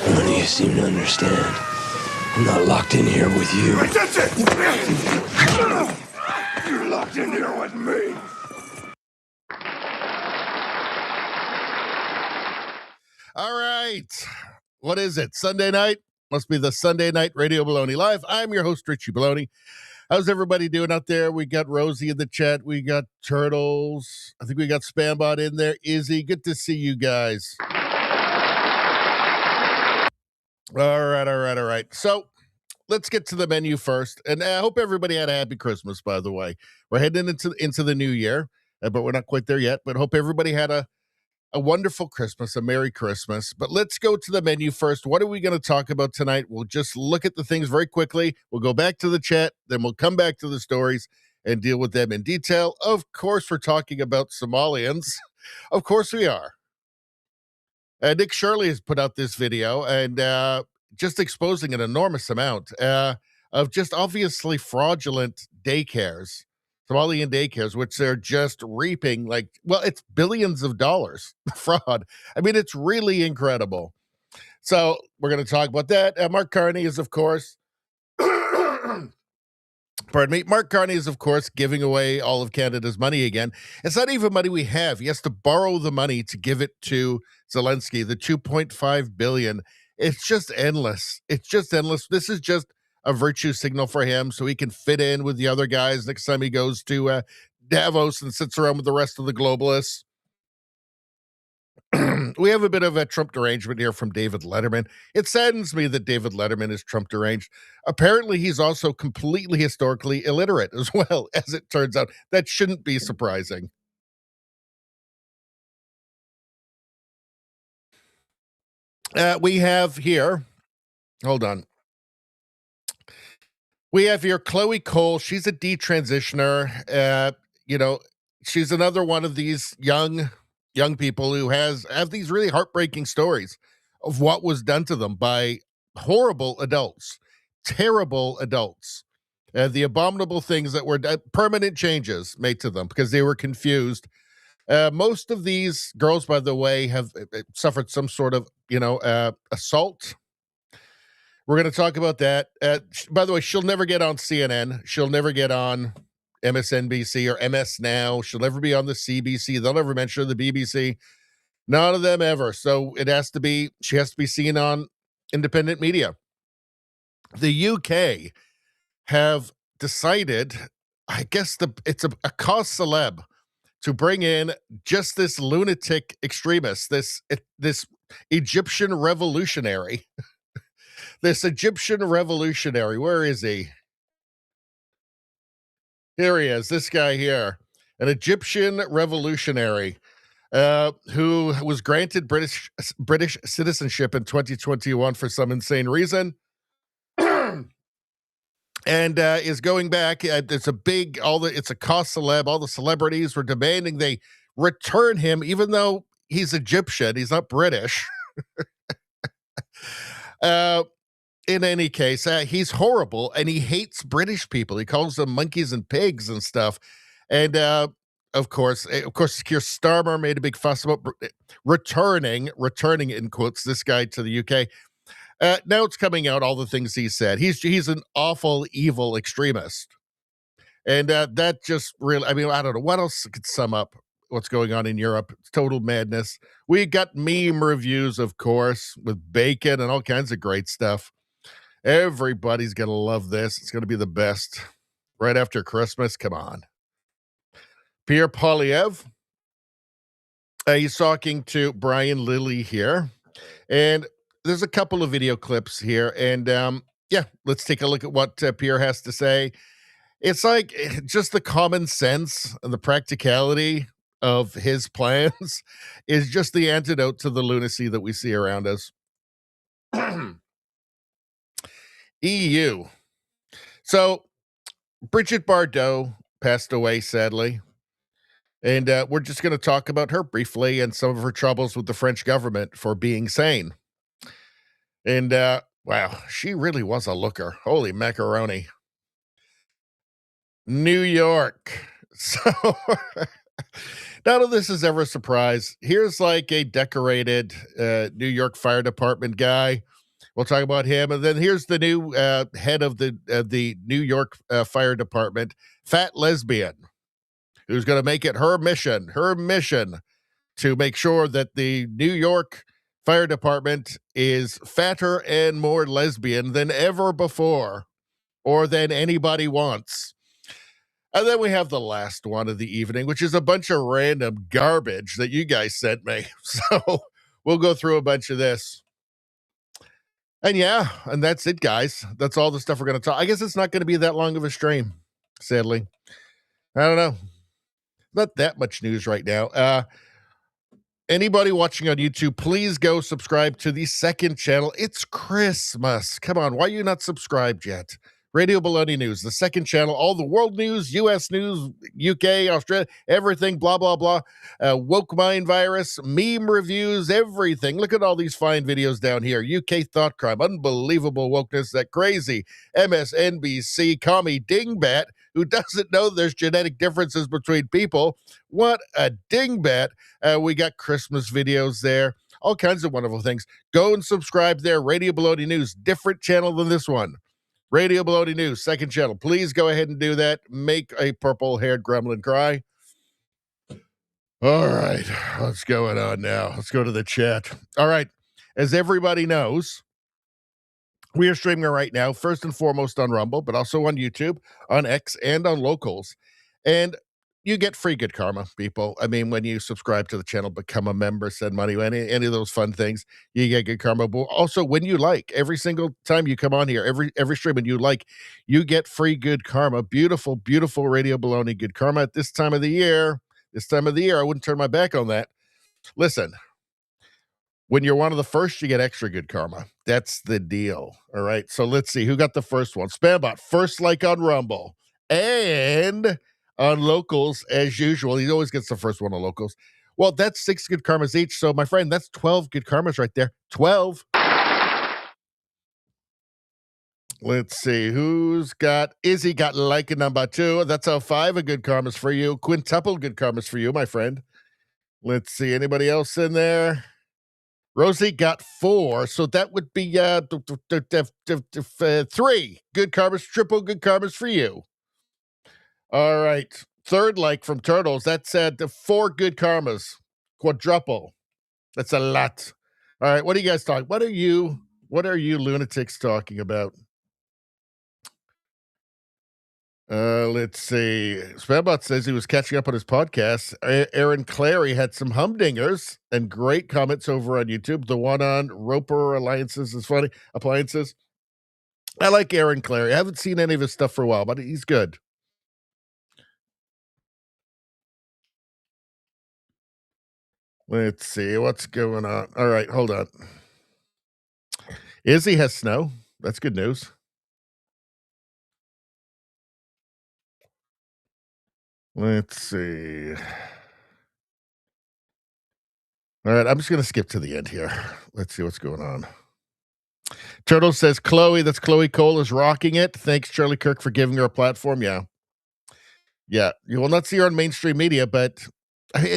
None of you seem to understand. I'm not locked in here with you. That's it! You're locked in here with me. All right. What is it? Sunday night? Must be the Sunday Night Radio Baloney Live. I'm your host, Richie Baloney. How's everybody doing out there? We got Rosie in the chat. We got Turtles. I think we got Spambot in there. Izzy, good to see you guys. All right. So let's get to the menu first. And I hope everybody had a happy Christmas, by the way. We're heading into the new year, but we're not quite there yet. But hope everybody had a wonderful Christmas, a Merry Christmas. But let's go to the menu first. What are we going to talk about tonight? We'll just look at the things very quickly. We'll go back to the chat. Then we'll come back to the stories and deal with them in detail. Of course, we're talking about Somalians. Of course we are. Nick Shirley has put out this video and just exposing an enormous amount of just obviously fraudulent daycares, Somalian daycares, which they're just reaping it's billions of dollars fraud. I mean, it's really incredible. So we're going to talk about that. Mark Carney is, of course, pardon me. Mark Carney is, of course, giving away all of Canada's money again. It's not even money we have. He has to borrow the money to give it to Zelensky, the $2.5 billion. It's just endless. This is just a virtue signal for him so he can fit in with the other guys next time he goes to Davos and sits around with the rest of the globalists. We have a bit of a Trump derangement here from David Letterman. It saddens me that David Letterman is Trump deranged. Apparently, he's also completely historically illiterate as well, as it turns out. That shouldn't be surprising. We have here, hold on. We have here Chloe Cole. She's a detransitioner. She's another one of these young people who have these really heartbreaking stories of what was done to them by horrible adults, terrible adults. The abominable things that were permanent changes made to them because they were confused. Most of these girls, by the way, have suffered some sort of, assault. We're going to talk about that. By the way, she'll never get on CNN. She'll never get on MSNBC or MS Now. She'll never be on the CBC. They'll never mention the BBC. None of them ever. So she has to be seen on independent media. The UK have decided, I guess it's a cause celeb to bring in just this lunatic extremist, this Egyptian revolutionary. This Egyptian revolutionary. Where is he? Here he is, this guy here. An Egyptian revolutionary who was granted British citizenship in 2021 for some insane reason. and is going back. It's a big, it's a cost celeb. All the celebrities were demanding they return him, even though he's Egyptian. He's not British. uh, in any case, he's horrible and he hates British people. He calls them monkeys and pigs and stuff. And of course, Keir Starmer made a big fuss about returning in quotes this guy to the UK. Now it's coming out all the things he said. He's an awful, evil extremist, and that just really. I mean, I don't know what else could sum up what's going on in Europe. It's total madness. We got meme reviews, of course, with bacon and all kinds of great stuff. Everybody's gonna love this. It's gonna be the best. Right after Christmas, come on. Pierre Poilievre, he's talking to Brian Lilly here, and there's a couple of video clips here, and yeah, let's take a look at what Pierre has to say. It's like just the common sense and the practicality of his plans is just the antidote to the lunacy that we see around us. EU. So Bridget Bardot passed away, sadly. And we're just going to talk about her briefly and some of her troubles with the French government for being sane. And wow, she really was a looker. Holy macaroni. New York. So none of this is ever a surprise. Here's like a decorated New York Fire Department guy. We'll talk about him. And then here's the new head of the New York Fire Department, fat lesbian, who's going to make it her mission to make sure that the New York Fire Department is fatter and more lesbian than ever before, or than anybody wants. And then we have the last one of the evening, which is a bunch of random garbage that you guys sent me. So we'll go through a bunch of this. And yeah, and that's it, guys. That's all the stuff we're going to talk. I guess it's not going to be that long of a stream, sadly. I don't know. Not that much news right now. Anybody watching on YouTube, please go subscribe to the second channel. It's Christmas. Come on, why are you not subscribed yet? Radio Baloney News, the second channel, all the world news, US news, UK, Australia, everything, blah, blah, blah. Woke mind virus, meme reviews, everything. Look at all these fine videos down here. UK thought crime, unbelievable wokeness, that crazy MSNBC commie dingbat who doesn't know there's genetic differences between people. What a dingbat. We got Christmas videos there, all kinds of wonderful things. Go and subscribe there. Radio Baloney News, different channel than this one. Radio Baloney News, second channel. Please go ahead and do that. Make a purple-haired gremlin cry. All right, what's going on now? Let's go to the chat. All right, as everybody knows, we are streaming right now, first and foremost on Rumble, but also on YouTube, on X, and on Locals. And you get free good karma, people. I mean, when you subscribe to the channel, become a member, send money, any of those fun things, you get good karma. But also, when you like, every single time you come on here, every stream and you like, you get free good karma. Beautiful, beautiful Radio Baloney good karma at this time of the year. I wouldn't turn my back on that. Listen, when you're one of the first, you get extra good karma. That's the deal. All right. So let's see who got the first one. Spambot, first like on Rumble. And on Locals, as usual. He always gets the first one on Locals. Well, that's 6 good karmas each. So, my friend, that's 12 good karmas right there. 12. Let's see. Who's got? Izzy got like a number 2. That's a 5 of good karmas for you. Quintuple good karmas for you, my friend. Let's see. Anybody else in there? Rosie got 4, so that would be 3 good karmas, triple good karmas for you. All right, third like from Turtles. That's 4 good karmas, quadruple. That's a lot. All right, what are you guys talking? What are you lunatics talking about? Let's see. Spambot says he was catching up on his podcast. Aaron Clary had some humdingers and great comments over on YouTube. The one on Roper Alliances is funny. Appliances. I like Aaron Clary. I haven't seen any of his stuff for a while, but he's good. Let's see what's going on. All right, hold on. Izzy has snow. That's good news. Let's see. All right, I'm just going to skip to the end here. Let's see what's going on. Turtle says, Chloe, that's Chloe Cole, is rocking it. Thanks, Charlie Kirk, for giving her a platform. Yeah. Yeah. You will not see her on mainstream media, but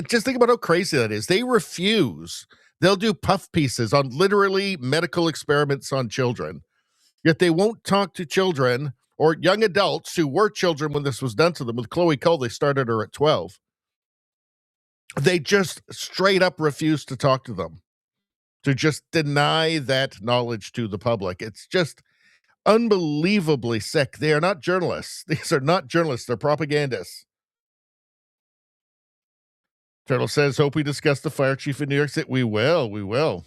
just think about how crazy that is. They refuse. They'll do puff pieces on literally medical experiments on children, yet they won't talk to children or young adults who were children when this was done to them. With Chloe Cole, they started her at 12. They just straight up refuse to talk to them, to just deny that knowledge to the public. It's just unbelievably sick. They are not journalists. These are not journalists. They're propagandists. Turtle says, hope we discuss the fire chief in New York City. We will. We will.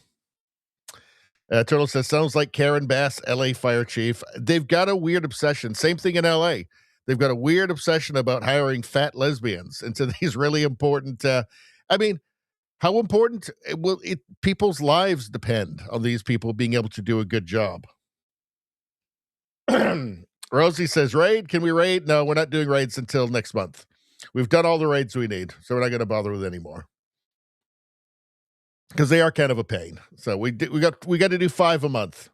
Turtle says, sounds like Karen Bass, LA fire chief. They've got a weird obsession. Same thing in LA. They've got a weird obsession about hiring fat lesbians into these really important. I mean, how important will it? People's lives depend on these people being able to do a good job. Rosie says, raid? Can we raid? No, we're not doing raids until next month. We've done all the raids we need, so we're not going to bother with any more. Because they are kind of a pain. So we got to do 5 a month.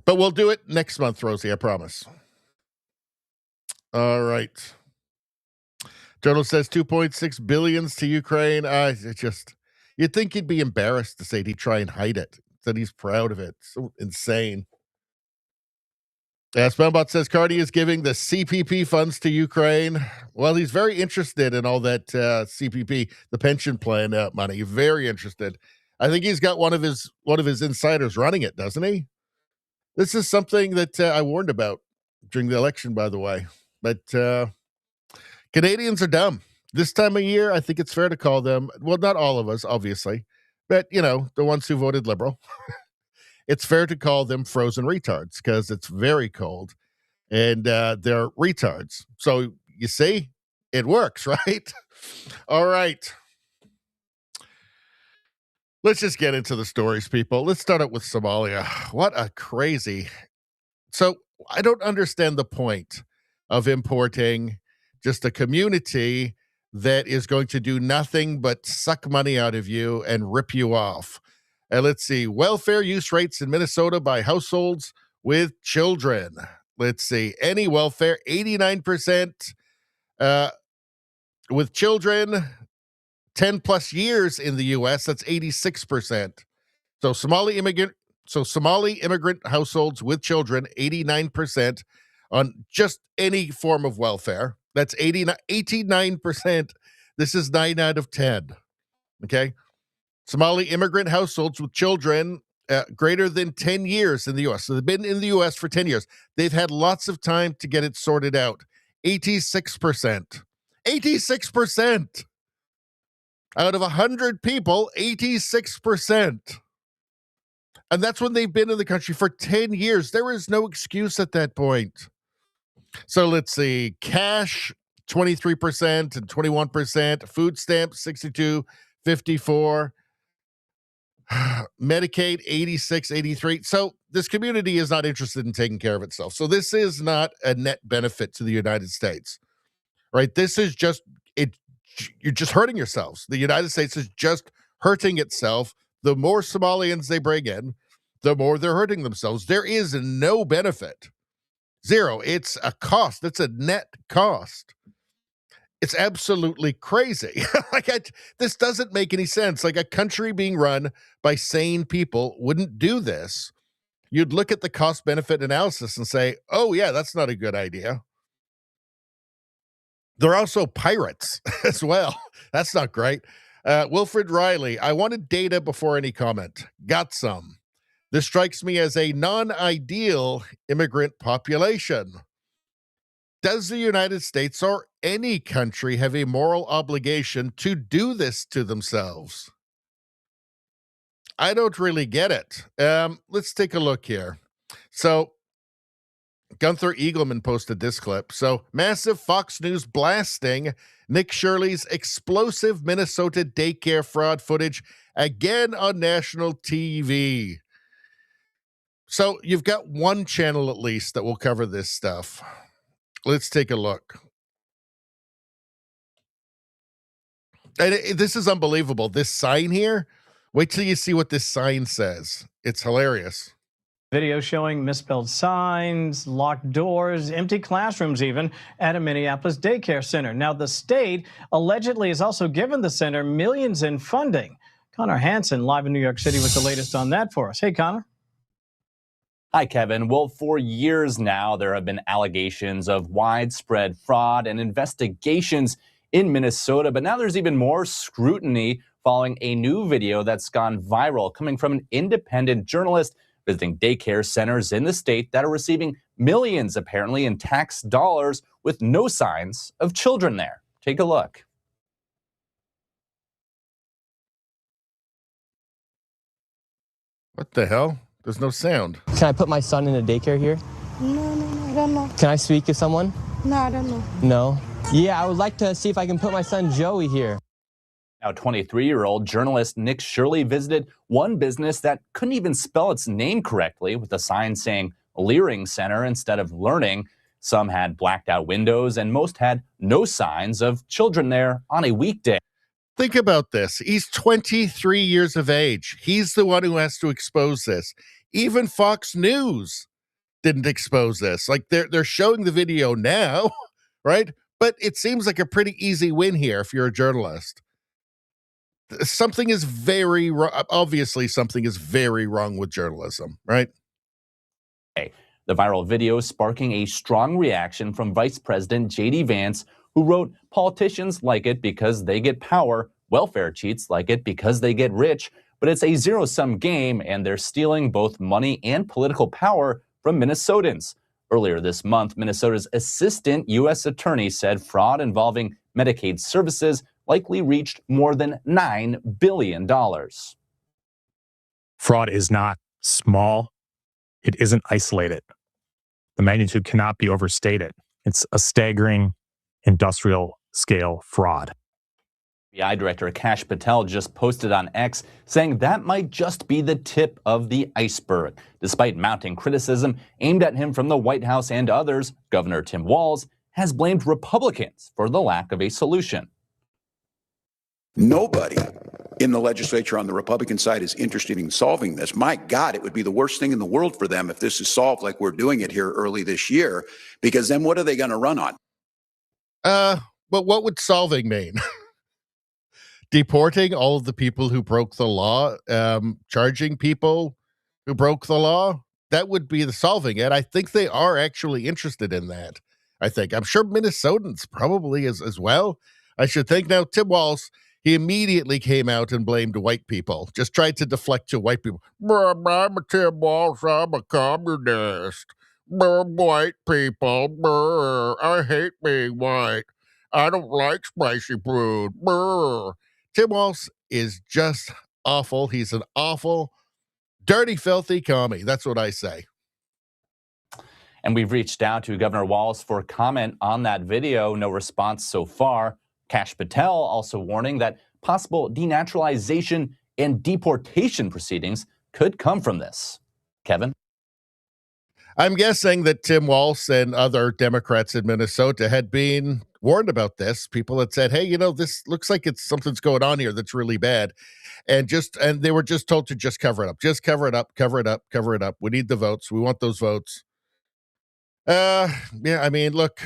But we'll do it next month, Rosie, I promise. All right. Turtle says 2.6 billions to Ukraine. You'd think he'd be embarrassed to say he'd try and hide it. That he's proud of it. So insane. Spellbot says Carney is giving the CPP funds to Ukraine. Well, he's very interested in all that CPP, the pension plan money. Very interested. I think he's got one of his insiders running it, doesn't he? This is something that I warned about during the election, by the way. But Canadians are dumb. This time of year, I think it's fair to call them, well, not all of us, obviously, but, the ones who voted Liberal. It's fair to call them frozen retards because it's very cold and they're retards. So you see, it works, right? All right. Let's just get into the stories, people. Let's start out with Somalia. What a crazy. So I don't understand the point of importing just a community that is going to do nothing but suck money out of you and rip you off. And let's see, welfare use rates in Minnesota by households with children. Let's see, any welfare, 89% with children, 10 plus years in the U.S., that's 86%. So Somali immigrant households with children, 89% on just any form of welfare. That's 89%. This is 9 out of 10. Okay. Somali immigrant households with children greater than 10 years in the U.S. So they've been in the U.S. for 10 years. They've had lots of time to get it sorted out. 86%. 86%. Out of 100 people, 86%. And that's when they've been in the country for 10 years. There is no excuse at that point. So let's see. Cash, 23% and 21%. Food stamps, 62, 54. Medicaid, 86, 83. So this community is not interested in taking care of itself. So this is not a net benefit to the United States, right? This is just, you're just hurting yourselves. The United States is just hurting itself. The more Somalians they bring in, the more they're hurting themselves. There is no benefit. Zero. It's a cost. It's a net cost. It's absolutely crazy. This doesn't make any sense. Like, a country being run by sane people wouldn't do this. You'd look at the cost benefit analysis and say, oh yeah, that's not a good idea. They're also pirates as well. That's not great. Wilfred Riley, I wanted data before any comment. Got some. This strikes me as a non-ideal immigrant population. Does the United States or any country have a moral obligation to do this to themselves? I don't really get it. Let's take a look here. So Gunther Eagleman posted this clip. So massive Fox News blasting Nick Shirley's explosive Minnesota daycare fraud footage again on national TV. So you've got one channel at least that will cover this stuff. Let's take a look. And this is unbelievable. This sign here, wait till you see what this sign says. It's hilarious. Video showing misspelled signs, locked doors, empty classrooms even at a Minneapolis daycare center. Now, the state allegedly has also given the center millions in funding. Connor Hansen, live in New York City, with the latest on that for us. Hey, Connor. Hi, Kevin. Well, for years now, there have been allegations of widespread fraud and investigations in Minnesota, but now there's even more scrutiny following a new video that's gone viral coming from an independent journalist visiting daycare centers in the state that are receiving millions, apparently, in tax dollars with no signs of children there. Take a look. What the hell? There's no sound. Can I put my son in a daycare here? No, I don't know. Can I speak to someone? No, I don't know. No? Yeah, I would like to see if I can put my son Joey here. Now, 23-year-old journalist Nick Shirley visited one business that couldn't even spell its name correctly, with a sign saying Leering Center instead of Learning. Some had blacked out windows, and most had no signs of children there on a weekday. Think about this. He's 23 years of age. He's the one who has to expose this. Even Fox News didn't expose this. Like, they're showing the video now, right? But it seems like a pretty easy win here if you're a journalist. Something is very wrong. Obviously, something is very wrong with journalism, right? The viral video sparking a strong reaction from Vice President J.D. Vance, who wrote, "Politicians like it because they get power. Welfare cheats like it because they get rich. But it's a zero-sum game, and they're stealing both money and political power from Minnesotans." Earlier this month, Minnesota's assistant U.S. attorney said fraud involving Medicaid services likely reached more than $9 billion. Fraud is not small. It isn't isolated. The magnitude cannot be overstated. It's a staggering industrial scale fraud. FBI Director Kash Patel just posted on X saying that might just be the tip of the iceberg. Despite mounting criticism aimed at him from the White House and others, Governor Tim Walz has blamed Republicans for the lack of a solution. Nobody in the legislature on the Republican side is interested in solving this. My God, it would be the worst thing in the world for them if this is solved like we're doing it here early this year, because then what are they going to run on? But what would solving mean? Deporting all of the people who broke the law, charging people who broke the law? That would be the solving it. I think they are actually interested in that. I'm sure Minnesotans probably as well. I should think. Now, Tim Walz, he immediately came out and blamed white people, just tried to deflect to white people. I'm a Tim Walz, I'm a communist. White people, I hate being white. I don't like spicy food. Tim Walz is just awful. He's an awful, dirty, filthy commie. That's what I say. And we've reached out to Governor Walz for comment on that video. No response so far. Kash Patel also warning that possible denaturalization and deportation proceedings could come from this. Kevin? I'm guessing that Tim Walz and other Democrats in Minnesota had been warned about this. People had said, hey, this looks like something's going on here that's really bad. And they were just told to just cover it up. Just cover it up, cover it up, cover it up. We need the votes. We want those votes. Look,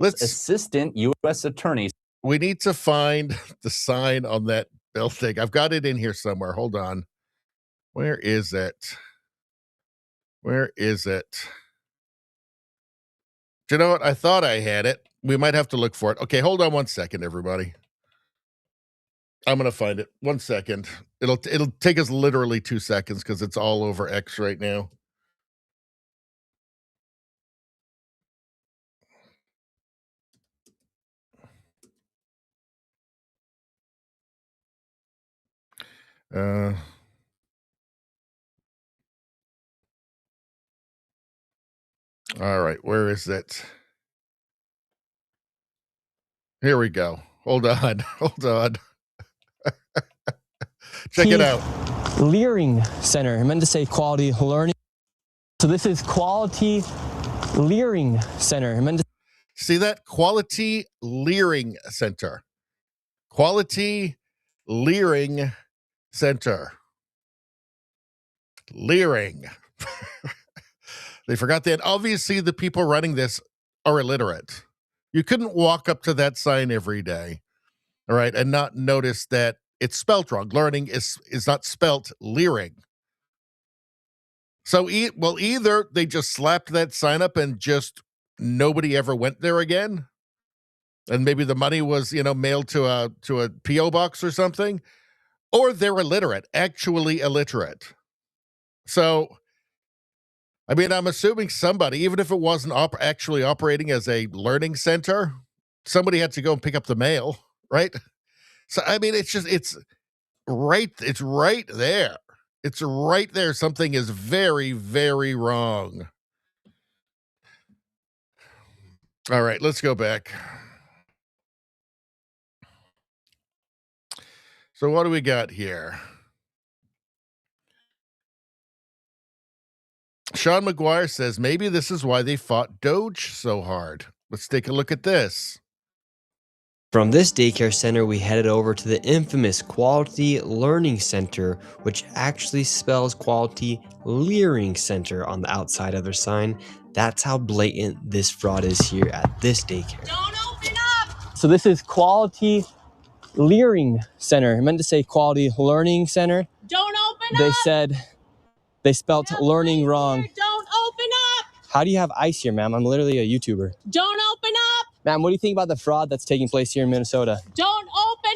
Assistant U.S. Attorney. We need to find the sign on that building. I've got it in here somewhere. Hold on. Where is it? Where is it? Do you know what? I thought I had it. We might have to look for it. Okay, hold on 1 second, everybody. I'm going to find it. 1 second. It'll take us literally 2 seconds because it's all over X right now. All right, where is it? Here we go. Hold on. Check it out. Leering Center. I meant to say quality learning. So this is Quality Leering Center. I meant to See that? Quality Leering Center. Quality Leering Center. Leering. They forgot that. Obviously, the people running this are illiterate. You couldn't walk up to that sign every day, all right, and not notice that it's spelt wrong. Learning is not spelt leering. So, either they just slapped that sign up and just nobody ever went there again, and maybe the money was, mailed to a PO box or something, or they're illiterate, actually illiterate. So, I mean, I'm assuming somebody, even if it wasn't actually operating as a learning center, somebody had to go and pick up the mail, right? So, I mean, it's right there. It's right there. Something is very, very wrong. All right, let's go back. So what do we got here? Sean McGuire says, maybe this is why they fought Doge so hard. Let's take a look at this. From this daycare center, we headed over to the infamous Quality Learning Center, which actually spells Quality Leering Center on the outside of their sign. That's how blatant this fraud is here at this daycare. Don't open up! So this is Quality Leering Center. I meant to say Quality Learning Center. Don't open They up! said they spelled learning wrong. Here. Don't open up! How do you have ice here, ma'am? I'm literally a YouTuber. Don't open up! Ma'am, what do you think about the fraud that's taking place here in Minnesota? Don't open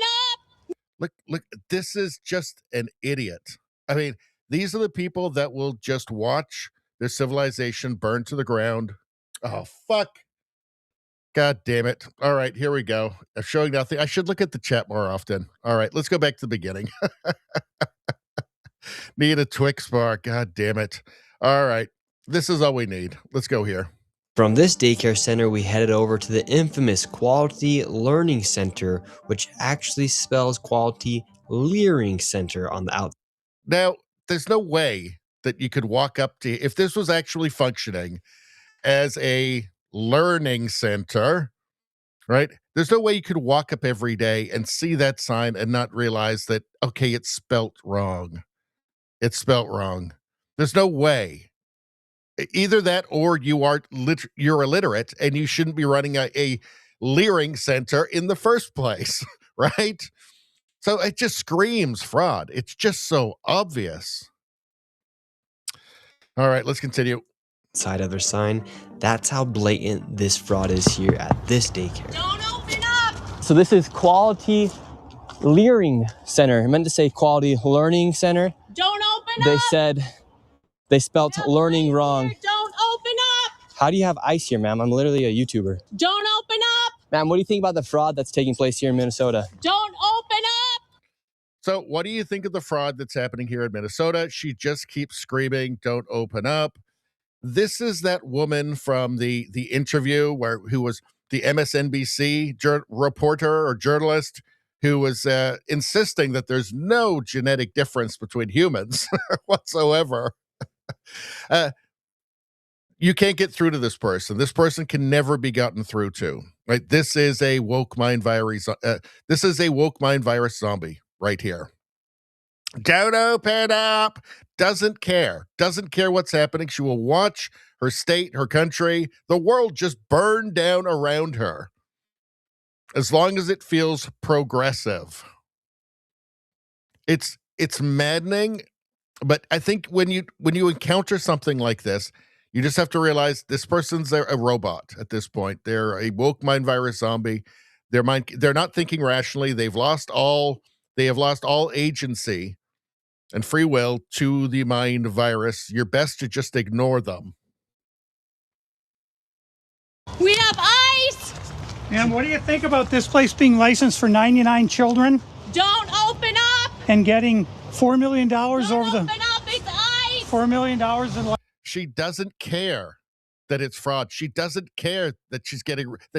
up! Look, this is just an idiot. I mean, these are the people that will just watch their civilization burn to the ground. Oh, fuck. God damn it. All right, here we go. I'm showing nothing. I should look at the chat more often. All right, let's go back to the beginning. Need a Twix bar. God damn it. All right, this is all we need. Let's go here. From this daycare center, we headed over to the infamous Quality Learning Center, which actually spells Quality Leering Center on the outside. Now, there's no way that you could walk up to, if this was actually functioning as a learning center, right? There's no way you could walk up every day and see that sign and not realize that, okay, it's spelt wrong. It's spelt wrong. There's no way. Either that or you're illiterate and you shouldn't be running a leering center in the first place, right? So it just screams fraud. It's just so obvious. All right, let's continue. Side of their sign. That's how blatant this fraud is here at this daycare. Don't open up! So this is Quality Leering Center. I meant to say Quality Learning Center. Don't open They up! said they spelled learning wrong. Here. Don't open up! How do you have ice here, ma'am? I'm literally a YouTuber. Don't open up! Ma'am, what do you think about the fraud that's taking place here in Minnesota? Don't open up! So what do you think of the fraud that's happening here in Minnesota? She just keeps screaming, don't open up. This is that woman from the interview who was the MSNBC reporter or journalist who was insisting that there's no genetic difference between humans whatsoever. You can't get through to this person. This person can never be gotten through to. Right? This is a woke mind virus. This is a woke mind virus zombie right here. Don't open up. Doesn't care. Doesn't care what's happening. She will watch her state, her country, the world just burn down around her, as long as it feels progressive. It's maddening. But I think when you encounter something like this, you just have to realize this person's a robot at this point. They're a woke mind virus zombie. They're not thinking rationally. They have lost all agency and free will to the mind virus. You're best to just ignore them. We have ice! And what do you think about this place being licensed for 99 children Don't open up! and getting $4 million Don't over open the up! It's ice! $4 million in She doesn't care that it's fraud. She doesn't care that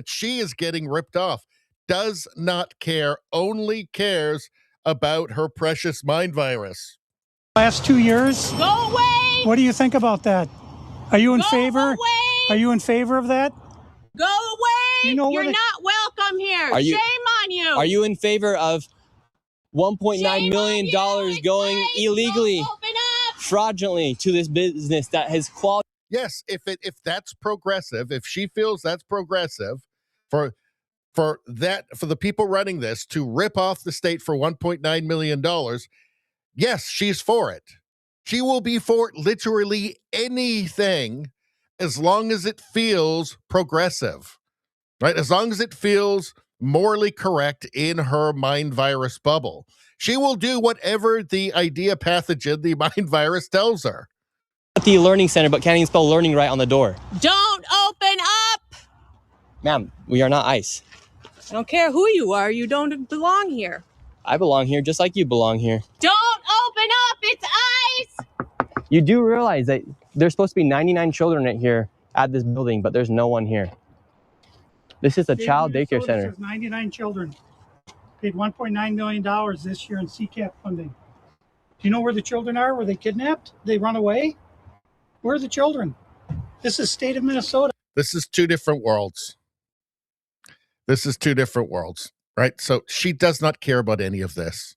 she is getting ripped off. Does not care, only cares about her precious mind virus. last 2 years. Go away! What do you think about that? Are you in Go favor? away! Are you in favor of that? Go away! You know You're where not welcome here. Are you- Shame on you. Are you in favor of $1.9 Shame million on you. It's going ice. illegally, Don't open up. fraudulently to this business that has quality? Yes, if that's progressive, if she feels that's progressive for the people running this to rip off the state for $1.9 million, yes, she's for it. She will be for literally anything as long as it feels progressive, right? As long as it feels morally correct in her mind virus bubble. She will do whatever the idea pathogen, the mind virus, tells her. The learning center, but can't even spell learning right on the door. Don't open up. Ma'am, we are not ICE. I don't care who you are. You don't belong here. I belong here just like you belong here. Don't open up. It's ice. You do realize that there's supposed to be 99 children right here at this building, but there's no one here. This is a child daycare center. There's 99 children. Paid $1.9 million this year in CCAP funding. Do you know where the children are? Were they kidnapped? They run away? Where are the children? This is state of Minnesota. This is two different worlds. This is two different worlds, right? So she does not care about any of this.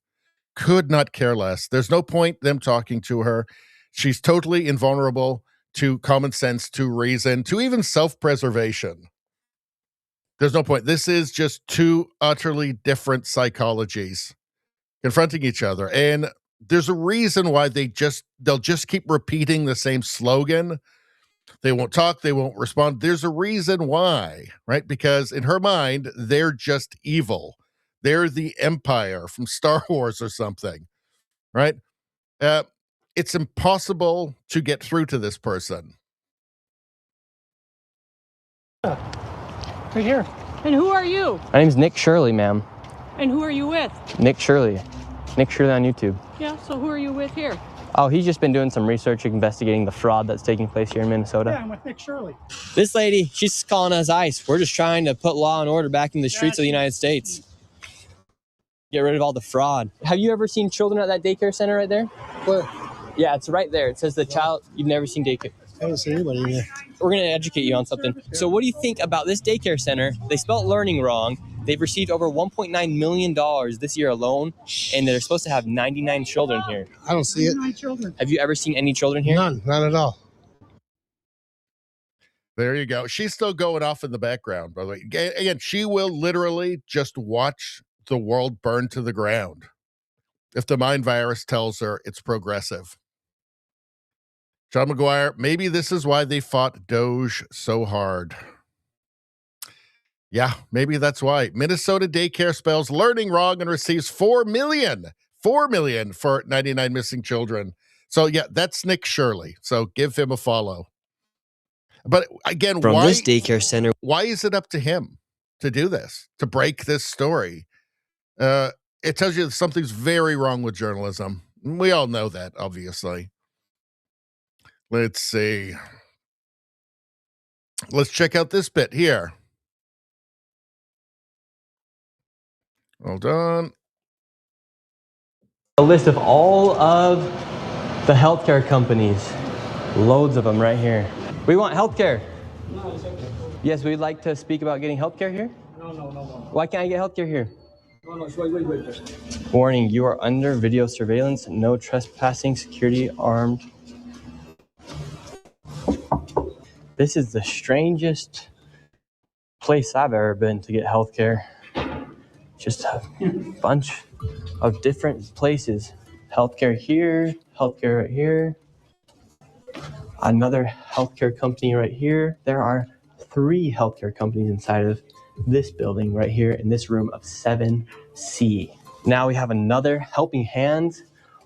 Could not care less. There's no point them talking to her. She's totally invulnerable to common sense, to reason, to even self-preservation. There's no point. This is just two utterly different psychologies confronting each other. And there's a reason why they'll just keep repeating the same slogan. They won't talk. They won't respond. There's a reason why, right? Because in her mind, they're just evil. They're the Empire from Star Wars or something, right? It's impossible to get through to this person. Right here. And who are you? My name's Nick Shirley, ma'am. And who are you with? Nick Shirley. Nick Shirley on YouTube. Yeah, so who are you with here? Oh, he's just been doing some research investigating the fraud that's taking place here in Minnesota. Yeah, I'm with Nick Shirley. This lady, she's calling us ICE. We're just trying to put law and order back in the streets of the United States. Get rid of all the fraud. Have you ever seen children at that daycare center right there? Where? Yeah, it's right there. It says the child, you've never seen daycare. I haven't seen anybody in there. We're going to educate you on something. So what do you think about this daycare center? They spelled learning wrong. They've received over $1.9 million this year alone, and they're supposed to have 99 children here. I don't see it. 99 children. Have you ever seen any children here? None at all. There you go. She's still going off in the background, by the way. Again, she will literally just watch the world burn to the ground if the mind virus tells her it's progressive. John McGuire, maybe this is why they fought Doge so hard. Yeah, maybe that's why. Minnesota daycare spells learning wrong and receives $4 million for 99 missing children. So yeah, that's Nick Shirley. So give him a follow. But again, From this daycare center, why is it up to him to do this, to break this story? It tells you that something's very wrong with journalism. We all know that, obviously. Let's see. Let's check out this bit here. Hold on. A list of all of the healthcare companies. Loads of them right here. We want healthcare. No, it's okay. Yes, we'd like to speak about getting healthcare here. No. Why can't I get healthcare here? No, wait. Warning, you are under video surveillance. No trespassing, security armed. This is the strangest place I've ever been to get healthcare. Just a bunch of different places. Healthcare here, healthcare right here. Another healthcare company right here. There are 3 healthcare companies inside of this building right here in this room of 7C. Now we have another Helping Hands,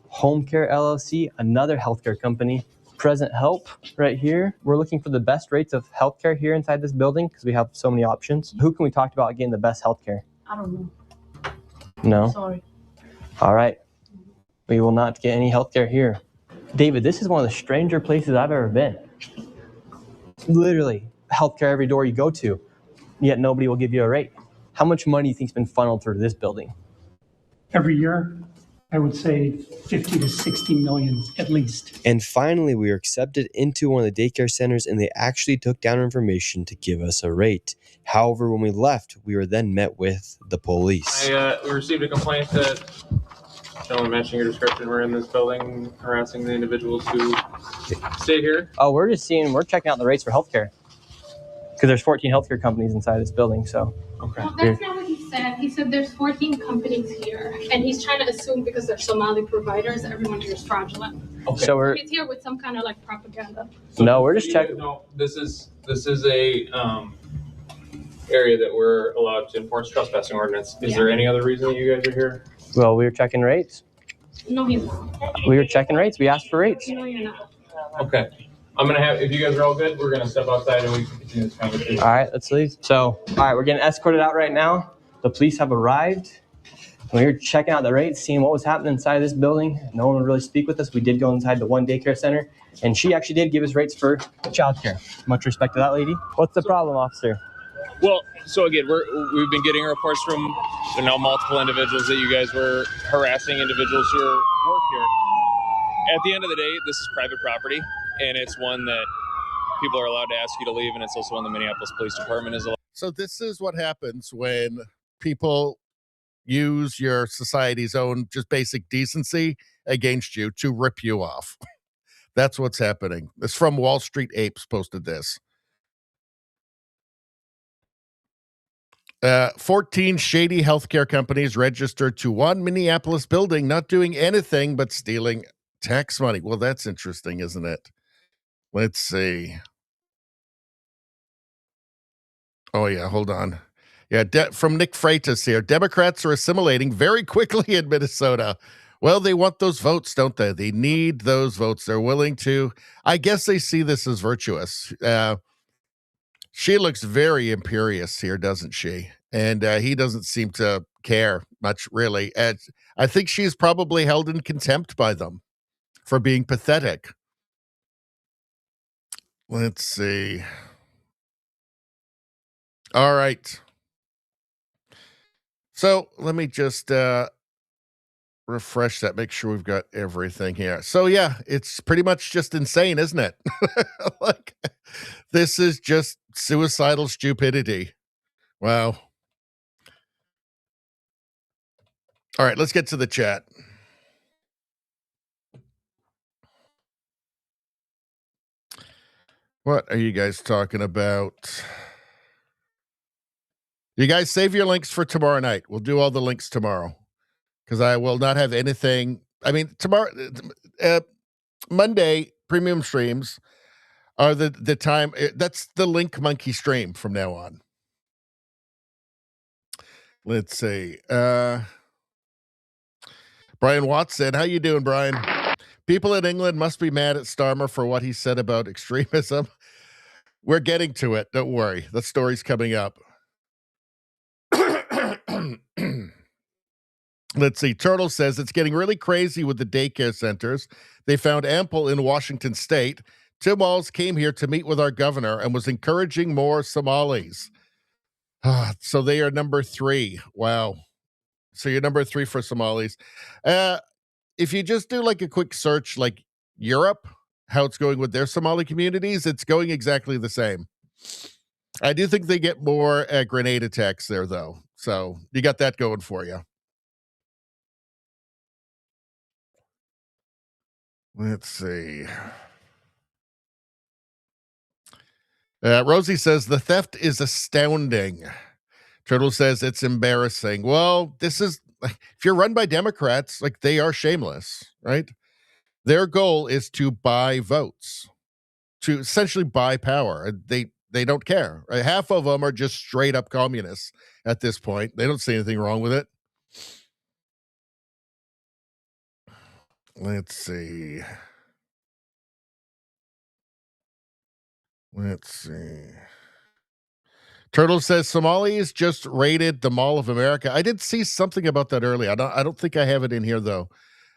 Home Care LLC, another healthcare company. Present Help right here. We're looking for the best rates of healthcare here inside this building because we have so many options. Who can we talk about getting the best healthcare? I don't know. No? Sorry. All right. We will not get any healthcare here. David, this is one of the stranger places I've ever been. Literally, healthcare every door you go to, yet nobody will give you a rate. How much money do you think's been funneled through this building? Every year, I would say 50 to 60 million at least. And finally, we were accepted into one of the daycare centers, and they actually took down our information to give us a rate. However, when we left, we were then met with the police. We received a complaint that gentlemen matching your description were in this building harassing the individuals who stay here. Oh, we're checking out the rates for healthcare. Because there's 14 healthcare companies inside this building, so. Okay. No, that's not what he said. He said there's 14 companies here, and he's trying to assume because they're Somali providers, everyone here is fraudulent. Okay. So he's here with some kind of like propaganda. No, we're just checking. No, this is a area that we're allowed to enforce trespassing ordinance. Is there any other reason that you guys are here? Well, we were checking rates. No, he's not. We were checking rates. We asked for rates. No, you're not. Okay. I'm gonna have, if you guys are all good, we're gonna step outside and we can continue this conversation. All right, let's leave. So, all right, we're getting escorted out right now. The police have arrived. We were checking out the rates, seeing what was happening inside this building. No one would really speak with us. We did go inside the one daycare center, and she actually did give us rates for childcare. Much respect to that lady. What's the problem, officer? Well, so again, we've been getting reports from multiple individuals that you guys were harassing individuals who work here. At the end of the day, this is private property, and it's one that people are allowed to ask you to leave, and it's also one the Minneapolis Police Department is allowed. So this is what happens when people use your society's own just basic decency against you to rip you off. That's what's happening. It's from Wall Street Apes posted this. 14 shady healthcare companies registered to one Minneapolis building, not doing anything but stealing tax money. Well, that's interesting, isn't it? Let's see. Oh, yeah, hold on. Yeah, from Nick Freitas here. Democrats are assimilating very quickly in Minnesota. Well, they want those votes, don't they? They need those votes. They're willing to. I guess they see this as virtuous. She looks very imperious here, doesn't she? And he doesn't seem to care much, really. And I think she's probably held in contempt by them for being pathetic. Let's see. All right. So let me just refresh that, make sure we've got everything here. So yeah, it's pretty much just insane, isn't it? Like, this is just suicidal stupidity. Wow. All right, let's get to the chat. What are you guys talking about? You guys save your links for tomorrow night. We'll do all the links tomorrow because I will not have anything. I mean, tomorrow, Monday premium streams are the time. That's the Link Monkey stream from now on. Let's see. Brian Watts said, "How you doing, Brian? People in England must be mad at Starmer for what he said about extremism. We're getting to it. Don't worry. The story's coming up." Let's see. Turtle says it's getting really crazy with the daycare centers. They found ample in Washington state. Tim Walz came here to meet with our governor and was encouraging more Somalis. So they are number 3. Wow. So you're number 3 for Somalis. If you just do like a quick search, like Europe, how it's going with their Somali communities, it's going exactly the same. I do think they get more grenade attacks there, though. So you got that going for you. Let's see. Rosie says the theft is astounding. Turtle says it's embarrassing. Well, this is, if you're run by Democrats, like, they are shameless, right? Their goal is to buy votes, to essentially buy power. They don't care. Right? Half of them are just straight up communists at this point. They don't see anything wrong with it. Let's see. Turtle says Somalis just raided the Mall of America. I did see something about that earlier. I don't think I have it in here, though.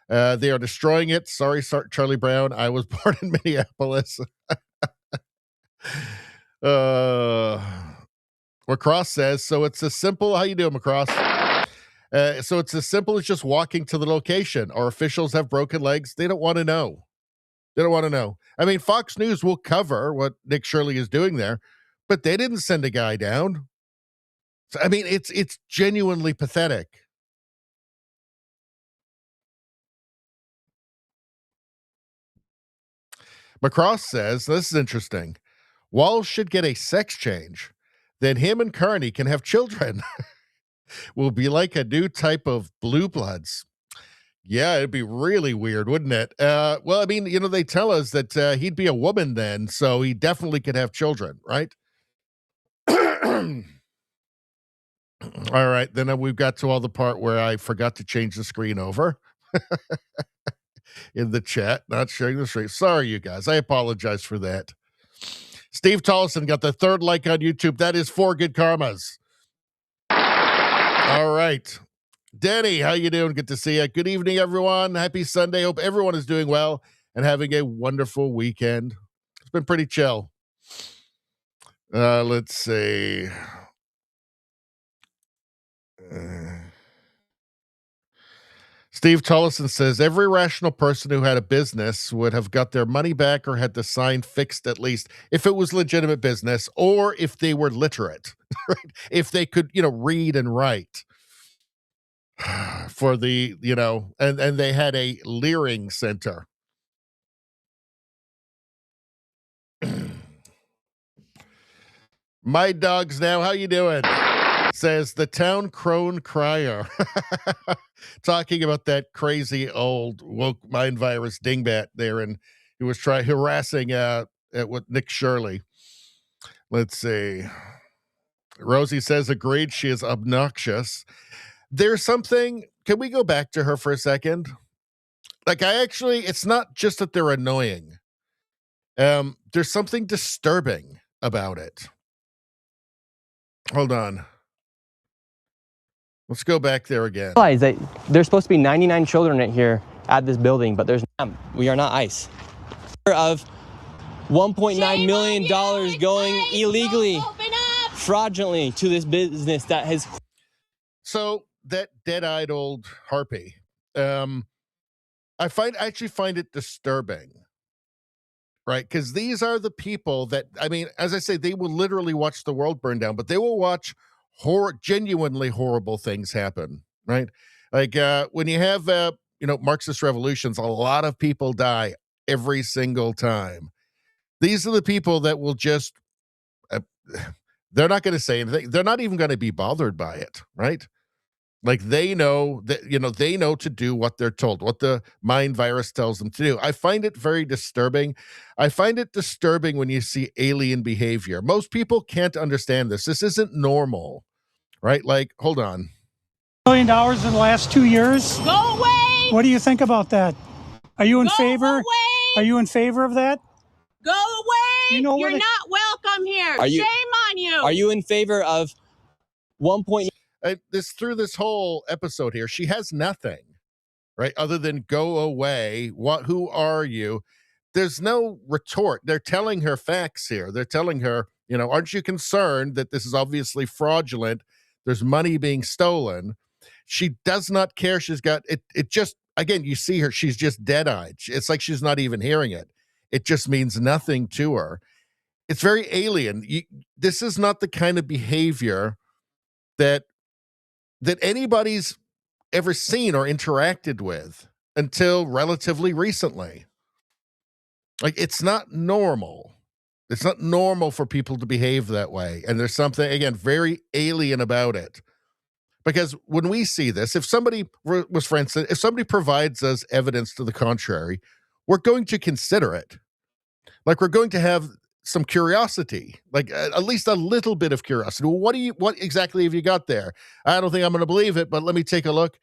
They are destroying it. Sorry, Charlie Brown. I was born in Minneapolis. McCross says, so it's a simple, how you doing, McCross? So it's as simple as just walking to the location. Our officials have broken legs. They don't want to know. They don't want to know. I mean, Fox News will cover what Nick Shirley is doing there, but they didn't send a guy down. So, I mean, it's genuinely pathetic. McCross says, this is interesting. Walls should get a sex change. Then him and Carney can have children. Will be like a new type of blue bloods. Yeah, it'd be really weird, wouldn't it? Well, I mean, they tell us that he'd be a woman then, so he definitely could have children, right? All right, then we've got to all the part where I forgot to change the screen over in the chat, not sharing the screen. Sorry, you guys. I apologize for that. Steve Tollison got the 3rd like on YouTube. That is 4 good karmas. All right. Danny, how you doing? Good to see you. Good evening, everyone. Happy Sunday. Hope everyone is doing well and having a wonderful weekend. It's been pretty chill. Let's see. Steve Tollison says every rational person who had a business would have got their money back or had the sign fixed at least if it was legitimate business or if they were literate, right? If they could, read and write. For the, and they had a leering center. My dogs now, how you doing? Says the town crone crier. Talking about that crazy old woke mind virus dingbat there, and he was harassing with Nick Shirley. Let's see. Rosie says agreed, she is obnoxious. There's something, can we go back to her for a second? Like, it's not just that they're annoying. There's something disturbing about it. Hold on. Let's go back there again. Realize that there's supposed to be 99 children in here at this building, but we are not ICE. Of $1.9 million going illegally, fraudulently to this business that has. So that dead-eyed old harpy, I actually find it disturbing, right? Because these are the people that, I mean, as I say, they will literally watch the world burn down, but they will watch genuinely horrible things happen, right? Like when you have, Marxist revolutions, a lot of people die every single time. These are the people that will just, they're not going to say anything. They're not even going to be bothered by it, right? Like they know that, they know to do what they're told, what the mind virus tells them to do. I find it very disturbing. I find it disturbing when you see alien behavior. Most people can't understand this. This isn't normal, right? Like, hold on. $1 million in the last 2 years. Go away. What do you think about that? Are you in favor? Away. Are you in favor of that? Go away. You're not welcome here. Shame on you. Are you in favor of 1. Through this whole episode here, she has nothing, right? Other than go away. Who are you? There's no retort. They're telling her facts here. They're telling her, aren't you concerned that this is obviously fraudulent? There's money being stolen. She does not care. She's got it. It just, again, you see her. She's just dead-eyed. It's like she's not even hearing it. It just means nothing to her. It's very alien. This is not the kind of behavior that anybody's ever seen or interacted with until relatively recently. Like, it's not normal. It's not normal for people to behave that way. And there's something, again, very alien about it. Because when we see this, if somebody was, for instance, if somebody provides us evidence to the contrary, we're going to consider it. Like, we're going to have some curiosity, like at least a little bit of curiosity. Well, what exactly have you got there? I don't think I'm going to believe it, but let me take a look.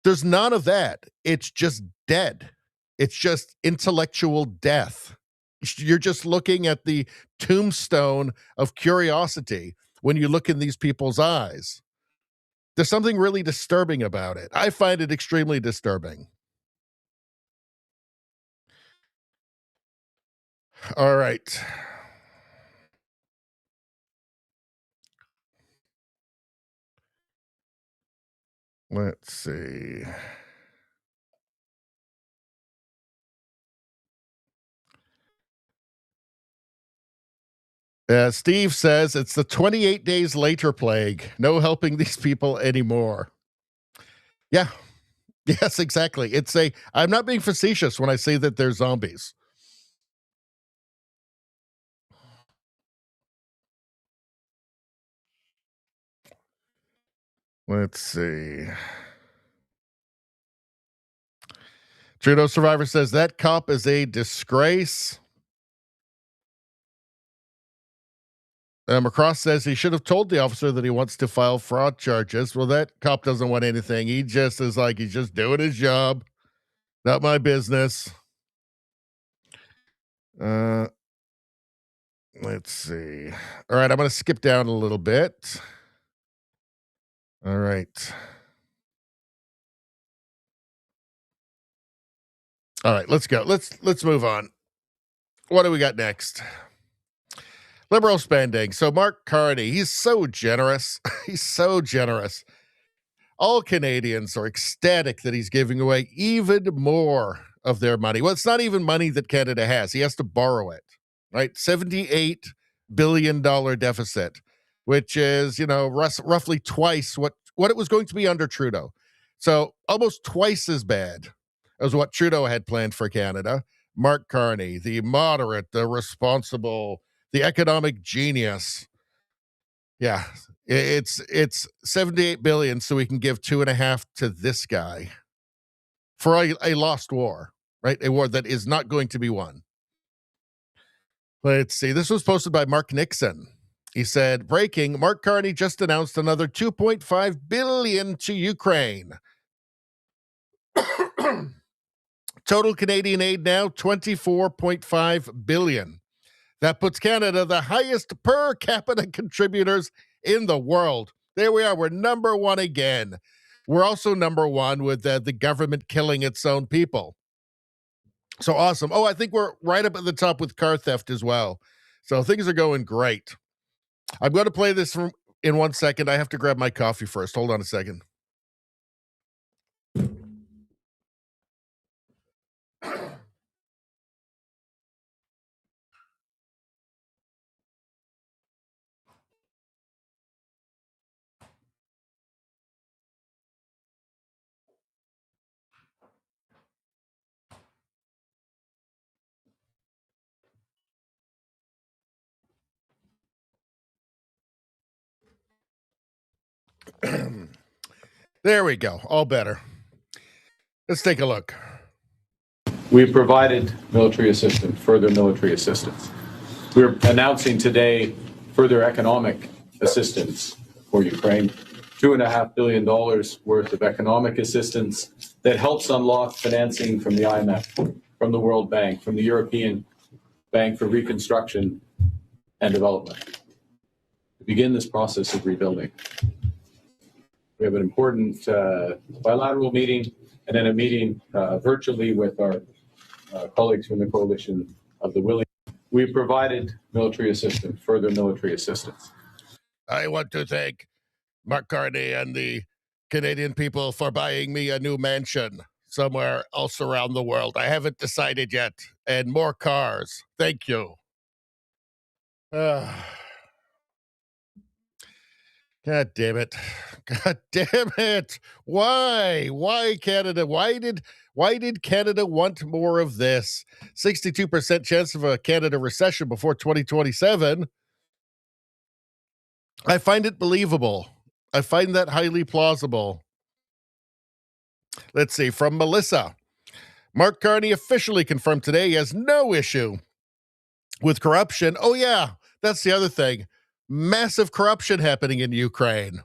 There's none of that. It's just dead. It's just intellectual death. You're just looking at the tombstone of curiosity when you look in these people's eyes. There's something really disturbing about it. I find it extremely disturbing. All right. Let's see. Steve says it's the 28 days later plague. No helping these people anymore. Yeah. Yes, exactly. I'm not being facetious when I say that they're zombies. Let's see. Trudeau Survivor says that cop is a disgrace. McCross says he should have told the officer that he wants to file fraud charges. Well, that cop doesn't want anything. He just is like, he's just doing his job. Not my business. Let's see. All right, I'm going to skip down a little bit. All right. All right, let's go. Let's move on. What do we got next? Liberal spending. So Mark Carney, he's so generous. He's so generous. All Canadians are ecstatic that he's giving away even more of their money. Well, it's not even money that Canada has. He has to borrow it, right? $78 billion deficit, which is, roughly twice what it was going to be under Trudeau. So almost twice as bad as what Trudeau had planned for Canada. Mark Carney, the moderate, the responsible, the economic genius. Yeah, it's 78 billion, so we can give 2.5 to this guy for a lost war, right? A war that is not going to be won. Let's see. This was posted by Mark Nixon. He said, breaking, Mark Carney just announced another 2.5 billion to Ukraine. Total Canadian aid now, 24.5 billion. That puts Canada the highest per capita contributors in the world. There we are. We're number one again. We're also number one with the government killing its own people. So awesome. Oh, I think we're right up at the top with car theft as well. So things are going great. I'm going to play this in 1 second. I have to grab my coffee first. Hold on a second. There we go. All better. Let's take a look. We've provided military assistance, further military assistance. We're announcing today further economic assistance for Ukraine, $2.5 billion worth of economic assistance that helps unlock financing from the IMF, from the World Bank, from the European Bank for Reconstruction and Development, to begin this process of rebuilding. We have an important bilateral meeting and then a meeting virtually with our colleagues from the Coalition of the Willing. We've provided military assistance, further military assistance. I want to thank Mark Carney and the Canadian people for buying me a new mansion somewhere else around the world. I haven't decided yet. And more cars. Thank you. God damn it. God damn it. Why? Why Canada? Why did Canada want more of this? 62% chance of a Canada recession before 2027. I find it believable. I find that highly plausible. Let's see, from Melissa. Mark Carney officially confirmed today he has no issue with corruption. Oh, yeah, that's the other thing. Massive corruption happening in Ukraine.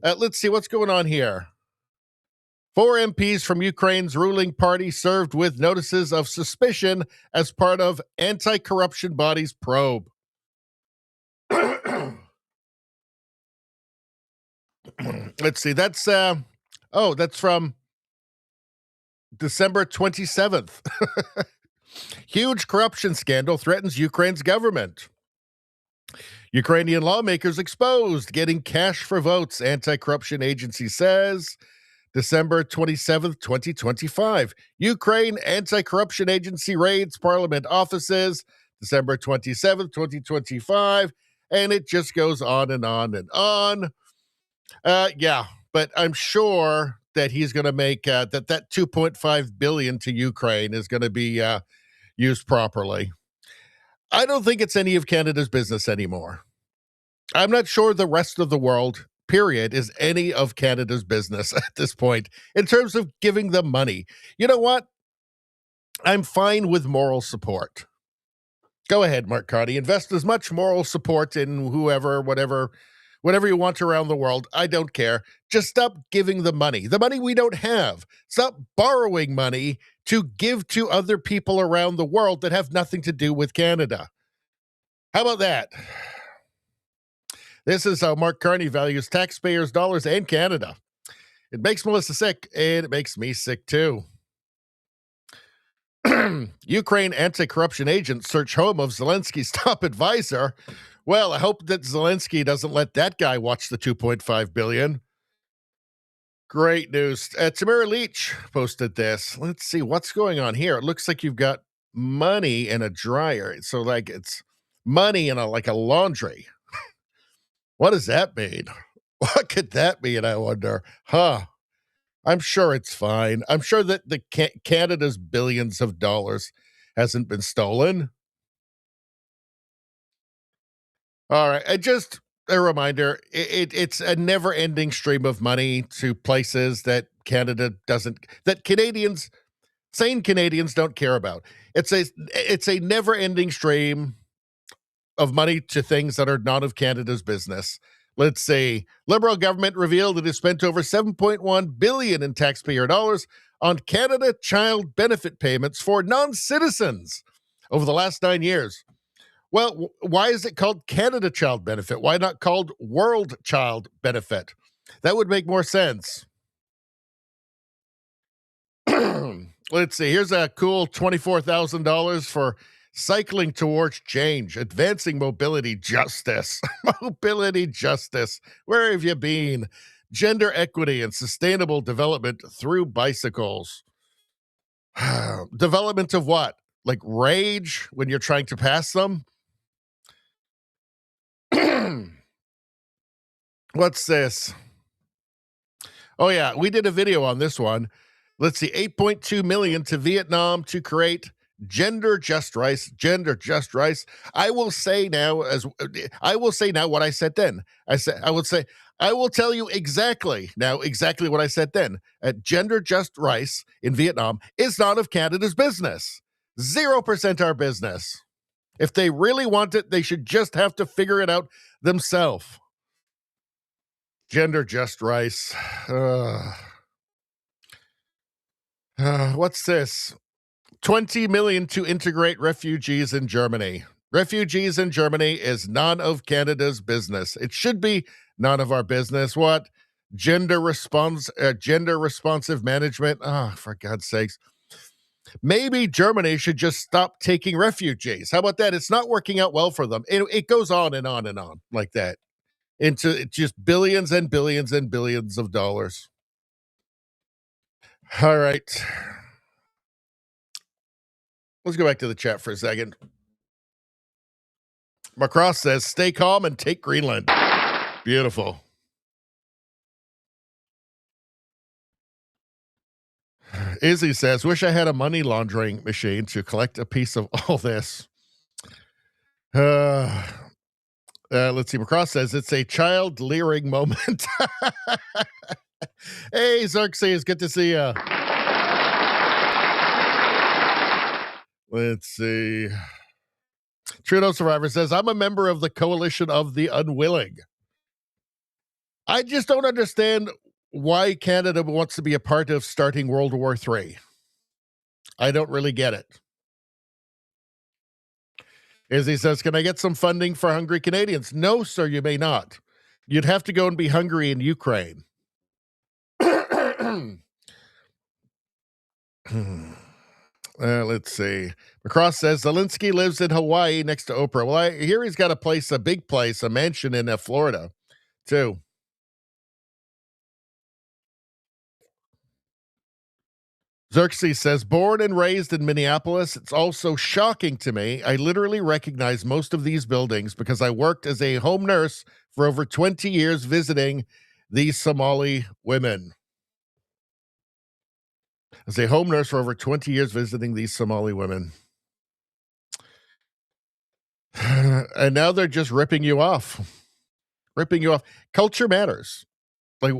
Let's see what's going on here. 4 MPs from Ukraine's ruling party served with notices of suspicion as part of anti-corruption body's probe. Let's see. That's from December 27th. Huge corruption scandal threatens Ukraine's government. Ukrainian lawmakers exposed, getting cash for votes, anti-corruption agency says. December 27th, 2025. Ukraine anti-corruption agency raids parliament offices. December 27th, 2025. And it just goes on and on and on. Yeah, but I'm sure that he's going to make that 2.5 billion to Ukraine is going to be used properly. I don't think it's any of Canada's business anymore. I'm not sure the rest of the world, period, is any of Canada's business at this point in terms of giving them money. You know what? I'm fine with moral support. Go ahead, Mark Carney. Invest as much moral support in whoever, whatever you want around the world. I don't care. Just stop giving the money we don't have. Stop borrowing money to give to other people around the world that have nothing to do with Canada. How about that? This is how Mark Carney values taxpayers' dollars and Canada. It makes Melissa sick, and it makes me sick too. Ukraine anti-corruption agents search home of Zelensky's top advisor. Well, I hope that Zelensky doesn't let that guy watch the 2.5 billion. Great news. Tamara Leach posted this. Let's see what's going on here. It looks like you've got money in a dryer. So like it's money in a laundry. What does that mean? What could that mean, I wonder? I'm sure it's fine. I'm sure that the Canada's billions of dollars hasn't been stolen. All right. Just a reminder, it's a never-ending stream of money to places that Canada doesn't, that sane Canadians don't care about. It's a never-ending stream of money to things that are none of Canada's business. Let's see. Liberal government revealed it has spent over $7.1 billion in taxpayer dollars on Canada child benefit payments for non-citizens over the last 9 years. Well, why is it called Canada Child Benefit? Why not called World Child Benefit? That would make more sense. Let's see. Here's a cool $24,000 for cycling towards change, advancing mobility justice. Mobility justice. Where have you been? Gender equity and sustainable development through bicycles. Development of what? Like rage when you're trying to pass them? What's this? Oh, yeah, we did a video on this one. Let's see, 8.2 million to Vietnam to create gender just rice. I will say now what I said then. I will tell you exactly what I said then. Gender just rice in Vietnam is not of Canada's business. 0% our business. If they really want it, they should just have to figure it out themselves. Gender just rice. What's this? 20 million to integrate refugees in Germany. Refugees in Germany is none of Canada's business. It should be none of our business. What? Gender responsive management. Oh, for God's sakes. Maybe Germany should just stop taking refugees. How about that? It's not working out well for them. It goes on and on and on like that. Into just billions and billions and billions of dollars. All right. Let's go back to the chat for a second. Macross says, stay calm and take Greenland. Beautiful. Izzy says, wish I had a money laundering machine to collect a piece of all this. Let's see. Macross says, it's a child leering moment. Hey, Xerxes, good to see you. Let's see. Trudeau Survivor says, I'm a member of the Coalition of the Unwilling. I just don't understand why Canada wants to be a part of starting World War III. I don't really get it. Izzy says, can I get some funding for hungry Canadians? No, sir, you may not. You'd have to go and be hungry in Ukraine. Let's see. McCross says Zelensky lives in Hawaii next to Oprah. Well, I hear he's got a place, a big place, a mansion in Florida, too. Xerxes says, born and raised in Minneapolis, it's also shocking to me. I literally recognize most of these buildings because I worked as a home nurse for over 20 years visiting these Somali women. As a home nurse for over 20 years visiting these Somali women. And now they're just ripping you off. Ripping you off. Culture matters. Like,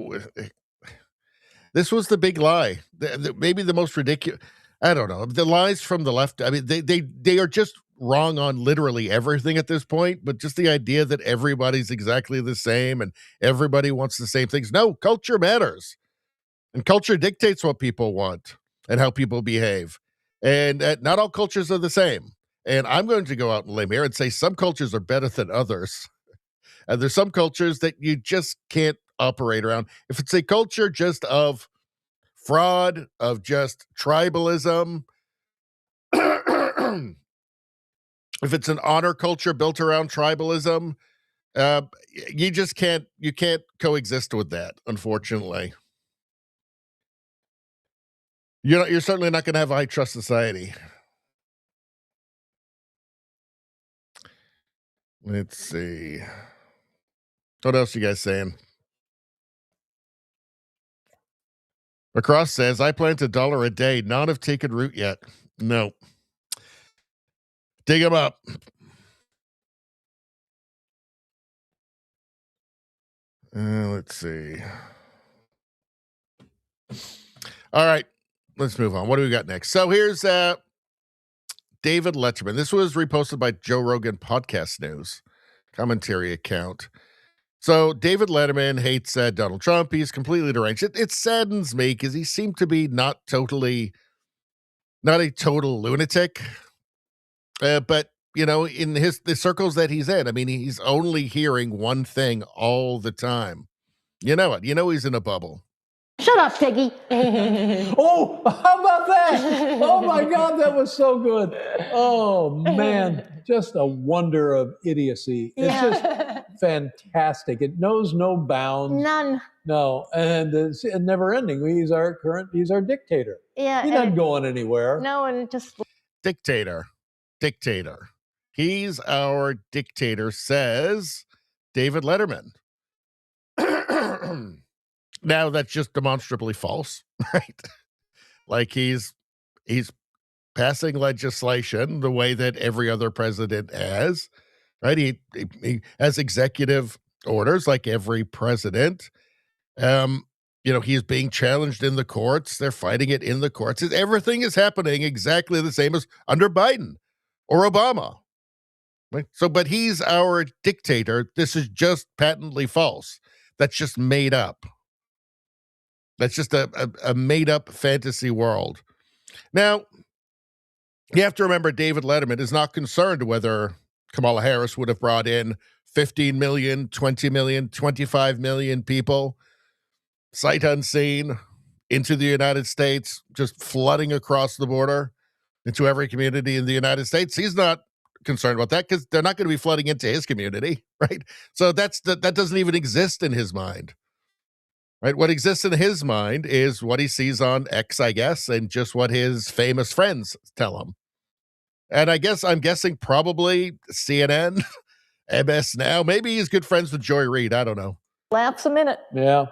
this was the big lie. Maybe the most ridiculous. I don't know. The lies from the left. I mean, they are just wrong on literally everything at this point. But just the idea that everybody's exactly the same and everybody wants the same things. No, culture matters, and culture dictates what people want and how people behave. And not all cultures are the same. And I'm going to go out and limb here and say some cultures are better than others. And there's some cultures that you just can't operate around. If it's a culture just of fraud, of just tribalism, if it's an honor culture built around tribalism, you just can't coexist with that, unfortunately. You're certainly not going to have a high trust society. Let's see. What else you guys saying? McCross says, I plant $1 a day. None have taken root yet. No. Dig them up. Let's see. All right. Let's move on. What do we got next? So here's David Letterman. This was reposted by Joe Rogan Podcast News commentary account. So David Letterman hates Donald Trump. He's completely deranged. It saddens me because he seemed to be not a total lunatic. But, in the circles that he's in, I mean, he's only hearing one thing all the time. You know it. You know he's in a bubble. Shut up, Piggy. Oh, how about that? Oh, my God, that was so good. Oh, man, just a wonder of idiocy. It's just fantastic. It knows no bounds. None. No, and it's never ending. He's our dictator. Yeah. He's not going anywhere. No, and it just... Dictator. He's our dictator, says David Letterman. Now that's just demonstrably false, right? Like he's passing legislation the way that every other president has, right? He has executive orders like every president. He's being challenged in the courts. They're fighting it in the courts. Everything is happening exactly the same as under Biden or Obama. Right? So, but he's our dictator. This is just patently false. That's just made up. That's just a made-up fantasy world. Now, you have to remember David Letterman is not concerned whether Kamala Harris would have brought in 15 million, 20 million, 25 million people, sight unseen, into the United States, just flooding across the border into every community in the United States. He's not concerned about that because they're not going to be flooding into his community, right? So that doesn't even exist in his mind. Right. What exists in his mind is what he sees on X, I guess, and just what his famous friends tell him. And I'm guessing probably CNN, MS Now. Maybe he's good friends with Joy Reid. I don't know. Laughs a minute. Yeah.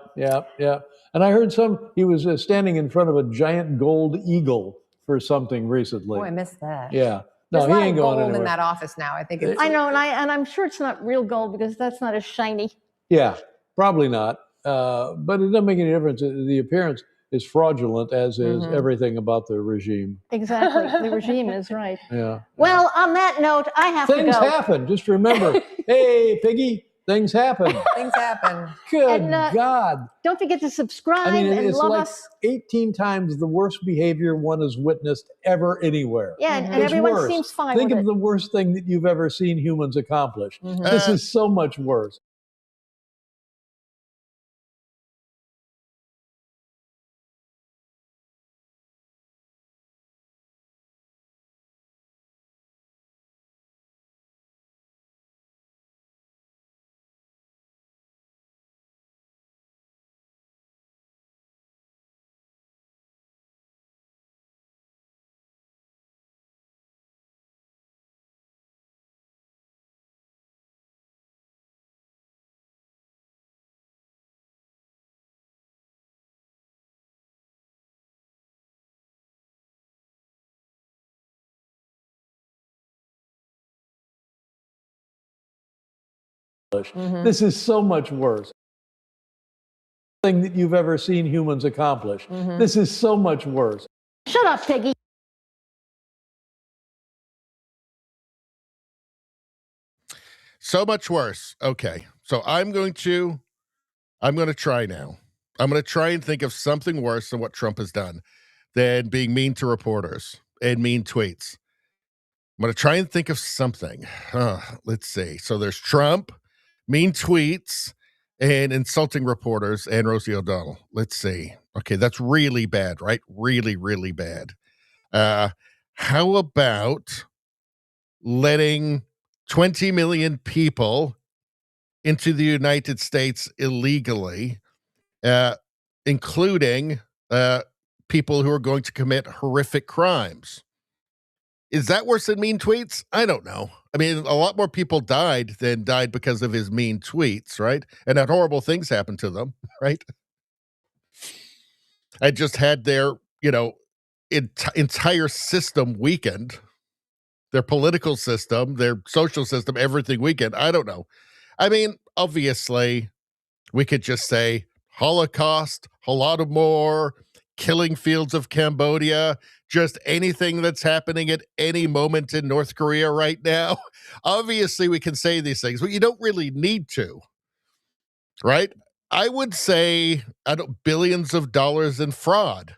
And I heard he was standing in front of a giant gold eagle for something recently. Oh, I missed that. Yeah. No, There's a lot he ain't of going gold anywhere. in that office now. I think it's... I know, and I'm sure it's not real gold because that's not as shiny. Yeah, probably not. But it doesn't make any difference. The appearance is fraudulent, as is everything about the regime. Exactly. The regime is right. Yeah. Well, on that note, I have to go. Things happen. Just remember, hey, Piggy, things happen. Things happen. Good God. Don't forget to subscribe and it's love like us. 18 times the worst behavior one has witnessed ever anywhere. Yeah, and It's everyone worse. seems fine Think with of it. the worst thing that you've ever seen humans accomplish. This is so much worse. This is so much worse. Thing that you've ever seen humans accomplish. This is so much worse. Shut up, Peggy. So much worse. Okay. So I'm going to try now. I'm going to try and think of something worse than what Trump has done than being mean to reporters and mean tweets. I'm going to try and think of something. Let's see. So there's Trump, mean tweets, and insulting reporters, and Rosie O'Donnell. Let's see. Okay, that's really bad, right? Really, really bad. How about letting 20 million people into the United States illegally, including people who are going to commit horrific crimes? Is that worse than mean tweets? I don't know. I mean, a lot more people died than died because of his mean tweets, right? And had horrible things happen to them, right? I just had their, entire system weakened, their political system, their social system, everything weakened. I don't know. I mean, obviously, we could just say Holocaust, Holodomor, killing fields of Cambodia, just anything that's happening at any moment in North Korea right now. Obviously, we can say these things, but you don't really need to, right? I would say billions of dollars in fraud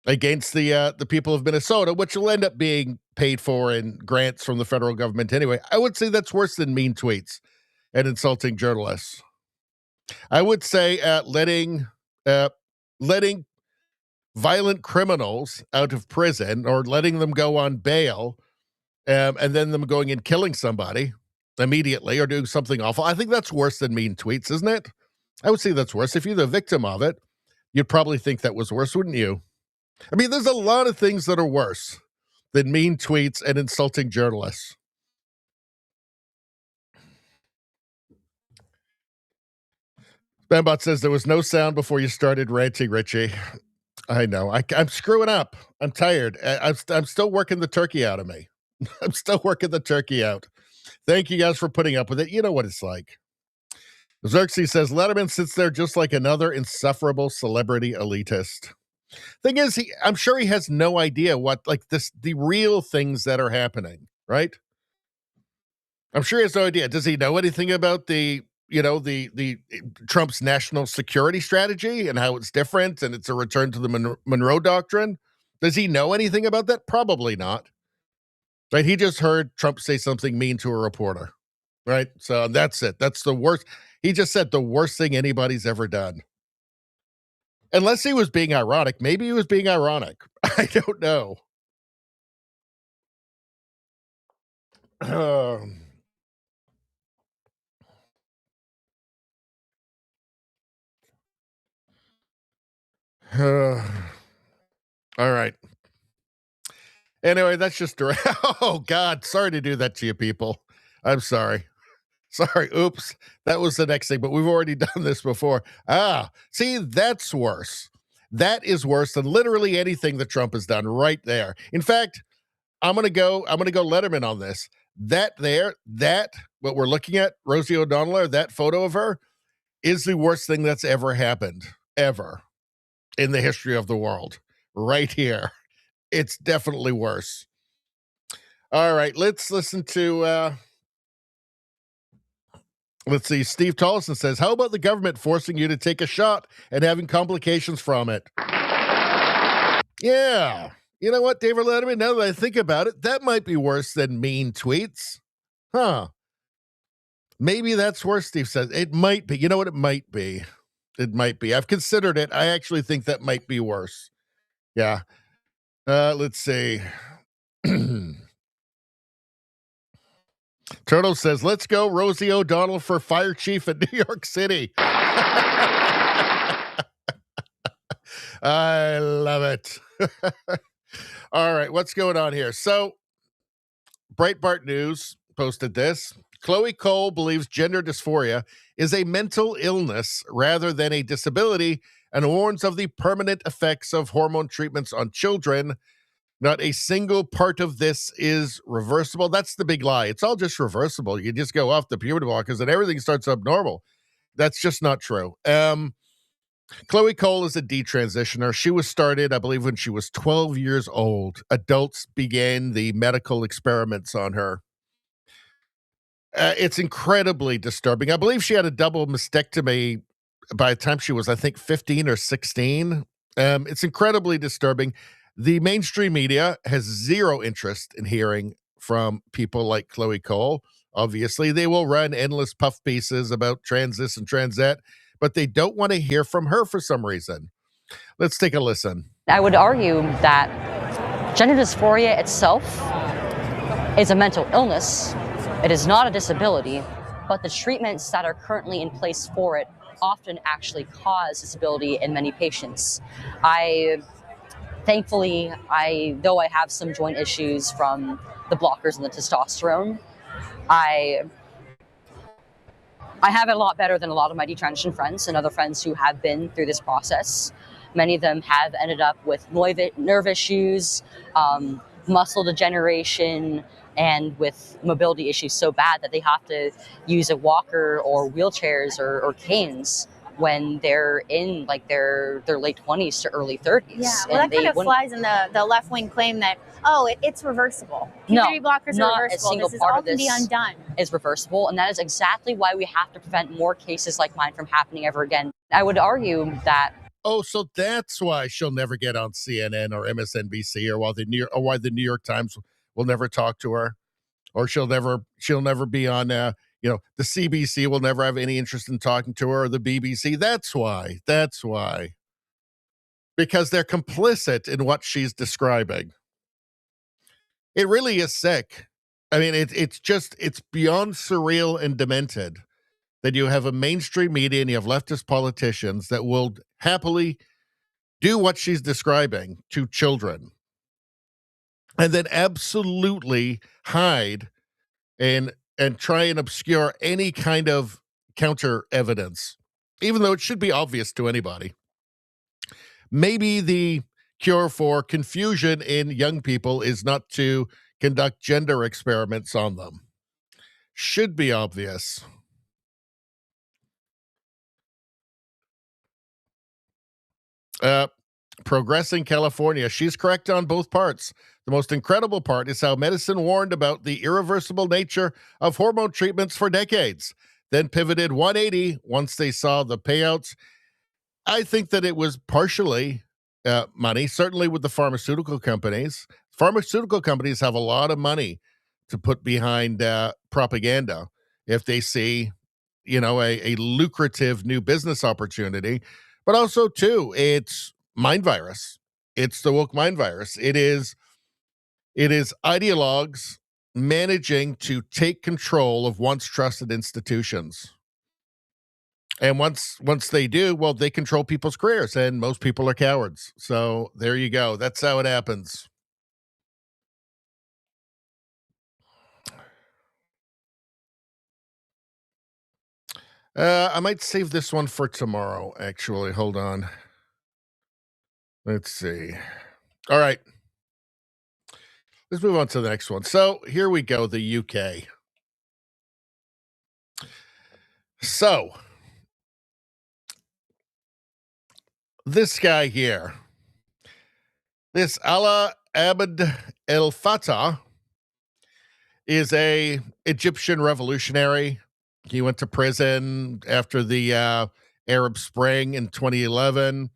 against the people of Minnesota, which will end up being paid for in grants from the federal government anyway. I would say that's worse than mean tweets and insulting journalists. I would say letting violent criminals out of prison or letting them go on bail and then them going and killing somebody immediately or doing something awful. I think that's worse than mean tweets, isn't it? I would say that's worse. If you're the victim of it, you'd probably think that was worse, wouldn't you? I mean, there's a lot of things that are worse than mean tweets and insulting journalists. Spambot says there was no sound before you started ranting, Richie. I know. I'm screwing up. I'm tired. I'm still working the turkey out of me. I'm still working the turkey out. Thank you guys for putting up with it. You know what it's like. Xerxes says Letterman sits there just like another insufferable celebrity elitist. Thing is, I'm sure he has no idea what, the real things that are happening, right? I'm sure he has no idea. Does he know anything about the Trump's national security strategy and how it's different and it's a return to the Monroe Doctrine? Does he know anything about that? Probably not. Right? He just heard Trump say something mean to a reporter, right? So that's it. That's the worst. He just said the worst thing anybody's ever done. Unless he was being ironic. Maybe he was being ironic. I don't know. All right. Anyway, that's just direct. Oh, God. Sorry to do that to you people. I'm sorry. Sorry. Oops. That was the next thing, but we've already done this before. See, that's worse. That is worse than literally anything that Trump has done right there. In fact, I'm going to go Letterman on this. What we're looking at, Rosie O'Donnell, that photo of her, is the worst thing that's ever happened, ever, in the history of the world. Right here. It's definitely worse. All right, let's listen to, let's see. Steve Tollison says, how about the government forcing you to take a shot and having complications from it? Yeah. You know what, David Letterman, now that I think about it, that might be worse than mean tweets. Huh. Maybe that's worse, Steve says. It might be. You know what? It might be. It might be. I've considered it. I actually think that might be worse. Yeah. Let's see. Turtle says, let's go Rosie O'Donnell for fire chief in New York City. I love it. All right, what's going on here? So, Breitbart News posted this. Chloe Cole believes gender dysphoria is a mental illness rather than a disability and warns of the permanent effects of hormone treatments on children. Not a single part of this is reversible. That's the big lie. It's all just reversible. You just go off the puberty blockers and everything starts abnormal. That's just not true. Chloe Cole is a detransitioner. She was started, I believe, when she was 12 years old. Adults began the medical experiments on her. It's incredibly disturbing. I believe she had a double mastectomy by the time she was, I think, 15 or 16. It's incredibly disturbing. The mainstream media has zero interest in hearing from people like Chloe Cole. Obviously, they will run endless puff pieces about trans this and trans that, but they don't want to hear from her for some reason. Let's take a listen. I would argue that gender dysphoria itself is a mental illness. It is not a disability, but the treatments that are currently in place for it often actually cause disability in many patients. Thankfully, though I have some joint issues from the blockers and the testosterone, I have it a lot better than a lot of my detransition friends and other friends who have been through this process. Many of them have ended up with nerve issues, muscle degeneration, and with mobility issues so bad that they have to use a walker or wheelchairs or canes when they're in like their late 20s to early 30s. Yeah, well, that kind of flies in the left-wing claim that, it's reversible. Puberty blockers are reversible. A single this part all of can this be undone. is reversible, and that is exactly why we have to prevent more cases like mine from happening ever again. I would argue that. Oh, so that's why she'll never get on CNN or MSNBC, or why the New York Times will never talk to her, or she'll never be on. The CBC will never have any interest in talking to her, or the BBC. That's why. Because they're complicit in what she's describing. It really is sick. I mean, it's beyond surreal and demented that you have a mainstream media and you have leftist politicians that will happily do what she's describing to children and then absolutely hide and try and obscure any kind of counter evidence, even though it should be obvious to anybody. Maybe the cure for confusion in young people is not to conduct gender experiments on them. Should be obvious. Progressing California. She's correct on both parts. The most incredible part is how medicine warned about the irreversible nature of hormone treatments for decades, then pivoted 180 once they saw the payouts. I think that it was partially money, certainly with the pharmaceutical companies. Pharmaceutical companies have a lot of money to put behind propaganda if they see, a lucrative new business opportunity. But also, too, it's mind virus. It's the woke mind virus. It is ideologues managing to take control of once trusted institutions. And once they do, well, they control people's careers, and most people are cowards. So there you go. That's how it happens. I might save this one for tomorrow, actually. Hold on. Let's see. All right. Let's move on to the next one. So here we go, the UK. So this guy here, this Allah Abd El Fattah, is a Egyptian revolutionary. He went to prison after the Arab Spring in 2011.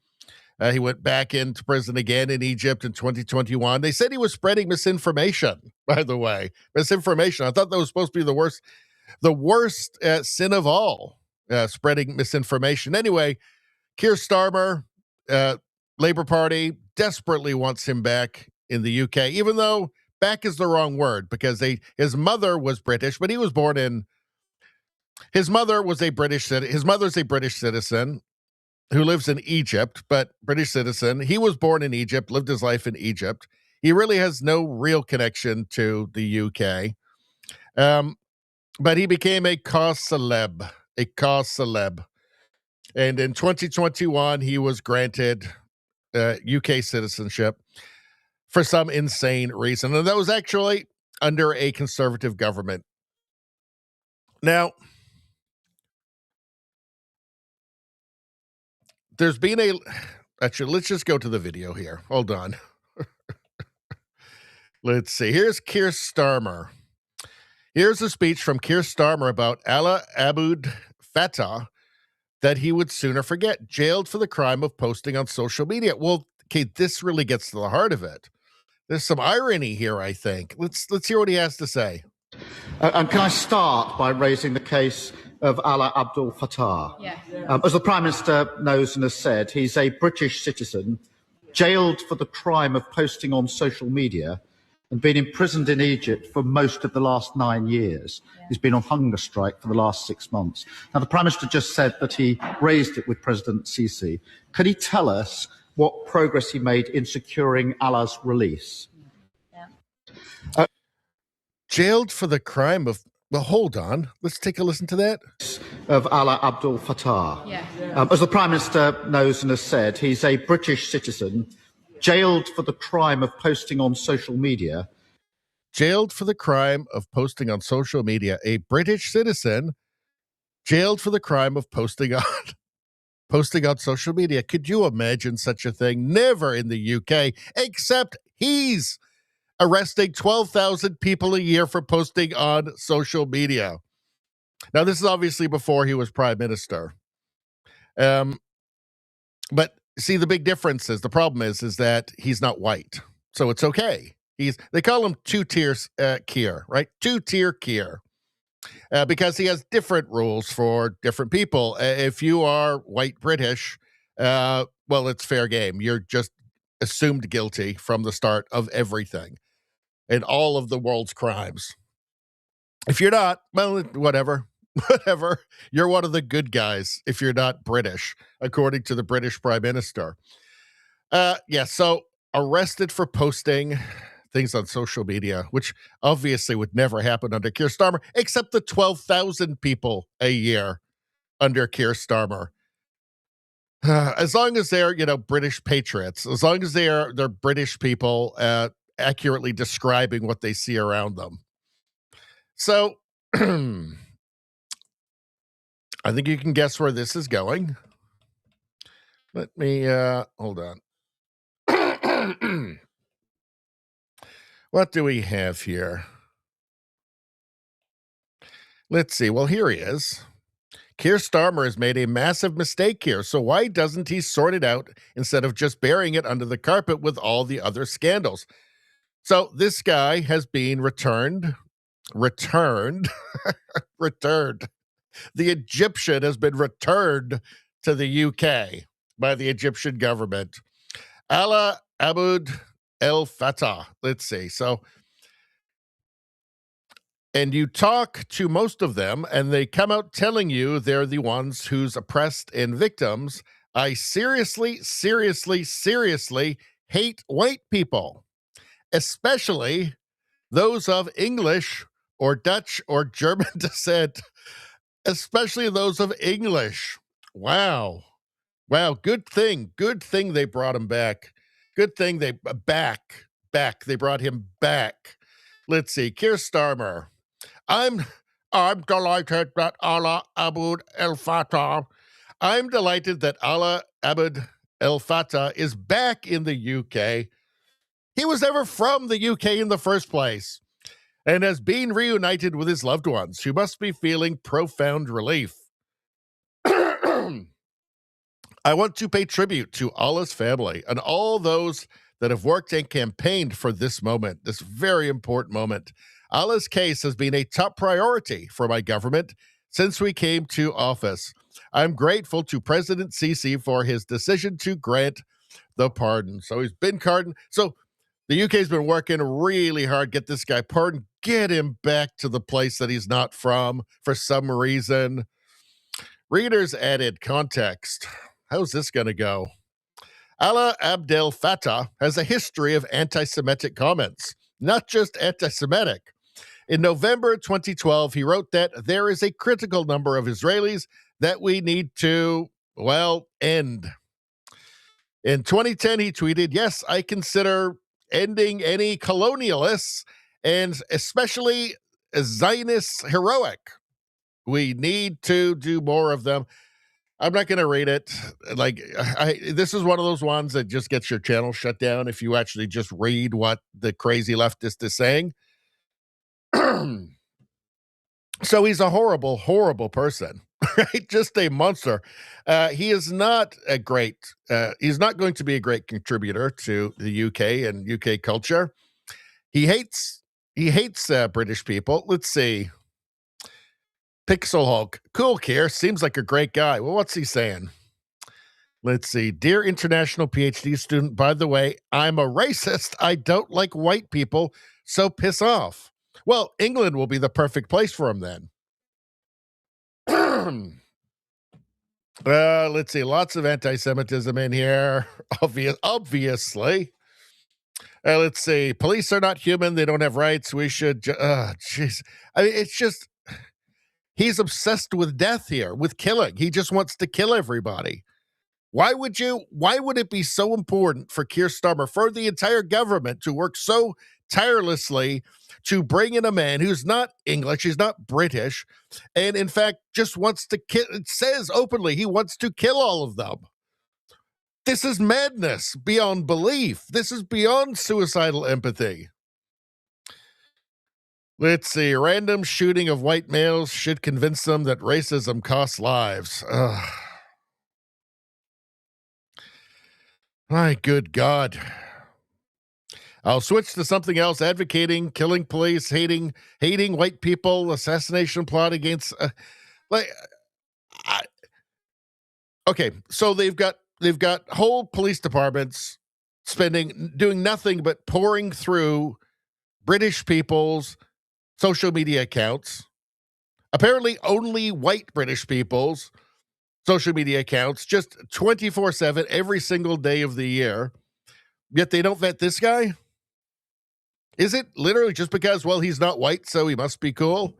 He went back into prison again in Egypt in 2021. They said he was spreading misinformation, by the way. Misinformation. I thought that was supposed to be the worst sin of all, spreading misinformation. Anyway, Keir Starmer, Labour Party, desperately wants him back in the UK, even though back is the wrong word, because his mother was British, but he was born in. His mother's a British citizen who lives in Egypt, but British citizen. He was born in Egypt, lived his life in Egypt. He really has no real connection to the UK. But he became a cause celeb. And in 2021, he was granted UK citizenship. for some insane reason. And that was actually under a conservative government. Now, there's been actually, let's just go to the video here. Hold on. Let's see. Here's Keir Starmer. Here's a speech from Keir Starmer about Allah Abud Fattah that he would sooner forget, jailed for the crime of posting on social media. Well, okay, this really gets to the heart of it. There's some irony here, I think. Let's hear what he has to say. And can I start by raising the case of Allah Abdul Fattah? Yeah. As the Prime Minister knows and has said, he's a British citizen, jailed for the crime of posting on social media and been imprisoned in Egypt for most of the last 9 years. Yeah. He's been on hunger strike for the last 6 months. Now, the Prime Minister just said that he raised it with President Sisi. Could he tell us what progress he made in securing Allah's release? Yeah. Jailed for the crime of... Well, hold on. Let's take a listen to that. Of Allah Abdul Fattah. Yeah. As the Prime Minister knows and has said, he's a British citizen, jailed for the crime of posting on social media. Jailed for the crime of posting on social media. A British citizen jailed for the crime of posting on social media. Could you imagine such a thing? Never in the UK, except he's arresting 12,000 people a year for posting on social media. Now, this is obviously before he was prime minister. But see, the big difference is, the problem is that he's not white. So it's okay. They call him two-tier Keir, right? Two-tier Keir. Because he has different rules for different people. If you are white British, well, it's fair game. You're just assumed guilty from the start of everything and all of the world's crimes. If you're not, well, whatever. You're one of the good guys if you're not British, according to the British Prime Minister. So arrested for posting things on social media, which obviously would never happen under Keir Starmer, except the 12,000 people a year under Keir Starmer. As long as they're, British patriots, as long as they're British people accurately describing what they see around them. So I think you can guess where this is going. Let me hold on. What do we have here? Let's see. Well, here he is. Keir Starmer has made a massive mistake here, so why doesn't he sort it out instead of just burying it under the carpet with all the other scandals? So this guy has been returned. The Egyptian has been returned to the UK by the Egyptian government. Allah Abud El Fattah. Let's see. So, and you talk to most of them, and they come out telling you they're the ones who's oppressed and victims. I seriously hate white people, especially those of English or Dutch or German descent, especially those of English. Wow. Good thing they brought him back. Good thing they they brought him back. Let's see. Keir Starmer. I'm delighted that Allah Abud El Fattah. I'm delighted that Allah Abud El Fattah is back in the UK. He was never from the UK in the first place, and has been reunited with his loved ones, who must be feeling profound relief. I want to pay tribute to Allah's family and all those that have worked and campaigned for this moment, this very important moment. Allah's case has been a top priority for my government since we came to office. I'm grateful to President Sisi for his decision to grant the pardon. So he's been pardoned. So the UK's been working really hard, get this guy pardoned, get him back to the place that he's not from for some reason. Readers added context. How's this going to go? Allah Abdel Fattah has a history of anti-Semitic comments, not just anti-Semitic. In November 2012, he wrote that there is a critical number of Israelis that we need to, end. In 2010, he tweeted, yes, I consider ending any colonialists, and especially Zionist heroic. We need to do more of them. I'm not going to read it. Like, this is one of those ones that just gets your channel shut down if you actually just read what the crazy leftist is saying. So he's a horrible, horrible person, right? Just a monster. He is not a great, he's not going to be a great contributor to the UK and UK culture. He hates British people. Let's see. Pixel Hulk. Cool, Keir. Seems like a great guy. Well, what's he saying? Let's see. Dear international PhD student, by the way, I'm a racist. I don't like white people, so piss off. Well, England will be the perfect place for him then. Let's see. Lots of anti-Semitism in here. Obviously. Let's see. Police are not human. They don't have rights. We should. Jeez. I mean, it's just. He's obsessed with death here, with killing. He just wants to kill everybody. Why would it be so important for Keir Starmer, for the entire government, to work so tirelessly to bring in a man who's not English, he's not British, and in fact just wants to kill? It says openly he wants to kill all of them. This is madness beyond belief. This is beyond suicidal empathy. Let's see. Random shooting of white males should convince them that racism costs lives. Ugh. My good God. I'll switch to something else. Advocating killing police, hating white people, assassination plot against. Okay, so they've got whole police departments doing nothing but pouring through British people's social media accounts. Apparently only white British people's social media accounts, just 24/7 every single day of the year. Yet they don't vet this guy? Is it literally just because, well, he's not white, so he must be cool?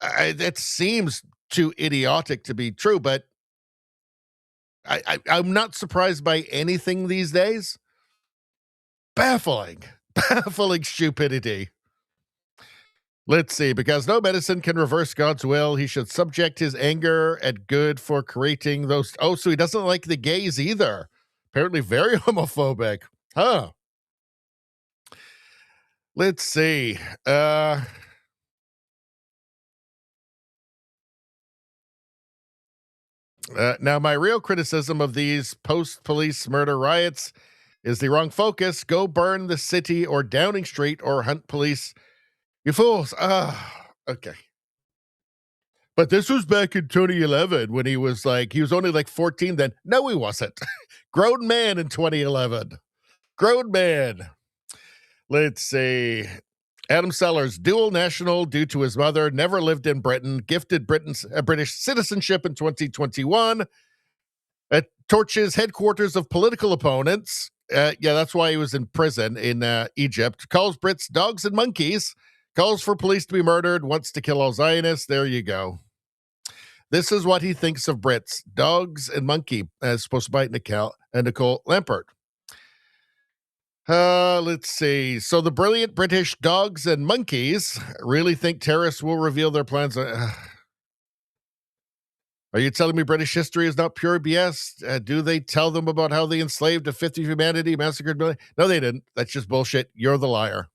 That seems too idiotic to be true, but I'm not surprised by anything these days. Baffling stupidity. Let's see. Because no medicine can reverse God's will, he should subject his anger at good for creating those. Oh, so he doesn't like the gays either. Apparently very homophobic. Huh. Let's see. Now, my real criticism of these post-police murder riots is the wrong focus. Go burn the city or Downing Street or hunt police. You fools. Okay. But this was back in 2011 when he was only like 14 then. No, he wasn't. Grown man in 2011. Grown man. Let's see. Adam Sellers, dual national due to his mother, never lived in Britain, gifted British citizenship in 2021. Torches headquarters of political opponents. Yeah, that's why he was in prison in Egypt. Calls Brits dogs and monkeys. Calls for police to be murdered. Wants to kill all Zionists. There you go. This is what he thinks of Brits. Dogs and monkey, as supposed to bite Nicole Lampert. Let's see. So the brilliant British dogs and monkeys really think terrorists will reveal their plans. Are you telling me British history is not pure BS? Do they tell them about how they enslaved a fifth of humanity, massacred millions? No, they didn't. That's just bullshit. You're the liar.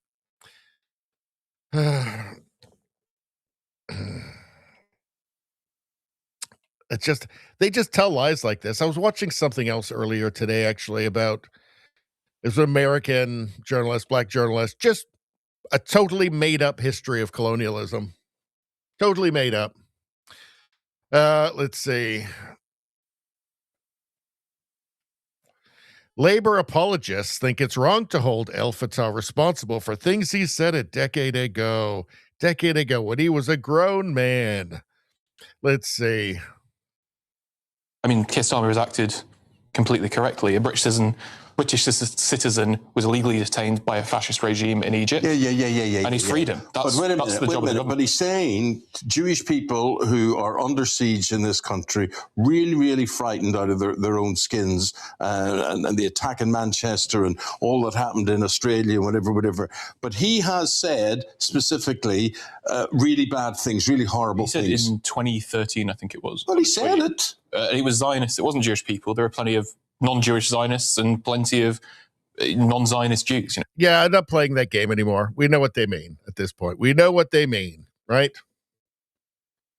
They just tell lies like this. I was watching something else earlier today, actually, about there's an American journalist, black journalist, just a totally made up history of colonialism. Totally made up. Let's see. Labor apologists think it's wrong to hold El Fattah responsible for things he said a decade ago when he was a grown man. Let's see. I mean, Keir Starmer has acted completely correctly. A British citizen British citizen was illegally detained by a fascist regime in Egypt. Yeah. And he's freed him. That's the job of the government. But he's saying Jewish people who are under siege in this country, really, really frightened out of their own skins, and the attack in Manchester and all that happened in Australia, whatever. But he has said specifically really bad things, really horrible things. He said in 2013, I think it was. Well, he said it. It was Zionists. It wasn't Jewish people. There were plenty of non-Jewish Zionists and plenty of non-Zionist Jews. Yeah, I'm not playing that game anymore. We know what they mean at this point. We know what they mean, right?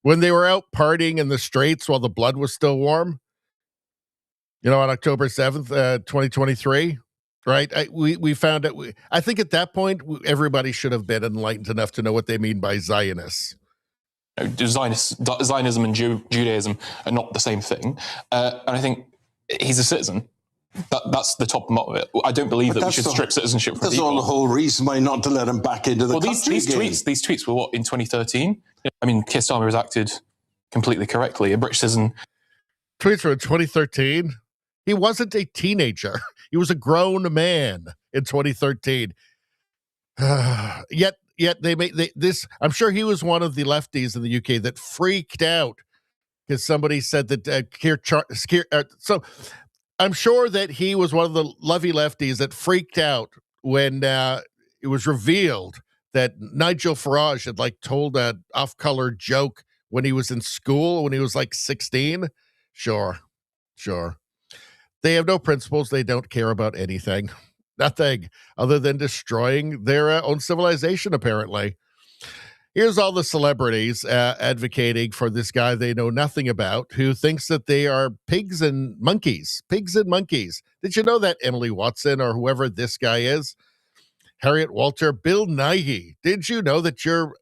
When they were out partying in the streets while the blood was still warm, on October 7th, 2023, right? We found out. I think at that point, everybody should have been enlightened enough to know what they mean by Zionists. Zionism and Judaism are not the same thing. And I think he's a citizen. That's the top of it. I don't believe that we should strip citizenship from people. That's all the whole reason why not to let him back into the country these tweets were what, in 2013? I mean, Keir Starmer has acted completely correctly. A British citizen. Tweets were in 2013. He wasn't a teenager. He was a grown man in 2013. Yet they made this. I'm sure he was one of the lefties in the UK that freaked out because somebody said that so I'm sure that he was one of the lovey lefties that freaked out when it was revealed that Nigel Farage had told an off-color joke when he was in school, when he was 16. Sure. They have no principles. They don't care about anything. Nothing other than destroying their own civilization, apparently. Here's all the celebrities advocating for this guy they know nothing about, who thinks that they are pigs and monkeys. Pigs and monkeys. Did you know that Emily Watson or whoever this guy is? Harriet Walter, Bill Nighy. Did you know that you're,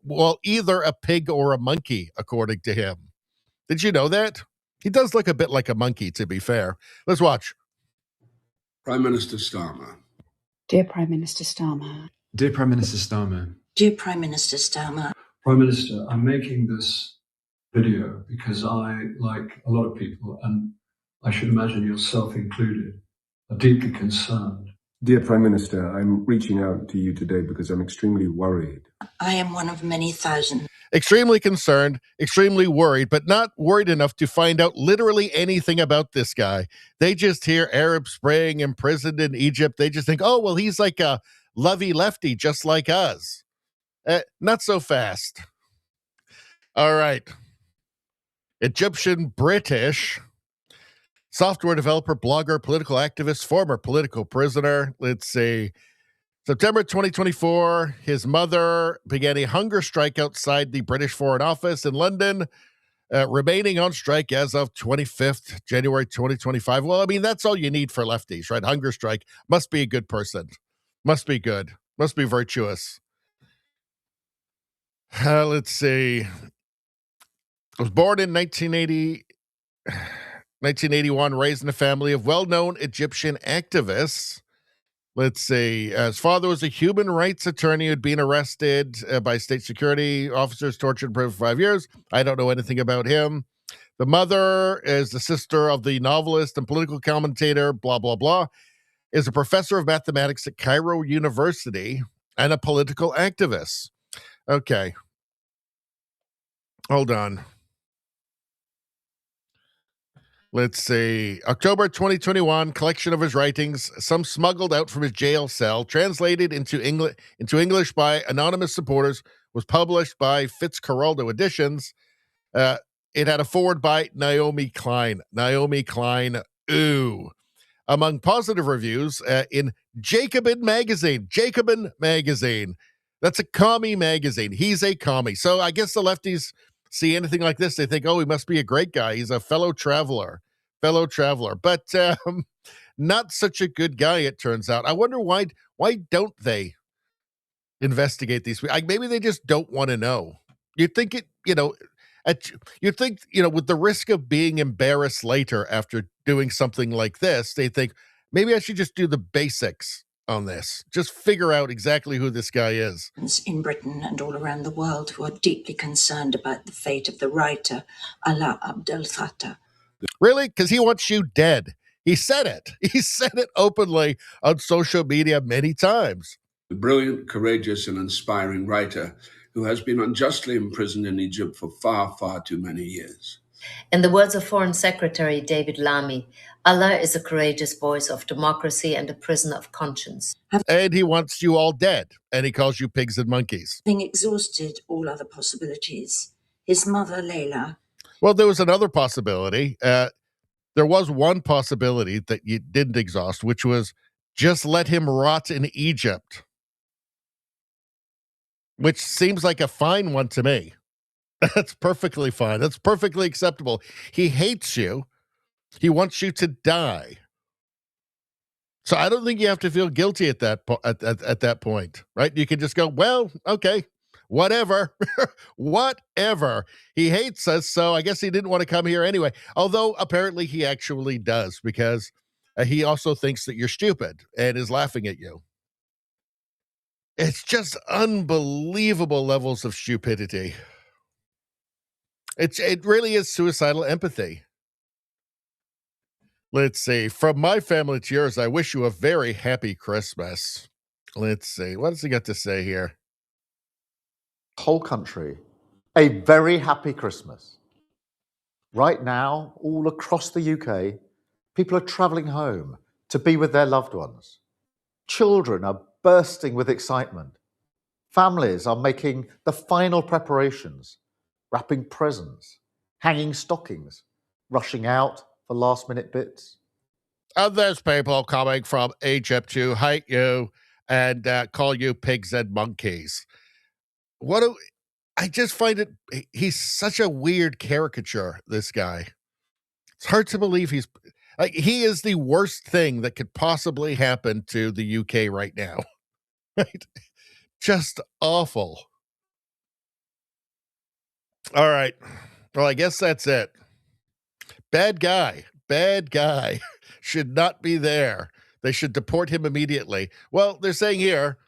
either a pig or a monkey, according to him? Did you know that? He does look a bit like a monkey, to be fair. Let's watch. Prime Minister Starmer. Dear Prime Minister Starmer. Dear Prime Minister Starmer. Dear Prime Minister Starmer. Prime Minister, I'm making this video because I, like a lot of people, and I should imagine yourself included, are deeply concerned. Dear Prime Minister, I'm reaching out to you today because I'm extremely worried. I am one of many thousands. Extremely concerned, extremely worried, but not worried enough to find out literally anything about this guy. They just hear Arab Spring, imprisoned in Egypt. They just think, oh, well, he's like a lovey lefty, just like us. Not so fast. All right. Egyptian British software developer, blogger, political activist, former political prisoner. Let's see. September 2024, his mother began a hunger strike outside the British Foreign Office in London, remaining on strike as of 25th, January 2025. Well, I mean, that's all you need for lefties, right? Hunger strike. Must be a good person. Must be good. Must be virtuous. Let's see. Was born in 1981, raised in a family of well-known Egyptian activists. Let's see. His father was a human rights attorney who had been arrested by state security officers, tortured for 5 years. I don't know anything about him. The mother is the sister of the novelist and political commentator, blah, blah, blah, is a professor of mathematics at Cairo University and a political activist. Okay. Hold on. Let's see. October 2021, collection of his writings, some smuggled out from his jail cell, translated into English by anonymous supporters, was published by Fitzcarraldo Editions. It had a foreword by Naomi Klein. Naomi Klein, ooh. Among positive reviews in Jacobin Magazine. Jacobin Magazine. That's a commie magazine. He's a commie. So I guess the lefties see anything like this, they think, oh, he must be a great guy. He's a fellow traveler, but not such a good guy, it turns out. I wonder why don't they investigate these? Maybe they just don't want to know. You'd think with the risk of being embarrassed later after doing something like this, they think, maybe I should just do the basics on this. Just figure out exactly who this guy is. In Britain and all around the world who are deeply concerned about the fate of the writer Alaa Abdel Fattah. Really? Because he wants you dead. He said it. He said it openly on social media many times. The brilliant, courageous, and inspiring writer who has been unjustly imprisoned in Egypt for far, far too many years. In the words of Foreign Secretary David Lammy, Allah is a courageous voice of democracy and a prison of conscience. And he wants you all dead, and he calls you pigs and monkeys. Having exhausted all other possibilities, his mother, Layla. Well, there was another possibility. There was one possibility that you didn't exhaust, which was just let him rot in Egypt, which seems like a fine one to me. That's perfectly fine. That's perfectly acceptable. He hates you. He wants you to die. So I don't think you have to feel guilty at that at that point, right? You can just go, well, okay, whatever, whatever. He hates us, so I guess he didn't want to come here anyway. Although apparently he actually does, because he also thinks that you're stupid and is laughing at you. It's just unbelievable levels of stupidity. It really is suicidal empathy. Let's see. From my family to yours, I wish you a very happy Christmas. Let's see. What does he got to say here? Whole country, a very happy Christmas. Right now, all across the UK, people are travelling home to be with their loved ones. Children are bursting with excitement. Families are making the final preparations, wrapping presents, hanging stockings, rushing out for last-minute bits. And there's people coming from Egypt to hate you and call you pigs and monkeys. I just find it, he's such a weird caricature, this guy. It's hard to believe he is the worst thing that could possibly happen to the UK right now. Right? Just awful. All right. Well, I guess that's it. Bad guy should not be there. They should deport him immediately. Well, they're saying here,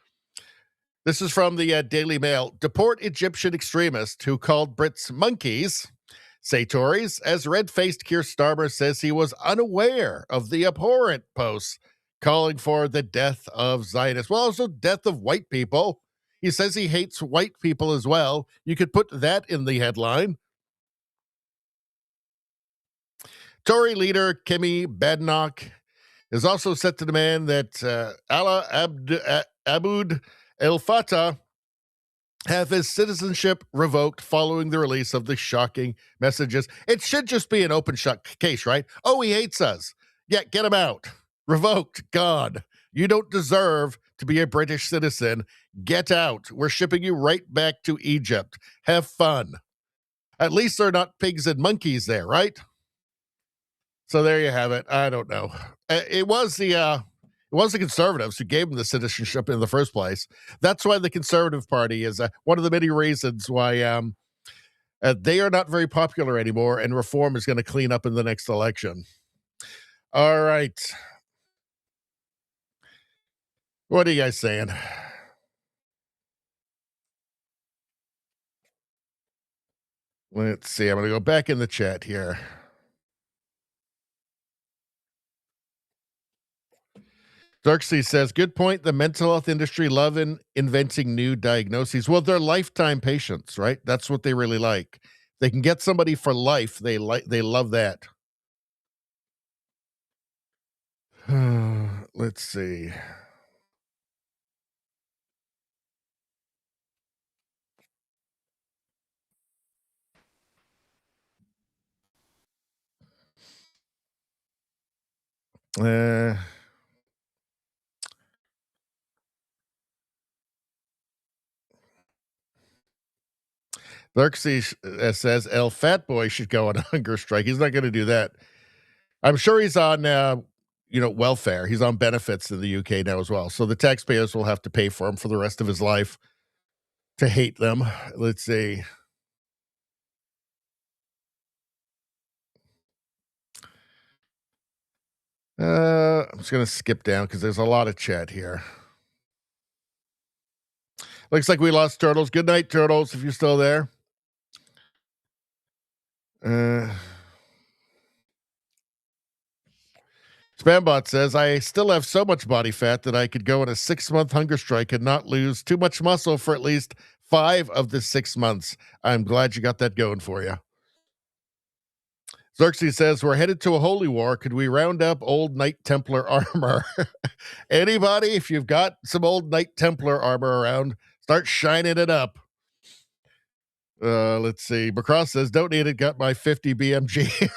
this is from the Daily Mail, deport Egyptian extremist who called Brits monkeys, say Tories, as red-faced Keir Starmer says he was unaware of the abhorrent posts calling for the death of Zionists. Well, also death of white people. He says he hates white people as well. You could put that in the headline. Tory leader Kemi Badenoch is also set to demand that Allah Aboud El Fattah have his citizenship revoked following the release of the shocking messages. It should just be an open shut case, right? Oh, he hates us. Yeah, get him out. Revoked. God, you don't deserve to be a British citizen. Get out. We're shipping you right back to Egypt. Have fun. At least they're not pigs and monkeys there, right? So there you have it. I don't know. It was the conservatives who gave him the citizenship in the first place. That's why the Conservative Party is one of the many reasons why they are not very popular anymore, and reform is going to clean up in the next election. All right. What are you guys saying? Let's see. I'm going to go back in the chat here. Darksea says, good point. The mental health industry love inventing new diagnoses. Well, they're lifetime patients, right? That's what they really like. They can get somebody for life. They love that. Let's see. Darksea says El Fat Boy should go on a hunger strike. He's not going to do that. I'm sure he's on welfare. He's on benefits in the UK now as well. So the taxpayers will have to pay for him for the rest of his life to hate them. Let's see. I'm just going to skip down because there's a lot of chat here. Looks like we lost Turtles. Good night, Turtles, if you're still there. Spambot says, I still have so much body fat that I could go on a 6-month hunger strike and not lose too much muscle for at least 5 of the 6 months. I'm glad you got that going for you. Xerxes says, we're headed to a holy war. Could we round up old Knight Templar armor? Anybody, if you've got some old Knight Templar armor around, start shining it up. Let's see. Macross says, don't need it. Got my 50 BMG.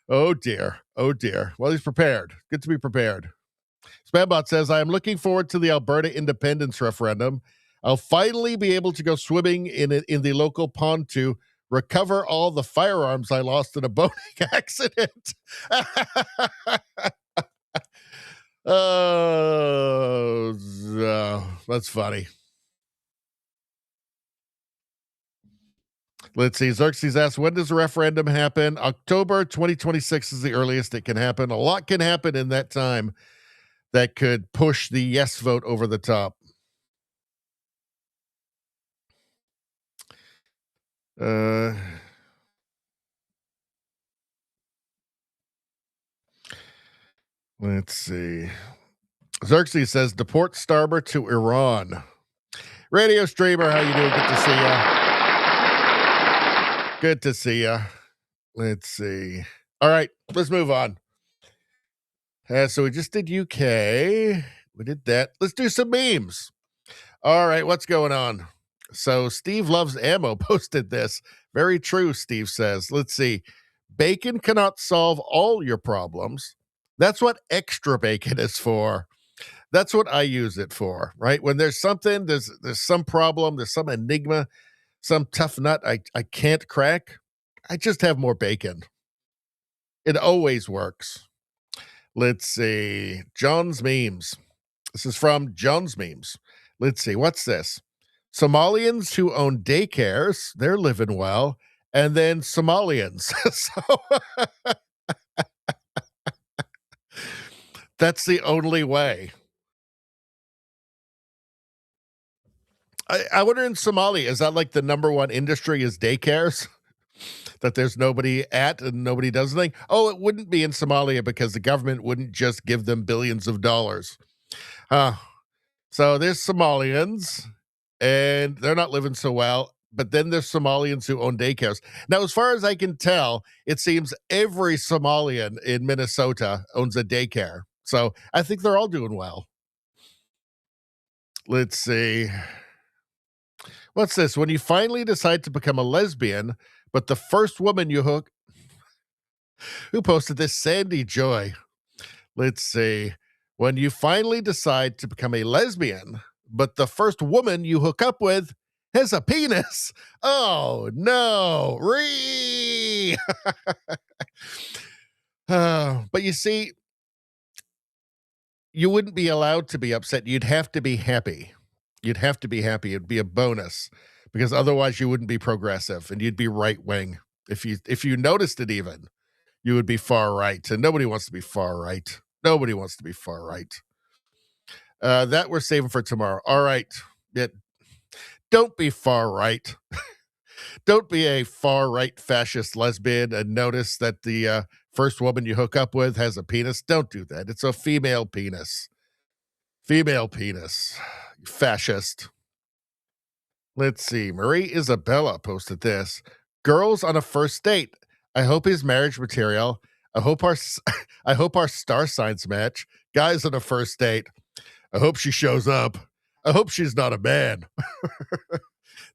Oh, dear. Oh, dear. Well, he's prepared. Good to be prepared. Spambot says, I am looking forward to the Alberta independence referendum. I'll finally be able to go swimming in the local pond to recover all the firearms I lost in a boating accident. That's funny. Let's see. Xerxes asks, when does the referendum happen? October 2026 is the earliest it can happen. A lot can happen in that time that could push the yes vote over the top. Let's see. Xerxes says, deport Starber to Iran. Radio streamer, how you doing? Good to see ya. Good to see ya. Let's see. All right, let's move on. So we just did UK. We did that. Let's do some memes. All right, what's going on? So Steve Loves Ammo posted this. Very true, Steve says. Let's see. Bacon cannot solve all your problems. That's what extra bacon is for. That's what I use it for, right? When there's something, there's some problem, there's some enigma, some tough nut I can't crack, I just have more bacon. It always works. Let's see. John's Memes. This is from John's Memes. Let's see. What's this? Somalians who own daycares, they're living well. And then Somalians. So that's the only way. I wonder in Somalia, is that like the number one industry is daycares? That there's nobody at and nobody does anything? Oh, it wouldn't be in Somalia because the government wouldn't just give them billions of dollars. So there's Somalians, and they're not living so well. But then there's Somalians who own daycares. Now, as far as I can tell, it seems every Somalian in Minnesota owns a daycare. So I think they're all doing well. Let's see. What's this? When you finally decide to become a lesbian, but the first woman you hook... Who posted this? Sandy Joy. Let's see. When you finally decide to become a lesbian, but the first woman you hook up with has a penis. Oh, no. But you see, you wouldn't be allowed to be upset. You'd have to be happy. You'd have to be happy. It'd be a bonus because otherwise you wouldn't be progressive and you'd be right wing. If you noticed it even, you would be far right. And nobody wants to be far right. Nobody wants to be far right. That we're saving for tomorrow. All right. Don't be far right. Don't be a far right fascist lesbian and notice that the first woman you hook up with has a penis. Don't do that. It's a female penis. Female penis. Fascist. Let's see. Marie Isabella posted this. Girls on a first date. I hope he's marriage material. I hope our star signs match. Guys on a first date. I hope she shows up. I hope she's not a man.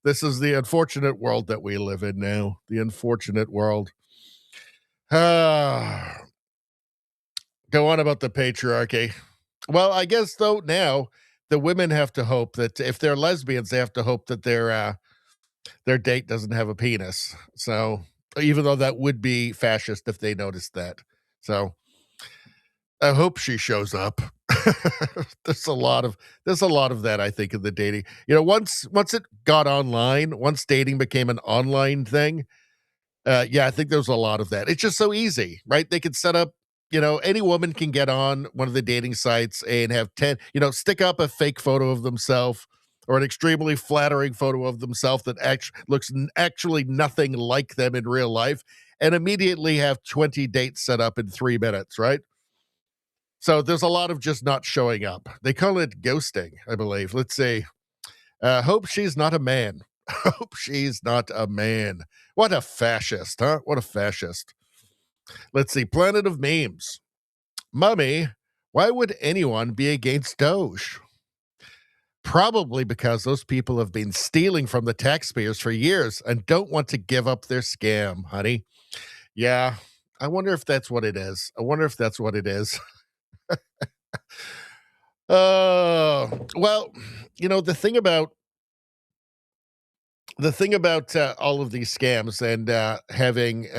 This is the unfortunate world that we live in now. The unfortunate world. Go on about the patriarchy. Well, I guess, though, now the women have to hope that if they're lesbians, they have to hope that their date doesn't have a penis. So, even though that would be fascist if they noticed that. So, I hope she shows up. There's a lot of that, I think, in the dating. You know, once it got online, once dating became an online thing, yeah, I think there's a lot of that. It's just so easy, right? They could set up, any woman can get on one of the dating sites and have 10, stick up a fake photo of themselves, or an extremely flattering photo of themselves that looks actually nothing like them in real life, and immediately have 20 dates set up in 3 minutes, right? So there's a lot of just not showing up. They call it ghosting, I believe. Let's see. Hope she's not a man. Hope she's not a man. What a fascist, huh? What a fascist. Let's see. Planet of Memes. Mummy, why would anyone be against Doge? Probably because those people have been stealing from the taxpayers for years and don't want to give up their scam, honey. Yeah, I wonder if that's what it is. I wonder if that's what it is. Well, you know, the thing about all of these scams and having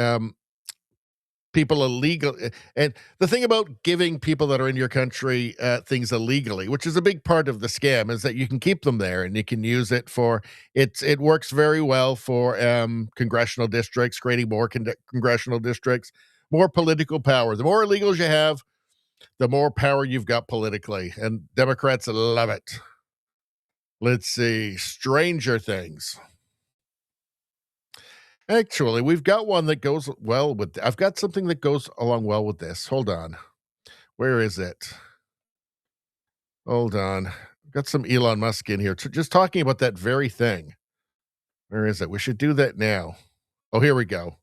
people illegal, and the thing about giving people that are in your country things illegally, which is a big part of the scam, is that you can keep them there and you can use it for it works very well for congressional districts, creating more congressional districts, more political power. The more illegals you have, the more power you've got politically, and Democrats love it. Let's see. Stranger Things. Actually, we've got one that goes well with. I've got something that goes along well with this. Hold on. Where is it? Hold on. I've got some Elon Musk in here. Just talking about that very thing. Where is it? We should do that now. Oh, here we go.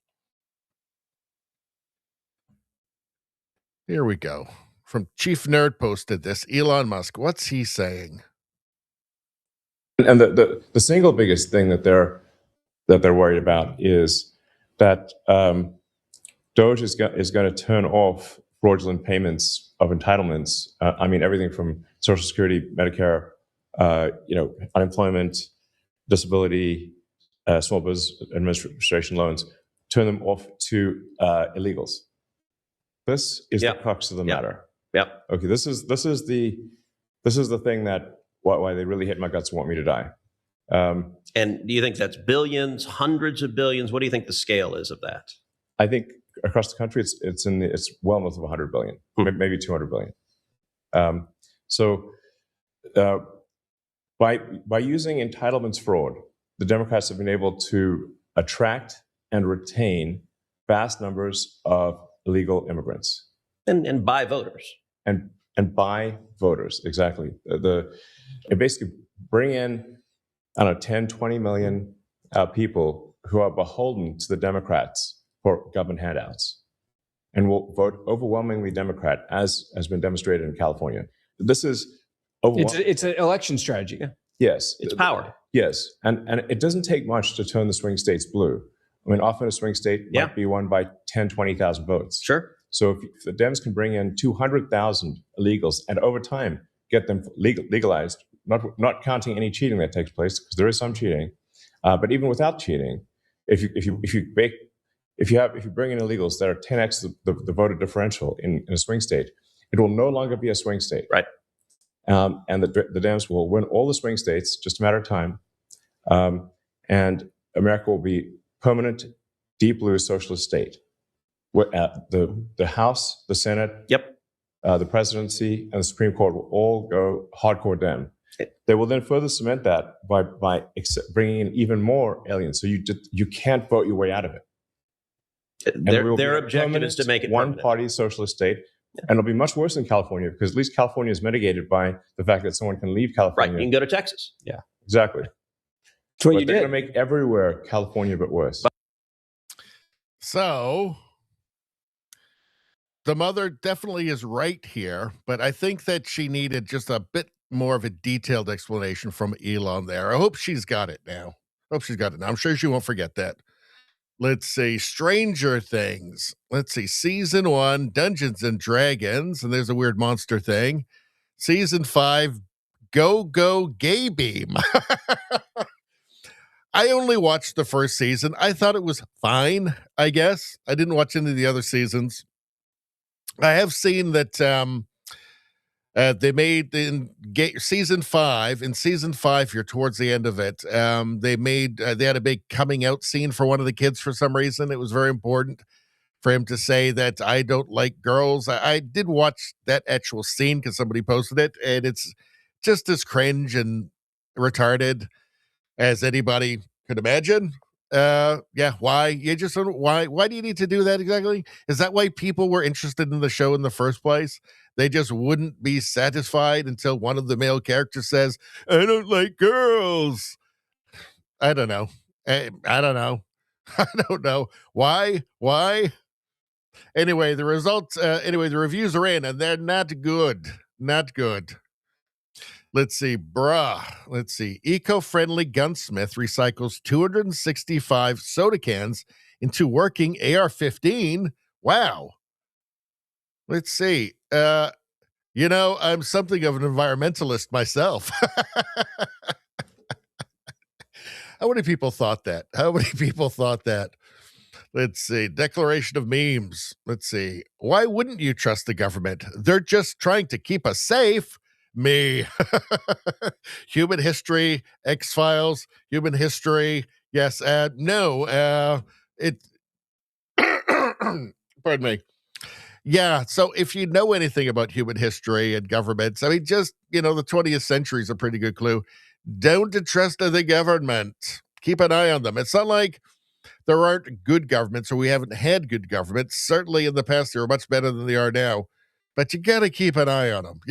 Here we go. From Chief Nerd posted this. Elon Musk. What's he saying? And the single biggest thing that they're worried about is that Doge is going to turn off fraudulent payments of entitlements. I mean, everything from Social Security, Medicare, unemployment, disability, Small Business Administration loans, turn them off to illegals. This is the crux of the matter. Yep. Okay. This is the thing that why they really hate my guts and want me to die. And do you think that's billions, hundreds of billions? What do you think the scale is of that? I think across the country, it's well north of 100 billion, maybe 200 billion. By using entitlements fraud, the Democrats have been able to attract and retain vast numbers of illegal immigrants and buy voters and buy voters. Exactly. They basically bring in, I don't know, 10, 20 million people who are beholden to the Democrats for government handouts and will vote overwhelmingly Democrat, as has been demonstrated in California. This is it's an election strategy. Yes. It's power. Yes. And it doesn't take much to turn the swing states blue. I mean, often a swing state might be won by 10, 20,000 votes. Sure. So if the Dems can bring in 200,000 illegals and over time get them legalized, not counting any cheating that takes place, because there is some cheating, but even without cheating, if you bring in illegals that are 10x the voter differential in a swing state, it will no longer be a swing state. Right. And the Dems will win all the swing states, just a matter of time, and America will be permanent, deep blue socialist state. The House, the Senate, the presidency, and the Supreme Court will all go hardcore Dem. They will then further cement that by bringing in even more aliens. So you can't vote your way out of it. Their objective is to make it one-party socialist state. And it'll be much worse than California, because at least California is mitigated by the fact that someone can leave California. Right, you can go to Texas. Yeah, exactly. That's what but you they're did. going to make everywhere California, but worse. So the mother definitely is right here, but I think that she needed just a bit more of a detailed explanation from Elon there. I hope she's got it now. I'm sure she won't forget that. Let's see, Stranger Things. Let's see, Season 1, Dungeons and Dragons, and there's a weird monster thing. Season 5, Go Gay Beam. I only watched the first season. I thought it was fine, I guess. I didn't watch any of the other seasons. I have seen that they made in season 5. In season 5, you're towards the end of it. They had a big coming out scene for one of the kids for some reason. It was very important for him to say that I don't like girls. I did watch that actual scene because somebody posted it, and it's just as cringe and retarded as anybody could imagine. Why? You just why do you need to do that exactly? Is that why people were interested in the show in the first place? They just wouldn't be satisfied until one of the male characters says, "I don't like girls." I don't know. I don't know. I don't know. Why? Anyway, the results, the reviews are in and they're not good. Not good. Let's see, Let's see. Eco-friendly gunsmith recycles 265 soda cans into working AR-15. Wow. Let's see. I'm something of an environmentalist myself. How many people thought that? Let's see. Declaration of memes. Let's see. Why wouldn't you trust the government? They're just trying to keep us safe. Me. Human history, X-Files, human history. Yes, no. Pardon me. Yeah, so if you know anything about human history and governments, I mean, just, the 20th century is a pretty good clue. Don't trust the government. Keep an eye on them. It's not like there aren't good governments or we haven't had good governments. Certainly in the past, they were much better than they are now. But you got to keep an eye on them.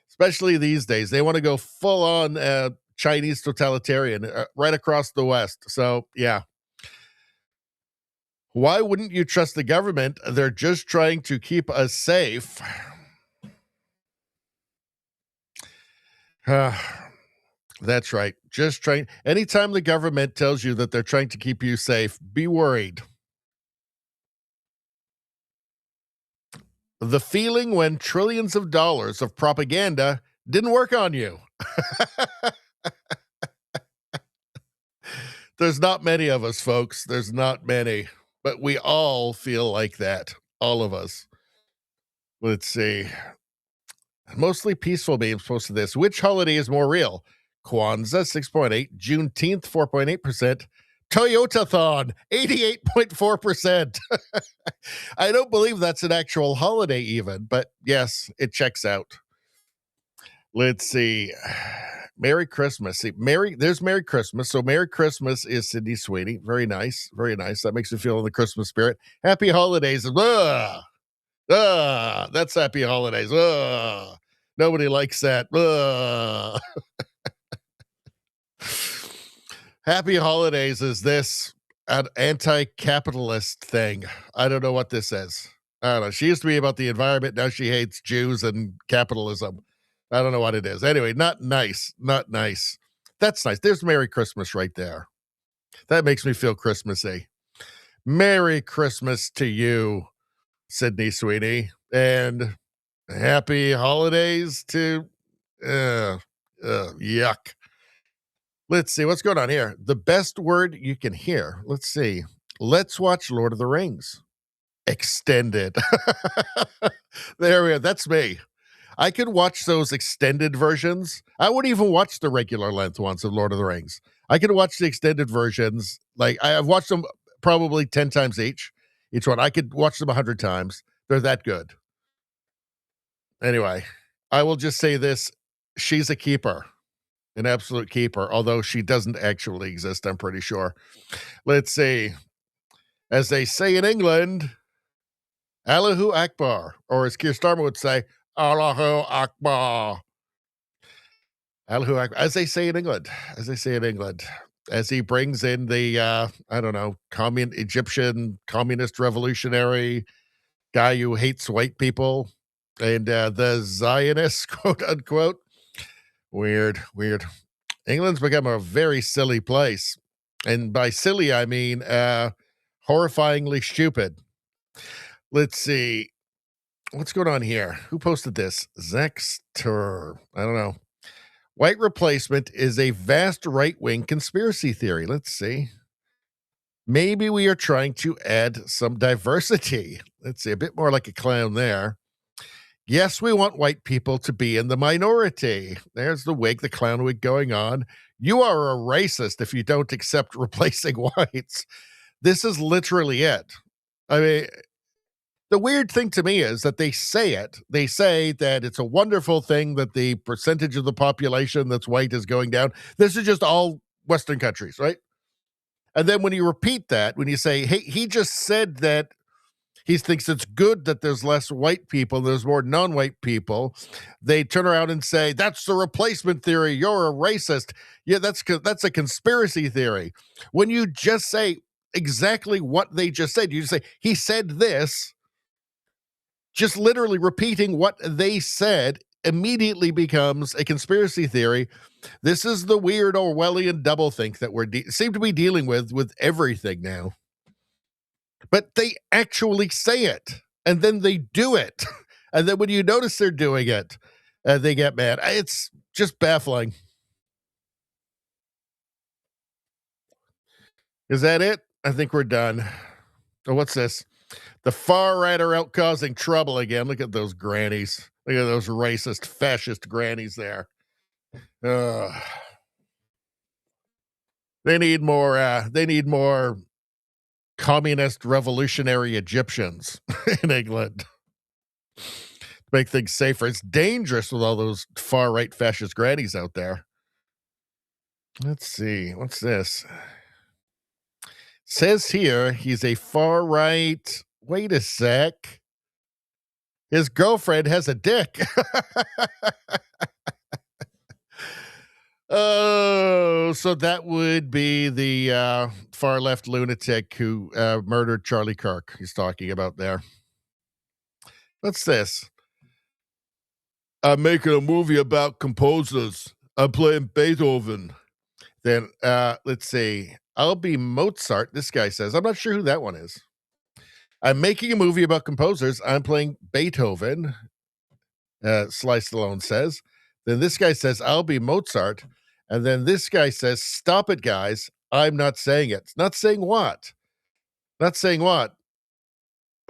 Especially these days. They want to go full on Chinese totalitarian right across the West. So, yeah. Why wouldn't you trust the government? They're just trying to keep us safe. That's right. Just trying. Anytime the government tells you that they're trying to keep you safe, be worried. The feeling when trillions of dollars of propaganda didn't work on you. There's not many of us, folks. There's not many. But we all feel like that. All of us. Let's see. Mostly peaceful memes posted this. Which holiday is more real? Kwanzaa, 6.8. Juneteenth, 4.8%. Toyotathon, 88.4%. I don't believe that's an actual holiday even, but yes, it checks out. Let's see. Merry Christmas. See, there's Merry Christmas. So Merry Christmas is Sydney Sweeney. Very nice. Very nice. That makes me feel in the Christmas spirit. Happy holidays. That's happy holidays. Nobody likes that. Happy holidays is this an anti-capitalist thing. I don't know what this is. I don't know. She used to be about the environment. Now she hates Jews and capitalism. I don't know what it is. Anyway, not nice. Not nice. That's nice. There's Merry Christmas right there. That makes me feel Christmassy. Merry Christmas to you, Sydney Sweeney. And happy holidays to... yuck. Let's see what's going on here. The best word you can hear. Let's see. Let's watch Lord of the Rings. Extended. There we go. That's me. I could watch those extended versions. I wouldn't even watch the regular length ones of Lord of the Rings. I could watch the extended versions. Like I've watched them probably 10 times each one. I could watch them 100 times. They're that good. Anyway, I will just say this. She's a keeper. An absolute keeper, although she doesn't actually exist, I'm pretty sure. Let's see. As they say in England, Allahu Akbar, or as Keir Starmer would say, Allahu Akbar. Allahu Akbar, as they say in England, as he brings in the, Egyptian communist revolutionary guy who hates white people and the Zionists, quote unquote. Weird. England's become a very silly place. And by silly, I mean horrifyingly stupid. Let's see. What's going on here? Who posted this? Zexter. I don't know. White replacement is a vast right-wing conspiracy theory. Let's see. Maybe we are trying to add some diversity. Let's see. A bit more like a clown there. Yes, we want white people to be in the minority. There's the wig, the clown wig going on. You are a racist if you don't accept replacing whites. This is literally it. I mean, The weird thing to me is that they say it. They say that it's a wonderful thing that the percentage of the population that's white is going down. This is just all Western countries, right? And then when you repeat that, when you say, hey, he just said that he thinks it's good that there's less white people, there's more non-white people, they turn around and say, that's the replacement theory, you're a racist. Yeah, that's a conspiracy theory. When you just say exactly what they just said, you just say, he said this, just literally repeating what they said immediately becomes a conspiracy theory. This is the weird Orwellian doublethink that we seem to be dealing with everything now. But they actually say it, and then they do it. And then when you notice they're doing it, they get mad. It's just baffling. Is that it? I think we're done. Oh, what's this? The far right are out causing trouble again. Look at those grannies. Look at those racist, fascist grannies there. They need more communist revolutionary Egyptians in England to make things safer. It's dangerous with all those far right fascist grannies out there. Let's see. What's this? Says here he's a far right. Wait a sec. His girlfriend has a dick. Oh, so that would be the far left lunatic who murdered Charlie Kirk. He's talking about there. What's this? I'm making a movie about composers. I'm playing Beethoven. Then let's see. I'll be Mozart. This guy says. I'm not sure who that one is. I'm making a movie about composers. I'm playing Beethoven. Sly Stallone says. Then this guy says, I'll be Mozart. And then this guy says, stop it, guys. I'm not saying it. Not saying what? Not saying what?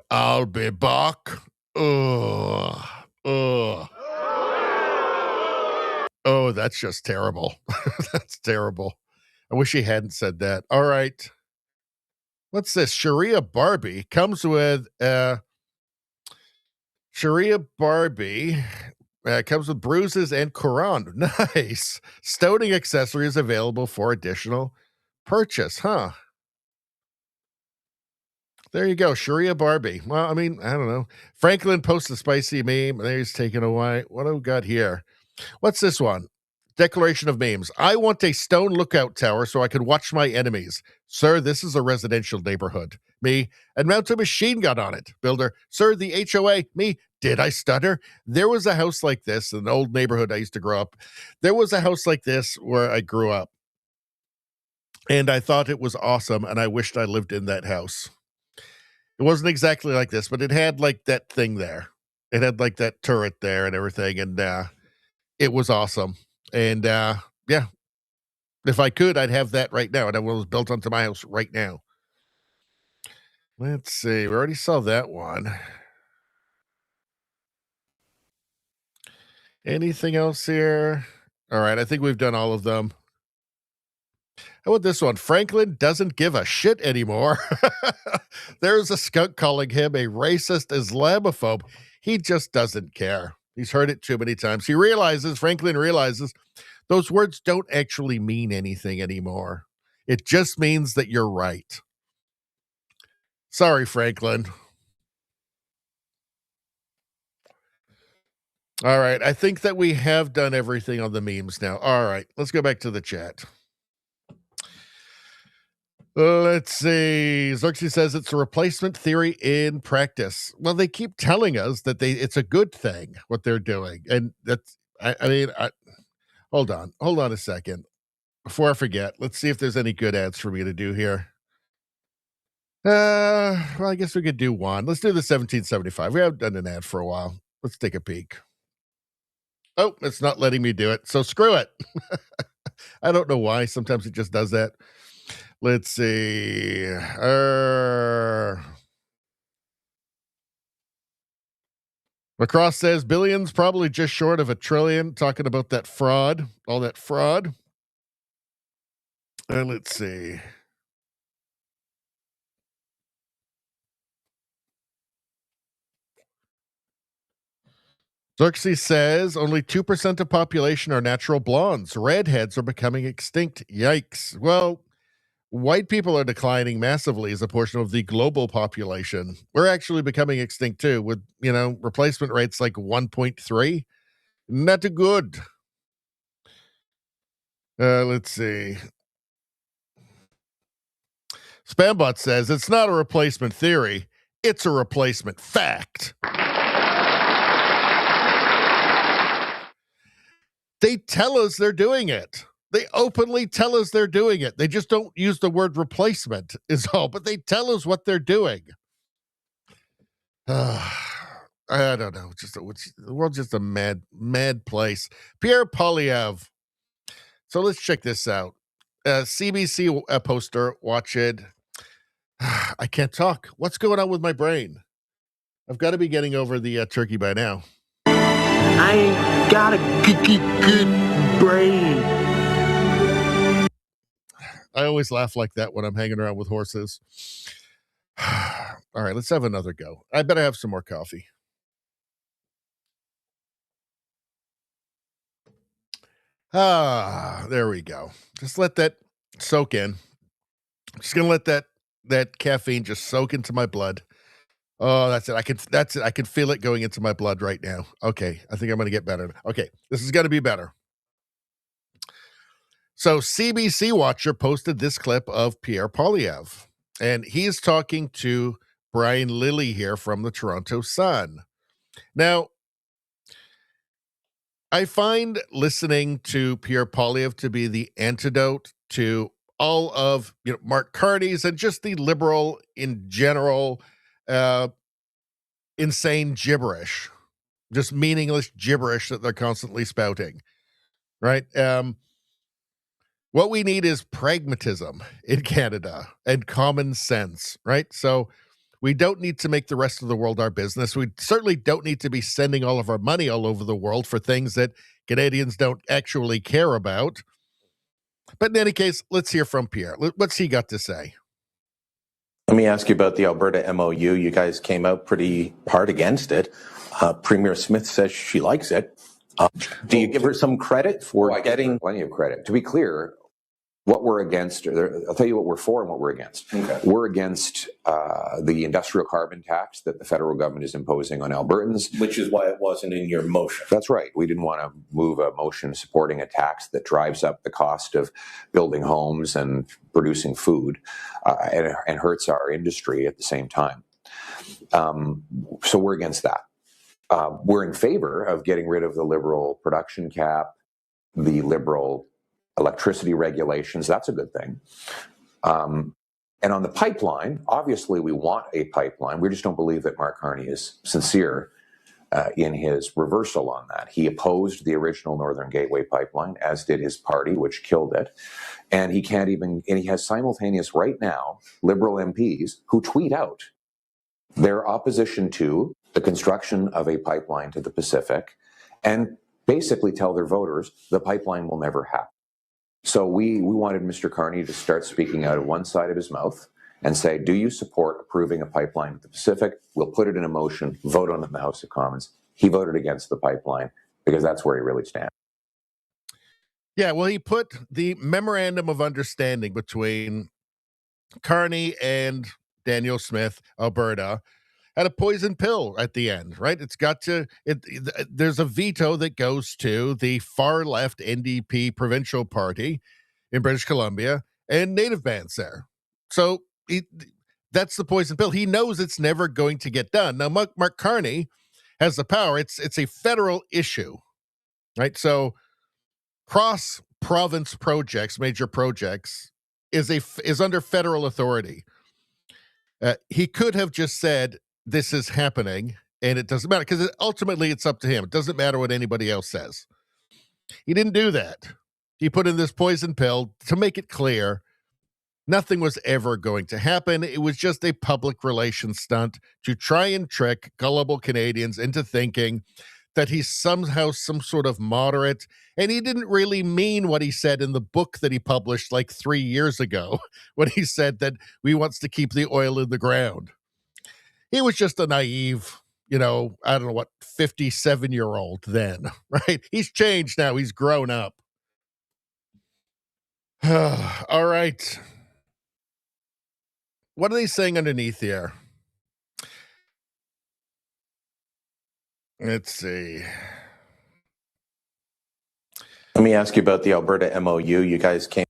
I'll be Bach. Ugh. Ugh. Oh, that's just terrible. That's terrible. I wish he hadn't said that. All right. What's this? Sharia Barbie comes with Sharia Barbie. Comes with bruises and Quran. Nice. Stoning accessories available for additional purchase, huh? There you go. Sharia Barbie. Well, I mean, I don't know. Franklin posts a spicy meme. There he's taken away. What do we got here? What's this one? Declaration of memes. I want a stone lookout tower so I can watch my enemies. Sir, this is a residential neighborhood. Me. And mount a machine gun on it. Builder. Sir, the HOA. Me. Did I stutter? There was a house like this in an old neighborhood I used to grow up. There was a house like this where I grew up. And I thought it was awesome, and I wished I lived in that house. It wasn't exactly like this, but it had like that thing there. It had like that turret there and everything, and it was awesome. And yeah, if I could, I'd have that right now. And I was built onto my house right now. Let's see. We already saw that one. Anything else here? All right, I think we've done all of them. How about this one? Franklin doesn't give a shit anymore. There's a skunk calling him a racist Islamophobe. He just doesn't care. He's heard it too many times. Franklin realizes those words don't actually mean anything anymore. It just means that you're right. Sorry, Franklin. All right. I think that we have done everything on the memes now. All right. Let's go back to the chat. Let's see. Xerxes says it's a replacement theory in practice. Well, they keep telling us that it's a good thing, what they're doing. And that's, hold on a second. Before I forget, let's see if there's any good ads for me to do here. Well, I guess we could do one. Let's do the 1775. We haven't done an ad for a while. Let's take a peek. Oh, it's not letting me do it. So screw it. I don't know why. Sometimes it just does that. Let's see. Macross says billions, probably just short of $1 trillion. Talking about that fraud, all that fraud. Let's see. Xerxes says only 2% of population are natural blondes. Redheads are becoming extinct. Yikes. Well, white people are declining massively as a portion of the global population. We're actually becoming extinct too, with, replacement rates like 1.3. Not good. Let's see. Spambot says it's not a replacement theory. It's a replacement fact. They tell us they're doing it. They openly tell us they're doing it. They just don't use the word replacement is all, but they tell us what they're doing. I don't know. The world's just a mad place. Pierre Poilievre. So let's check this out. CBC poster, watch it. I can't talk. What's going on with my brain? I've got to be getting over the turkey by now. I ain't got a good brain. I always laugh like that when I'm hanging around with horses. All right, let's have another go. I better have some more coffee. There we go. Just let that soak in. I'm just gonna let that caffeine just soak into my blood. Oh, that's it. I can feel it going into my blood right now. Okay, I think I'm gonna get better. Okay, this is gonna be better. So CBC Watcher posted this clip of Pierre Poilievre, and he's talking to Brian Lilly here from the Toronto Sun. Now, I find listening to Pierre Poilievre to be the antidote to all of Mark Carney's and just the liberal in general insane gibberish, just meaningless gibberish that they're constantly spouting, right? What we need is pragmatism in Canada and common sense, right? So we don't need to make the rest of the world our business. We certainly don't need to be sending all of our money all over the world for things that Canadians don't actually care about. But in any case, let's hear from Pierre. What's he got to say? Let me ask you about the Alberta MOU. You guys came out pretty hard against it. Premier Smith says she likes it. Do you give her some credit for getting... Plenty of credit. To be clear, what we're against, I'll tell you what we're for and what we're against. Okay. We're against the industrial carbon tax that the federal government is imposing on Albertans. Which is why it wasn't in your motion. That's right. We didn't want to move a motion supporting a tax that drives up the cost of building homes and producing food and hurts our industry at the same time. So we're against that. We're in favor of getting rid of the liberal production cap, the liberal electricity regulations. That's a good thing. And on the pipeline, obviously we want a pipeline. We just don't believe that Mark Carney is sincere in his reversal on that. He opposed the original Northern Gateway pipeline, as did his party, which killed it. And he has simultaneous right now liberal MPs who tweet out their opposition to the construction of a pipeline to the Pacific and basically tell their voters the pipeline will never happen. So we wanted Mr. Carney to start speaking out of one side of his mouth and say, do you support approving a pipeline to the Pacific? We'll put it in a motion, vote on it in the House of Commons. He voted against the pipeline because that's where he really stands. Yeah, well, he put the memorandum of understanding between Carney and Daniel Smith, Alberta, at a poison pill at the end, right? There's a veto that goes to the far left NDP provincial party in British Columbia and native bands there. So that's the poison pill. He knows it's never going to get done. Now, Mark Carney has the power. It's a federal issue, right? So cross-province projects, major projects, is under federal authority. He could have just said, this is happening, and it doesn't matter, because ultimately it's up to him. It doesn't matter what anybody else says. He didn't do that. He put in this poison pill to make it clear nothing was ever going to happen. It was just a public relations stunt to try and trick gullible Canadians into thinking that he's somehow some sort of moderate, and he didn't really mean what he said in the book that he published like 3 years ago when he said that we wants to keep the oil in the ground. He was just a naive I don't know what, 57-year-old then, right? He's changed now. He's grown up. All right. What are they saying underneath here? Let's see. Let me ask you about the Alberta MOU. You guys came.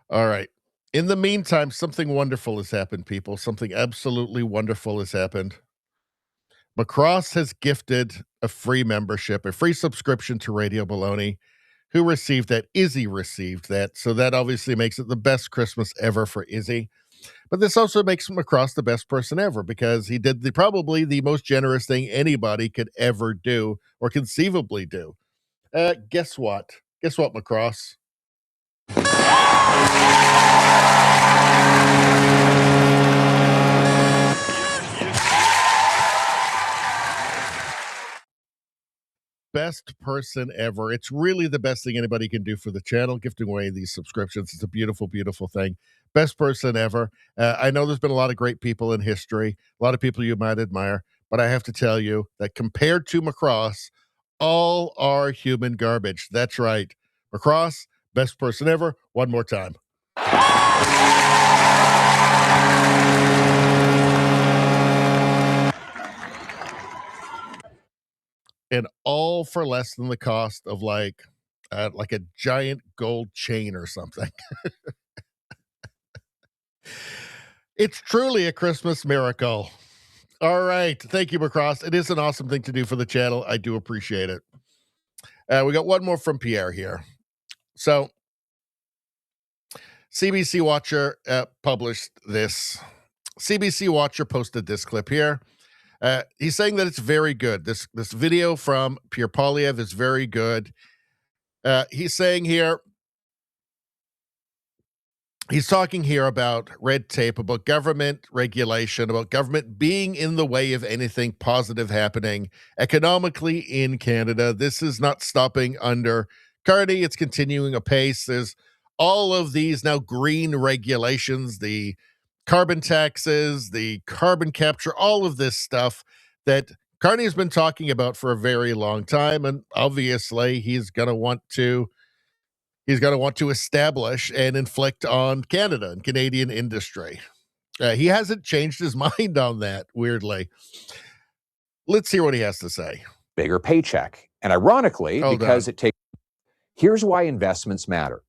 All right. In the meantime, something wonderful has happened, people. Something absolutely wonderful has happened. Macross has gifted a free membership, a free subscription to Radio Baloney. Who received that? Izzy received that. So that obviously makes it the best Christmas ever for Izzy. But this also makes Macross the best person ever because he did probably the most generous thing anybody could ever do or conceivably do. Guess what? Guess what, Macross? Best person ever. It's really the best thing anybody can do for the channel, gifting away these subscriptions. It's a beautiful, beautiful thing. Best person ever. I know there's been a lot of great people in history, a lot of people you might admire, but I have to tell you that compared to Macross, all are human garbage. That's right. Macross, best person ever. One more time. And all for less than the cost of like a giant gold chain or something. It's truly a Christmas miracle. All right. Thank you, Macross. It is an awesome thing to do for the channel. I do appreciate it. We got one more from Pierre here. So, CBC Watcher published this. CBC Watcher posted this clip here. He's saying that it's very good. This video from Pierre Poilievre is very good. He's saying here, he's talking here about red tape, about government regulation, about government being in the way of anything positive happening economically in Canada. This is not stopping under Carney. It's continuing apace. There's all of these now green regulations, the carbon taxes, the carbon capture, all of this stuff that Carney has been talking about for a very long time. And obviously he's going to want to establish and inflict on Canada and Canadian industry. He hasn't changed his mind on that, weirdly. Let's hear what he has to say. Bigger paycheck. And ironically, here's why investments matter.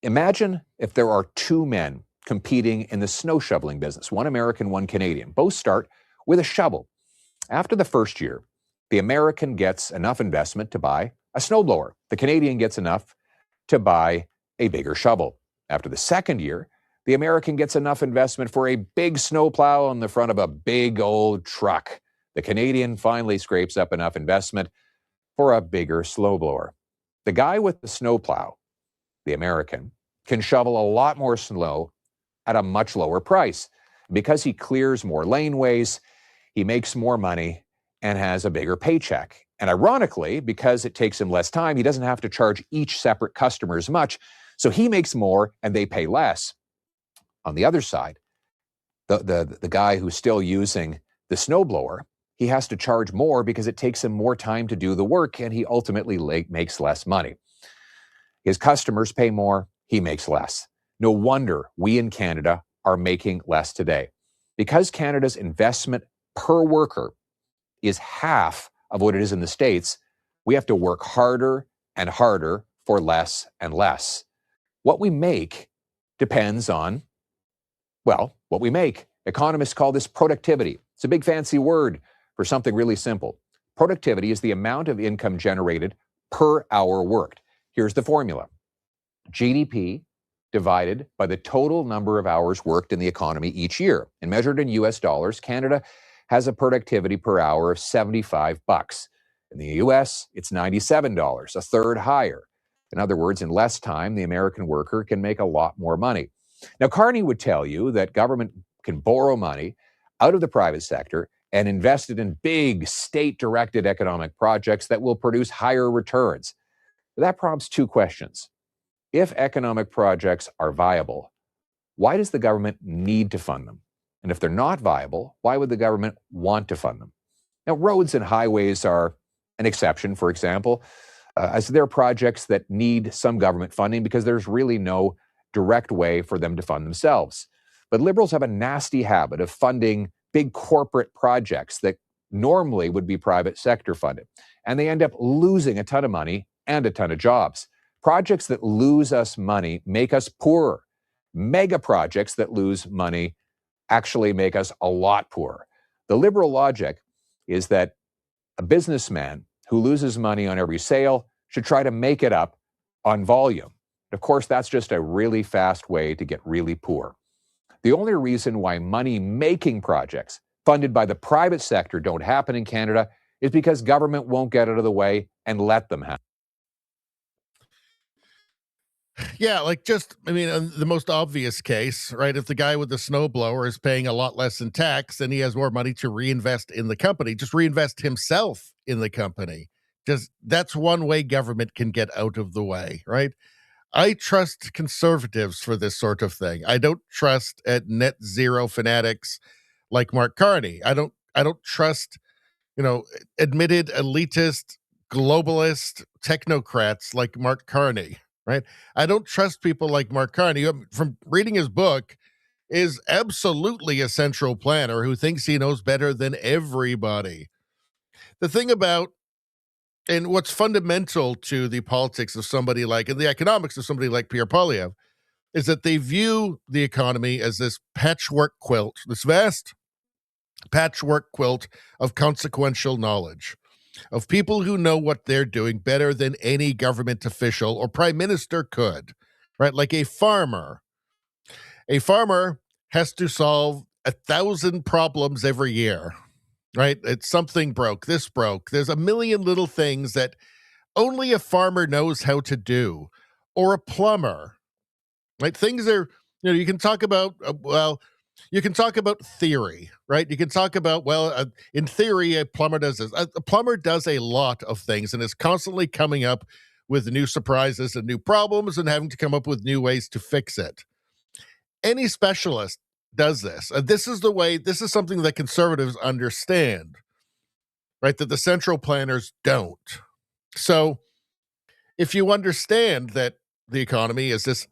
Imagine if there are two men competing in the snow shoveling business, one American, one Canadian. Both start with a shovel. After the first year, the American gets enough investment to buy a snowblower. The Canadian gets enough to buy a bigger shovel. After the second year, the American gets enough investment for a big snowplow on the front of a big old truck. The Canadian finally scrapes up enough investment for a bigger snowblower. The guy with the snowplow, the American, can shovel a lot more snow at a much lower price. Because he clears more laneways, he makes more money and has a bigger paycheck. And ironically, because it takes him less time, he doesn't have to charge each separate customer as much, so he makes more and they pay less. On the other side, the guy who's still using the snowblower, he has to charge more because it takes him more time to do the work and he ultimately makes less money. His customers pay more, he makes less. No wonder we in Canada are making less today. Because Canada's investment per worker is half of what it is in the States, we have to work harder and harder for less and less. What we make depends on, well, what we make. Economists call this productivity. It's a big fancy word for something really simple. Productivity is the amount of income generated per hour worked. Here's the formula. GDP divided by the total number of hours worked in the economy each year. And measured in US dollars, Canada has a productivity per hour of $75. In the US, it's $97, a third higher. In other words, in less time, the American worker can make a lot more money. Now, Carney would tell you that government can borrow money out of the private sector and invest it in big state-directed economic projects that will produce higher returns. That prompts two questions. If economic projects are viable, why does the government need to fund them? And if they're not viable, why would the government want to fund them? Now, roads and highways are an exception, for example, as they're projects that need some government funding because there's really no direct way for them to fund themselves. But Liberals have a nasty habit of funding big corporate projects that normally would be private sector funded. And they end up losing a ton of money and a ton of jobs. Projects that lose us money make us poorer. Mega projects that lose money actually make us a lot poorer. The Liberal logic is that a businessman who loses money on every sale should try to make it up on volume. Of course, that's just a really fast way to get really poor. The only reason why money-making projects funded by the private sector don't happen in Canada is because government won't get out of the way and let them happen. Yeah, like the most obvious case, right? If the guy with the snowblower is paying a lot less in tax and he has more money to reinvest in the company, just reinvest himself in the company. That's one way government can get out of the way, right? I trust conservatives for this sort of thing. I don't trust net zero fanatics like Mark Carney. I don't trust, admitted elitist, globalist technocrats like Mark Carney, right? I don't trust people like Mark Carney, who, from reading his book, is absolutely a central planner who thinks he knows better than everybody. The thing about, and what's fundamental to the politics of somebody like, and the economics of somebody like Pierre Poilievre, is that they view the economy as this patchwork quilt, this vast patchwork quilt of consequential knowledge, of people who know what they're doing better than any government official or prime minister could, right? Like a farmer. A farmer has to solve 1,000 problems every year, right? It's something broke, this broke. There's a million little things that only a farmer knows how to do, or a plumber, right? Things are, you can talk about, you can talk about theory, right? You can talk about, in theory, a plumber does this. A plumber does a lot of things and is constantly coming up with new surprises and new problems and having to come up with new ways to fix it. Any specialist does this. This is something that conservatives understand, right? That the central planners don't. So if you understand that the economy is this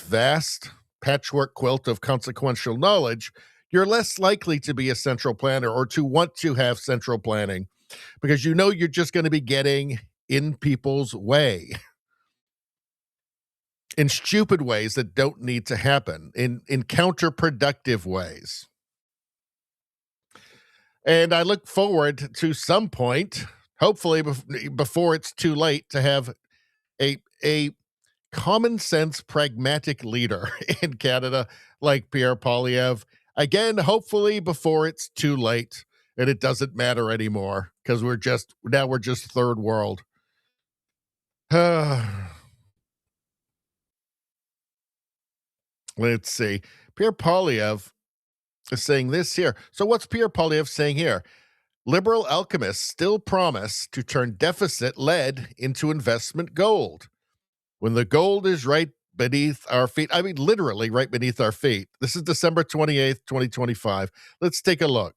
vast patchwork quilt of consequential knowledge, you're less likely to be a central planner or to want to have central planning because you're just going to be getting in people's way in stupid ways that don't need to happen, in counterproductive ways. And I look forward to some point, hopefully before it's too late, to have a common sense, pragmatic leader in Canada like Pierre Poilievre. Again, hopefully before it's too late and it doesn't matter anymore because we're just third world. Let's see. Pierre Poilievre is saying this here. So what's Pierre Poilievre saying here? Liberal alchemists still promise to turn deficit lead into investment gold. When the gold is right beneath our feet, I mean, literally right beneath our feet. This is December 28th, 2025. Let's take a look.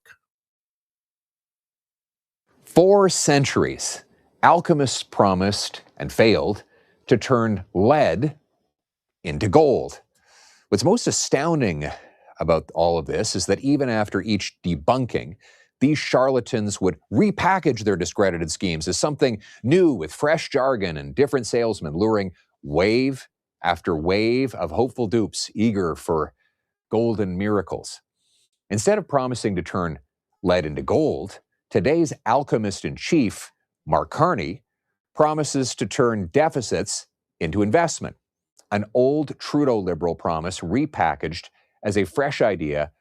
4 centuries, alchemists promised and failed to turn lead into gold. What's most astounding about all of this is that even after each debunking, these charlatans would repackage their discredited schemes as something new with fresh jargon and different salesmen, luring wave after wave of hopeful dupes eager for golden miracles. Instead of promising to turn lead into gold, today's alchemist-in-chief, Mark Carney, promises to turn deficits into investment. An old Trudeau Liberal promise repackaged as a fresh idea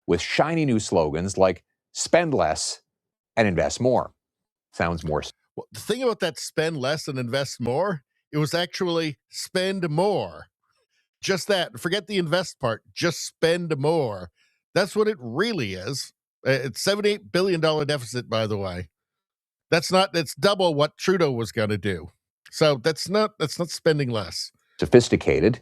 with shiny new slogans like spend less and invest more. Sounds more. Well, the thing about that spend less and invest more, it was actually spend more. Just that. Forget the invest part. Just spend more. That's what it really is. It's $78 billion deficit, by the way. That's double what Trudeau was going to do. So that's not spending less. Sophisticated,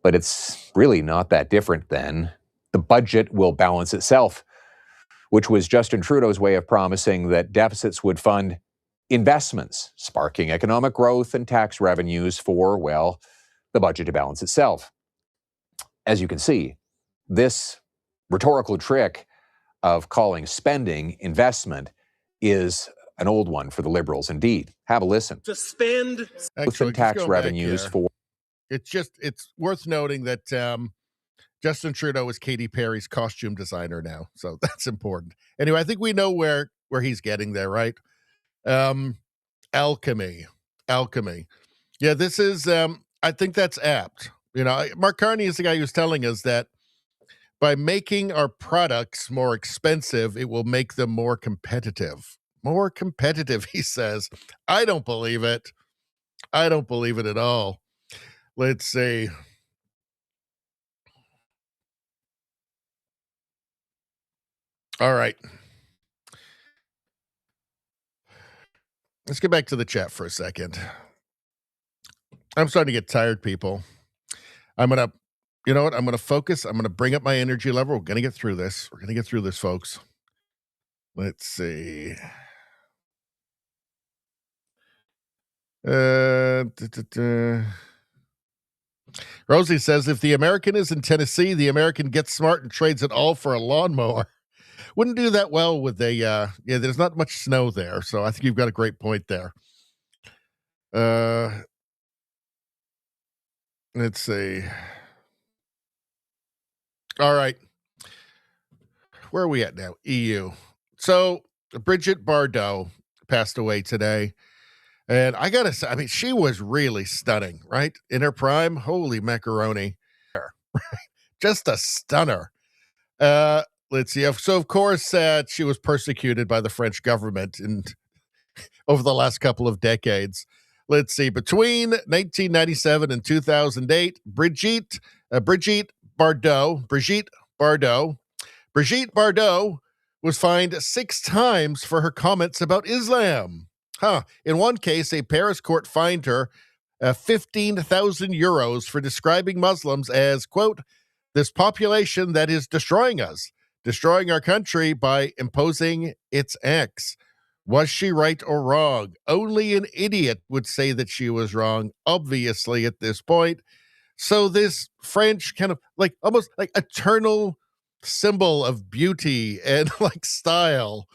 But it's really not that different then. The budget will balance itself, which was Justin Trudeau's way of promising that deficits would fund investments, sparking economic growth and tax revenues for, well, the budget to balance itself. As you can see, this rhetorical trick of calling spending investment is an old one for the Liberals indeed. Have a listen. To spend Actually, tax revenues for. It's worth noting that Justin Trudeau is Katy Perry's costume designer now, so that's important. Anyway, I think we know where he's getting there, right? Alchemy. Yeah, this is. I think that's apt. You know, Mark Carney is the guy who's telling us that by making our products more expensive, it will make them more competitive. More competitive, he says. I don't believe it. I don't believe it at all. Let's see. All right. Let's get back to the chat for a second. I'm starting to get tired, people. You know what? I'm going to focus. I'm going to bring up my energy level. We're going to get through this. We're going to get through this, folks. Let's see. Rosie says, if the American is in Tennessee, the American gets smart and trades it all for a lawnmower. Wouldn't do that well with there's not much snow there. So I think you've got a great point there. Let's see. All right. Where are we at now? EU. So Brigitte Bardot passed away today. And I got to say, I mean, she was really stunning, right? In her prime. Holy macaroni. Just a stunner. Let's see. So, of course, she was persecuted by the French government over the last couple of decades. Let's see. Between 1997 and 2008, Brigitte Bardot was fined 6 times for her comments about Islam. In one case, a Paris court fined her 15,000 euros for describing Muslims as, quote, this population that is destroying us, destroying our country by imposing its acts. Was she right or wrong? Only an idiot would say that she was wrong, obviously, at this point. So this French kind of like almost like eternal symbol of beauty and like style,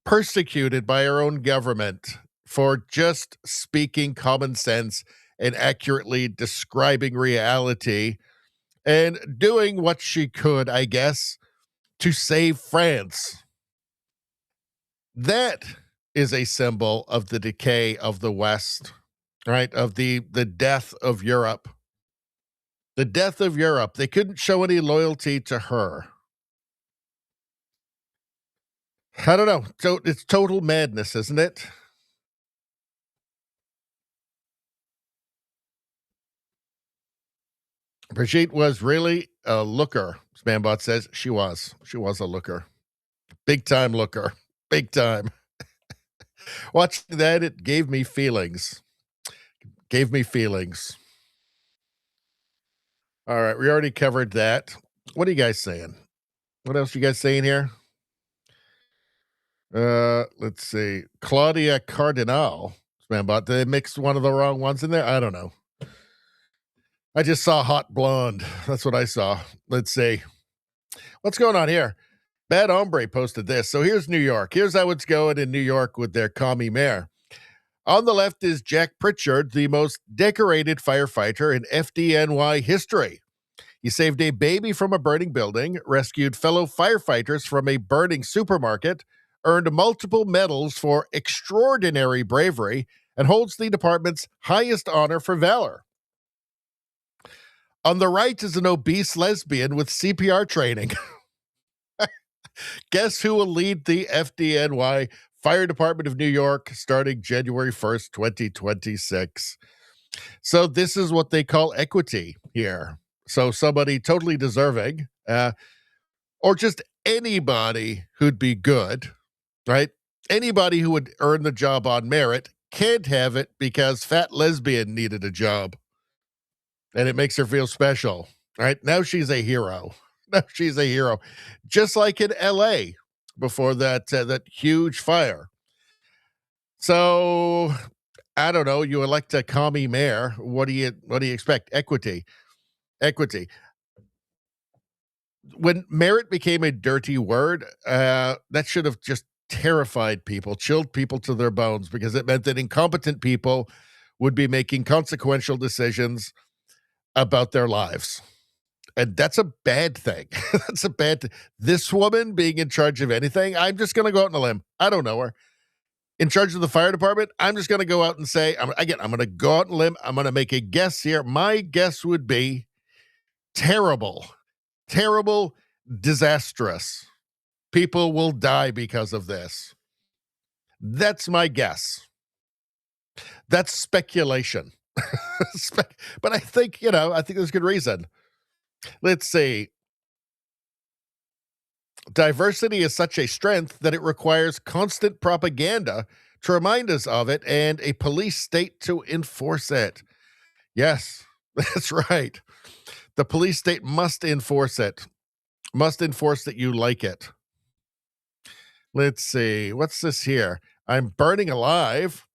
persecuted by our own government for just speaking common sense and accurately describing reality and doing what she could, I guess, to save France. That is a symbol of the decay of the West, right? Of the death of Europe. The death of Europe. They couldn't show any loyalty to her. I don't know. So it's total madness, isn't it? Brigitte was really a looker. Spambot says she was. She was a looker. Big time looker. Big time. Watching that, it gave me feelings. Gave me feelings. All right, we already covered that. What are you guys saying? What else you guys saying here? Let's see. Claudia Cardinal. Spambot, did they mix one of the wrong ones in there? I don't know. I just saw hot blonde. That's what I saw. Let's see. What's going on here? Bad Hombre posted this. So here's New York. Here's how it's going in New York with their commie mayor. On the left is Jack Pritchard, the most decorated firefighter in FDNY history. He saved a baby from a burning building, rescued fellow firefighters from a burning supermarket, earned multiple medals for extraordinary bravery, and holds the department's highest honor for valor. On the right is an obese lesbian with CPR training. Guess who will lead the FDNY Fire Department of New York starting January 1st, 2026? So this is what they call equity here. So somebody totally deserving, or just anybody who'd be good, right? Anybody who would earn the job on merit can't have it because fat lesbian needed a job. and it makes her feel special. Right now, she's a hero. Now she's a hero, just like in L.A. before that huge fire. So I don't know. You elect a commie mayor. What do you expect? Equity. When merit became a dirty word, that should have just terrified people, chilled people to their bones, because it meant that incompetent people would be making consequential decisions about their lives. And that's a bad thing. That's a bad thing. This woman being in charge of anything, I'm just going to go out on a limb. I don't know her. In charge of the fire department, I'm just going to go out and say, I'm going to go out on a limb. I'm going to make a guess here. My guess would be terrible, disastrous. People will die because of this. That's my guess. That's speculation. But I think there's good reason. Let's see. Diversity is such a strength that it requires constant propaganda to remind us of it and a police state to enforce it. Yes, that's right. The police state must enforce it. Must enforce that you like it. Let's see. What's this here? I'm burning alive.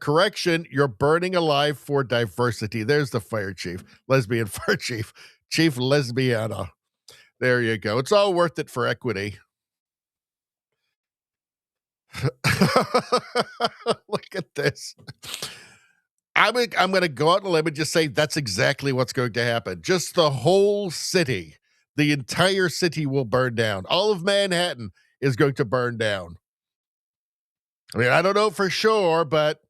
Correction, you're burning alive for diversity. There's the fire chief. Lesbian fire chief. Chief Lesbiana. There you go. It's all worth it for equity. Look at this. I'm going to go out on a limb and just say that's exactly what's going to happen. Just the whole city, the entire city will burn down. All of Manhattan is going to burn down. I mean, I don't know for sure, but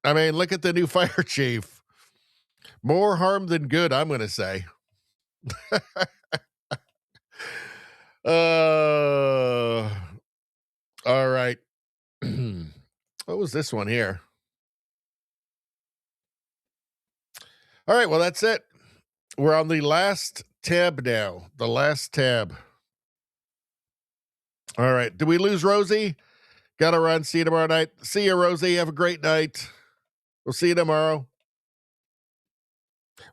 I mean, look at the new fire chief. More harm than good, I'm going to say. All right. What was this one here? All right, well, that's it. We're on the last tab now. The last tab. All right. Did we lose Rosie? Gotta run. See you tomorrow night. See you, Rosie. Have a great night. We'll see you tomorrow.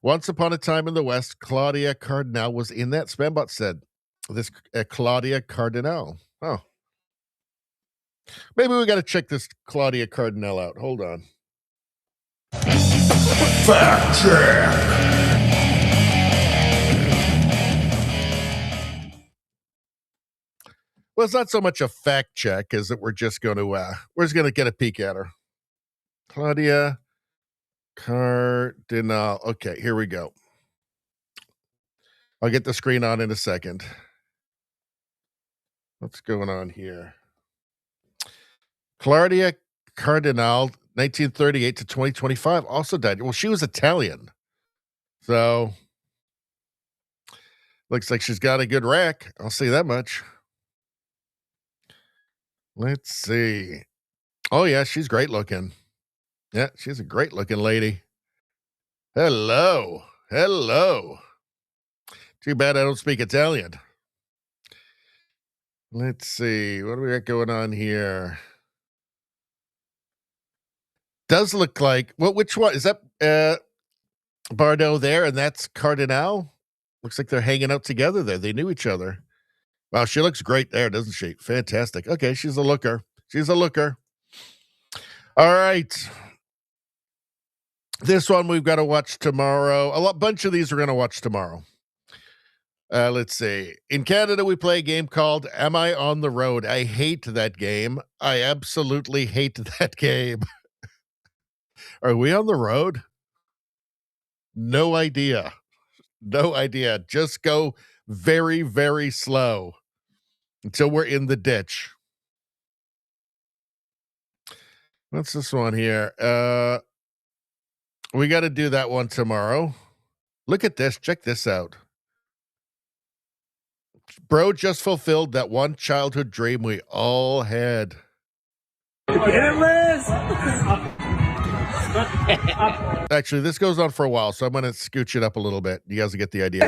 Once upon a time in the West, Claudia Cardinal was in that. Spambot said, this Claudia Cardinal. Oh. Maybe we got to check this Claudia Cardinal out. Hold on. Fact check. Well, it's not so much a fact check as that we're just going to get a peek at her. Claudia Cardinal. Okay, here we go. I'll get the screen on in a second. What's going on here? Claudia Cardinal, 1938 to 2025, also died. Well, she was Italian. So, looks like she's got a good rack. I'll say that much. Let's see. Oh, yeah, she's great looking. Yeah, she's a great looking lady. Hello. Too bad I don't speak Italian. Let's see. What do we got going on here? Does look like, well, which one? Is that Bardot there? And that's Cardinal? Looks like they're hanging out together there. They knew each other. Wow, she looks great there, doesn't she? Fantastic. Okay, she's a looker. All right. This one we've got to watch tomorrow. Bunch of these we're going to watch tomorrow. Let's see. In Canada, we play a game called Am I on the Road? I hate that game. I absolutely hate that game. Are we on the road? No idea. Just go very, very slow until we're in the ditch. What's this one here? We got to do that one tomorrow. Look at this. Check this out. Bro just fulfilled that one childhood dream we all had. Actually, this goes on for a while, so I'm going to scooch it up a little bit. You guys will get the idea.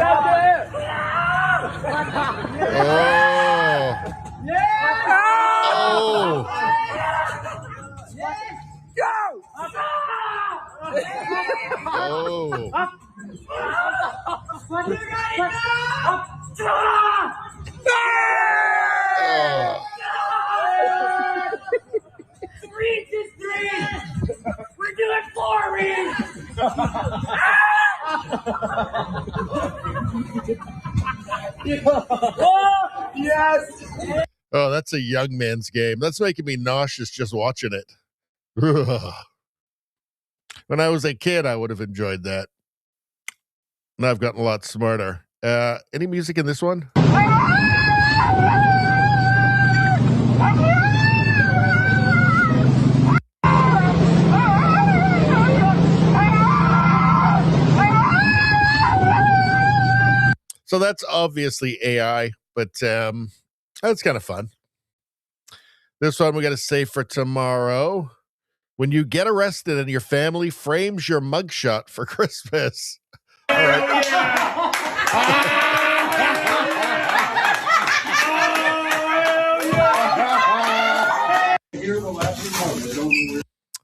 Three to three. We're doing 4 rings. Oh, yes. Oh, that's a young man's game. That's making me nauseous just watching it. When I was a kid, I would have enjoyed that. Now I've gotten a lot smarter. Any music in this one? So that's obviously AI, but that's kind of fun. This one we got to save for tomorrow. When you get arrested and your family frames your mugshot for Christmas. All right.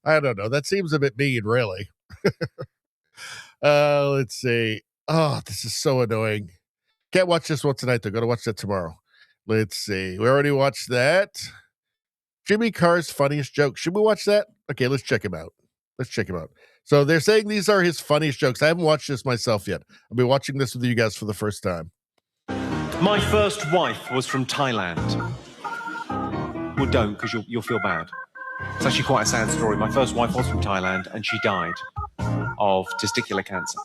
I don't know. That seems a bit mean, really. Let's see. Oh, this is so annoying. Can't watch this one tonight, though. Got to watch that tomorrow. Let's see. We already watched that. Jimmy Carr's funniest joke. Should we watch that? Okay, let's check him out. So they're saying these are his funniest jokes. I haven't watched this myself yet. I'll be watching this with you guys for the first time. My first wife was from Thailand. Well, don't, because you'll feel bad. It's actually quite a sad story. My first wife was from Thailand, and she died of testicular cancer.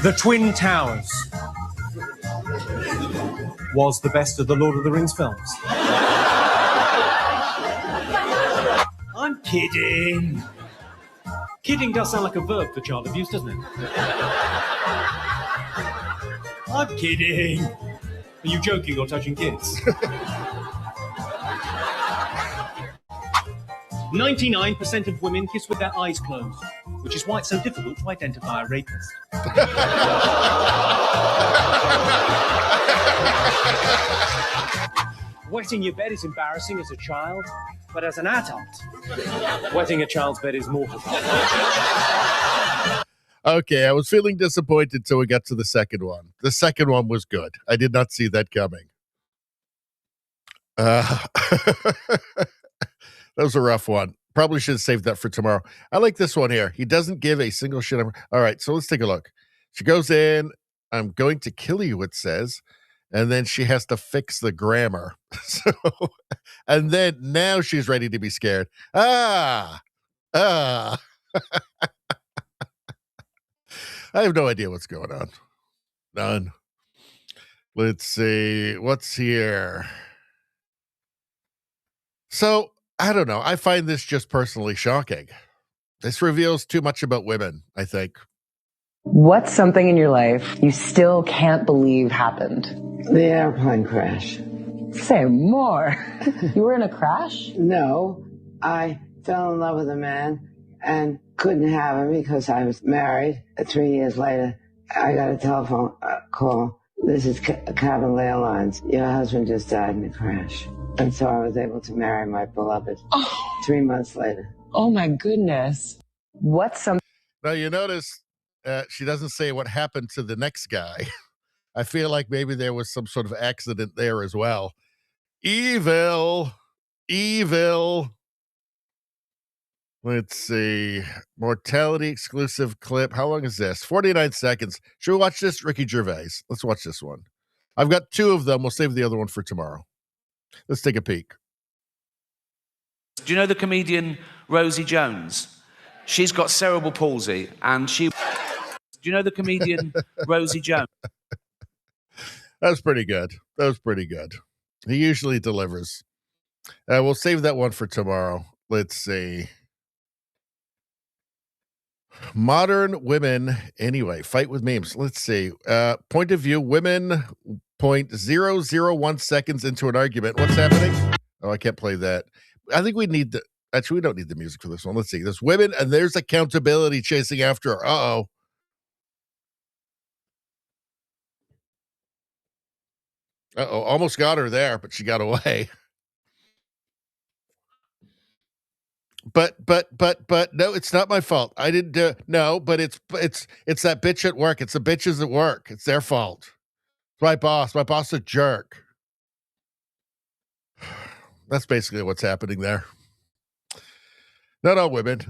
The Twin Towers was the best of the Lord of the Rings films. I'm kidding. Kidding does sound like a verb for child abuse, doesn't it? I'm kidding. Are you joking or touching kids? 99% of women kiss with their eyes closed, which is why it's so difficult to identify a rapist. Wetting your bed is embarrassing as a child, but as an adult, wetting a child's bed is mortal. Okay, I was feeling disappointed until we got to the second one. The second one was good. I did not see that coming. That was a rough one. Probably should have saved that for tomorrow. I like this one here. He doesn't give a single shit. All right, so let's take a look. She goes in. I'm going to kill you, it says. And then she has to fix the grammar. And then now she's ready to be scared. I have no idea what's going on. None. Let's see. What's here? So, I don't know. I find this just personally shocking. This reveals too much about women, I think. What's something in your life you still can't believe happened? The airplane crash. Say more. You were in a crash? No, I fell in love with a man and couldn't have him because I was married. 3 years later, I got a telephone call. This is Cabin Airlines. Your husband just died in a crash. And so I was able to marry my beloved 3 months later. Oh my goodness. What's something? Now you notice she doesn't say what happened to the next guy. I feel like maybe there was some sort of accident there as well. Evil. Let's see. Mortality exclusive clip. How long is this? 49 seconds. Should we watch this? Ricky Gervais. Let's watch this one. I've got 2 of them. We'll save the other one for tomorrow. Let's take a peek. Do you know the comedian Rosie Jones? She's got cerebral palsy, and she... Do you know the comedian Rosie Jones? That was pretty good. He usually delivers. We'll save that one for tomorrow. Let's see. Modern women, anyway, fight with memes. Let's see. Point of view, women 0.001 seconds into an argument. What's happening? Oh, I can't play that. I think we need the... Actually, we don't need the music for this one. Let's see. There's women, and there's accountability chasing after her. Uh-oh. Almost got her there, but she got away. But no, it's not my fault. I didn't do no, but it's that bitch at work. It's the bitches at work. It's their fault. It's my boss. My boss is a jerk. That's basically what's happening there. Not all women,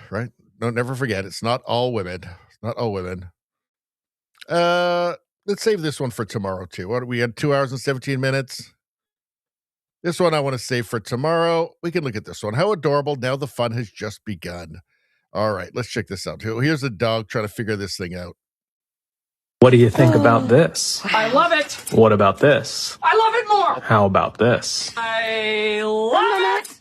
right? No, never forget, it's not all women. It's not all women. Let's save this one for tomorrow too. What we had 2 hours and 17 minutes. This one I want to save for tomorrow. We can look at this one. How adorable. Now the fun has just begun. All right, let's check this out. Here's a dog trying to figure this thing out. What do you think about this? I love it. What about this? I love it more. How about this? I love it.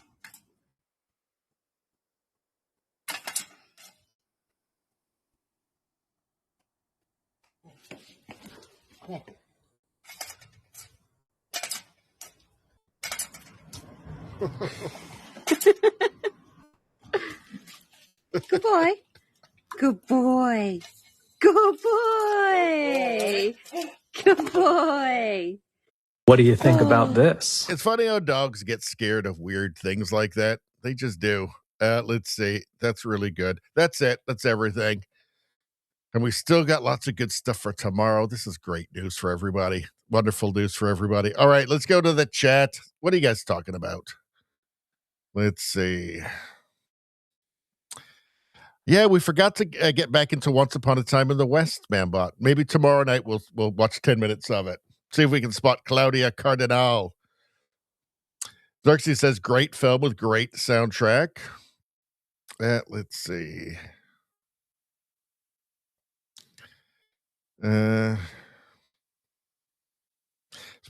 Good boy. Good boy. Good boy. Good boy. What do you think about this? It's funny how dogs get scared of weird things like that. They just do. Let's see. That's really good. That's it. That's everything. And we still got lots of good stuff for tomorrow. This is great news for everybody. Wonderful news for everybody. All right, let's go to the chat. What are you guys talking about? Let's see. Yeah, we forgot to get back into Once Upon a Time in the West, Manbot. Maybe tomorrow night we'll watch 10 minutes of it. See if we can spot Claudia Cardinal. Xerxes says, great film with great soundtrack. Let's see.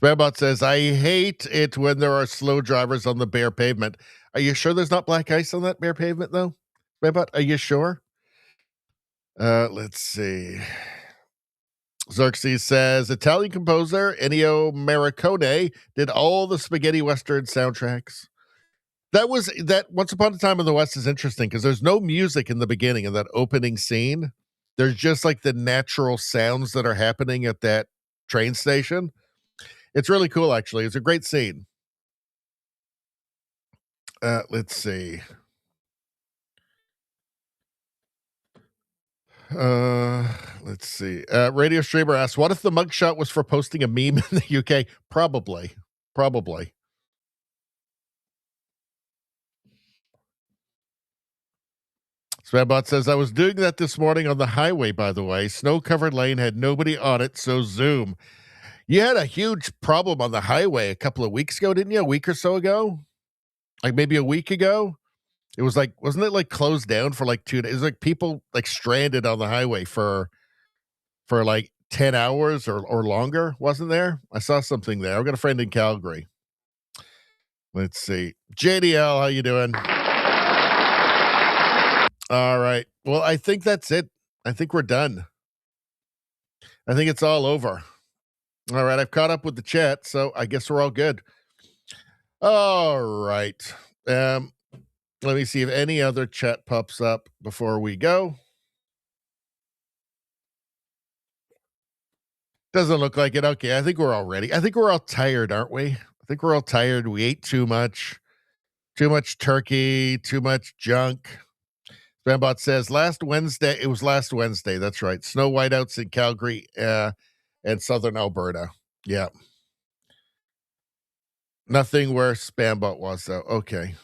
Spambot says, I hate it when there are slow drivers on the bare pavement. Are you sure there's not black ice on that bare pavement, though? Spambot, are you sure? Let's see. Xerxes says, Italian composer Ennio Morricone did all the spaghetti western soundtracks. That Once Upon a Time in the West is interesting because there's no music in the beginning of that opening scene. There's just like the natural sounds that are happening at that train station. It's really cool, actually. It's a great scene. Let's see. Let's see. Radio Streamer asks, what if the mugshot was for posting a meme in the UK? Probably. Spambot says, I was doing that this morning on the highway, by the way. Snow-covered lane had nobody on it, so zoom. You had a huge problem on the highway a couple of weeks ago, didn't you? A week or so ago? Like maybe a week ago? It was like, wasn't it like closed down for like 2 days? It was like people like stranded on the highway for like 10 hours or longer, wasn't there? I saw something there. I've got a friend in Calgary. Let's see. JDL, how you doing? All right. Well, I think that's it. I think we're done. I think it's all over. All right. I've caught up with the chat, so I guess we're all good. All right. Let me see if any other chat pops up before we go. Doesn't look like it. Okay, I think we're all ready. I think we're all tired, aren't we? I think we're all tired. We ate too much turkey, too much junk. Spambot says last Wednesday. It was last Wednesday. That's right. Snow whiteouts in Calgary and southern Alberta. Yeah. Nothing where Spambot was though. Okay.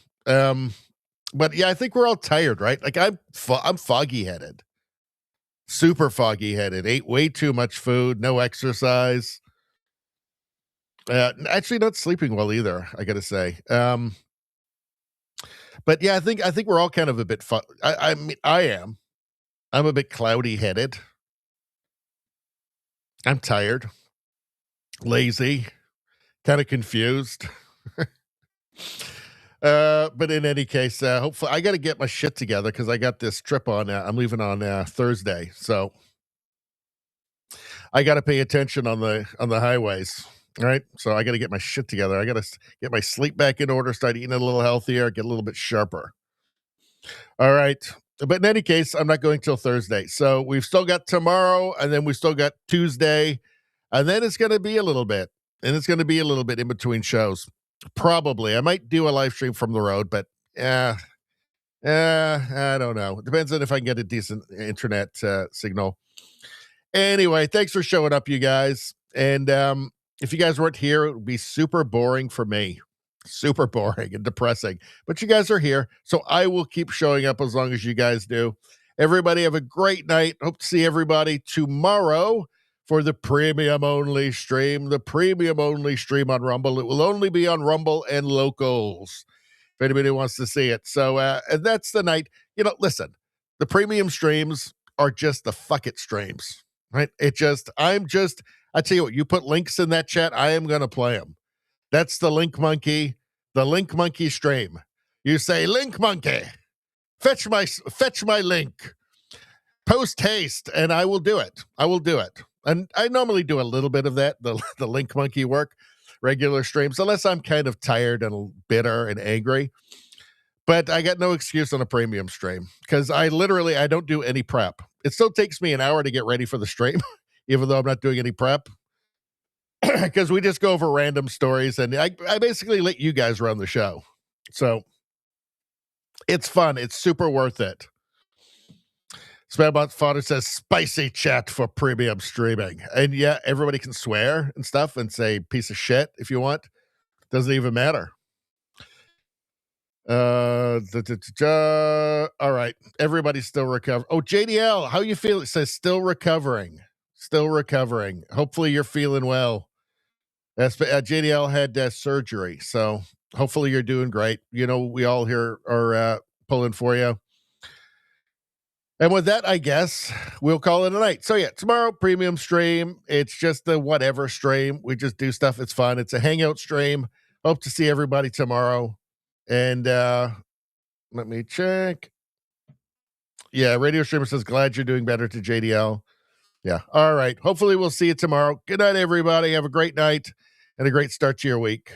But yeah, I think we're all tired, right? Like I'm foggy headed. Super foggy headed. Ate way too much food, no exercise. Actually not sleeping well either, I gotta say. But yeah, I think we're all kind of a bit I mean I am. I'm a bit cloudy headed. I'm tired, lazy, kind of confused. But in any case, hopefully I got to get my shit together because I got this trip on. I'm leaving on Thursday, so I got to pay attention on the highways, right? So I got to get my shit together. I got to get my sleep back in order, start eating a little healthier, get a little bit sharper. All right, but in any case, I'm not going till Thursday. So we've still got tomorrow, and then we still got Tuesday, and then it's going to be a little bit, and it's going to be a little bit in between shows. Probably. I might do a live stream from the road, but I don't know. It depends on if I can get a decent internet signal. Anyway, thanks for showing up, you guys. And if you guys weren't here, it would be super boring for me. Super boring and depressing. But you guys are here, so I will keep showing up as long as you guys do. Everybody have a great night. Hope to see everybody tomorrow for the premium-only stream. The premium-only stream on Rumble. It will only be on Rumble and Locals, if anybody wants to see it. So and that's the night. Listen, the premium streams are just the fuck it streams, right? I tell you what, you put links in that chat, I am going to play them. That's the Link Monkey stream. You say, Link Monkey, fetch my link, post haste, and I will do it. And I normally do a little bit of that, the Link Monkey work, regular streams, unless I'm kind of tired and bitter and angry. But I got no excuse on a premium stream because I don't do any prep. It still takes me an hour to get ready for the stream, even though I'm not doing any prep. Because we just go over random stories, and I basically let you guys run the show. So it's fun. It's super worth it. Spambot Father says, spicy chat for premium streaming. And yeah, everybody can swear and stuff and say piece of shit if you want. Doesn't even matter. All right. Everybody's still recovering. Oh, JDL, how you feel? It says still recovering. Hopefully you're feeling well. JDL had surgery, so hopefully you're doing great. We all here are pulling for you. And with that, I guess we'll call it a night. So yeah, tomorrow, premium stream. It's just the whatever stream. We just do stuff. It's fun. It's a hangout stream. Hope to see everybody tomorrow. And let me check. Yeah, Radio Streamer says, glad you're doing better to JDL. Yeah. All right. Hopefully we'll see you tomorrow. Good night, everybody. Have a great night and a great start to your week.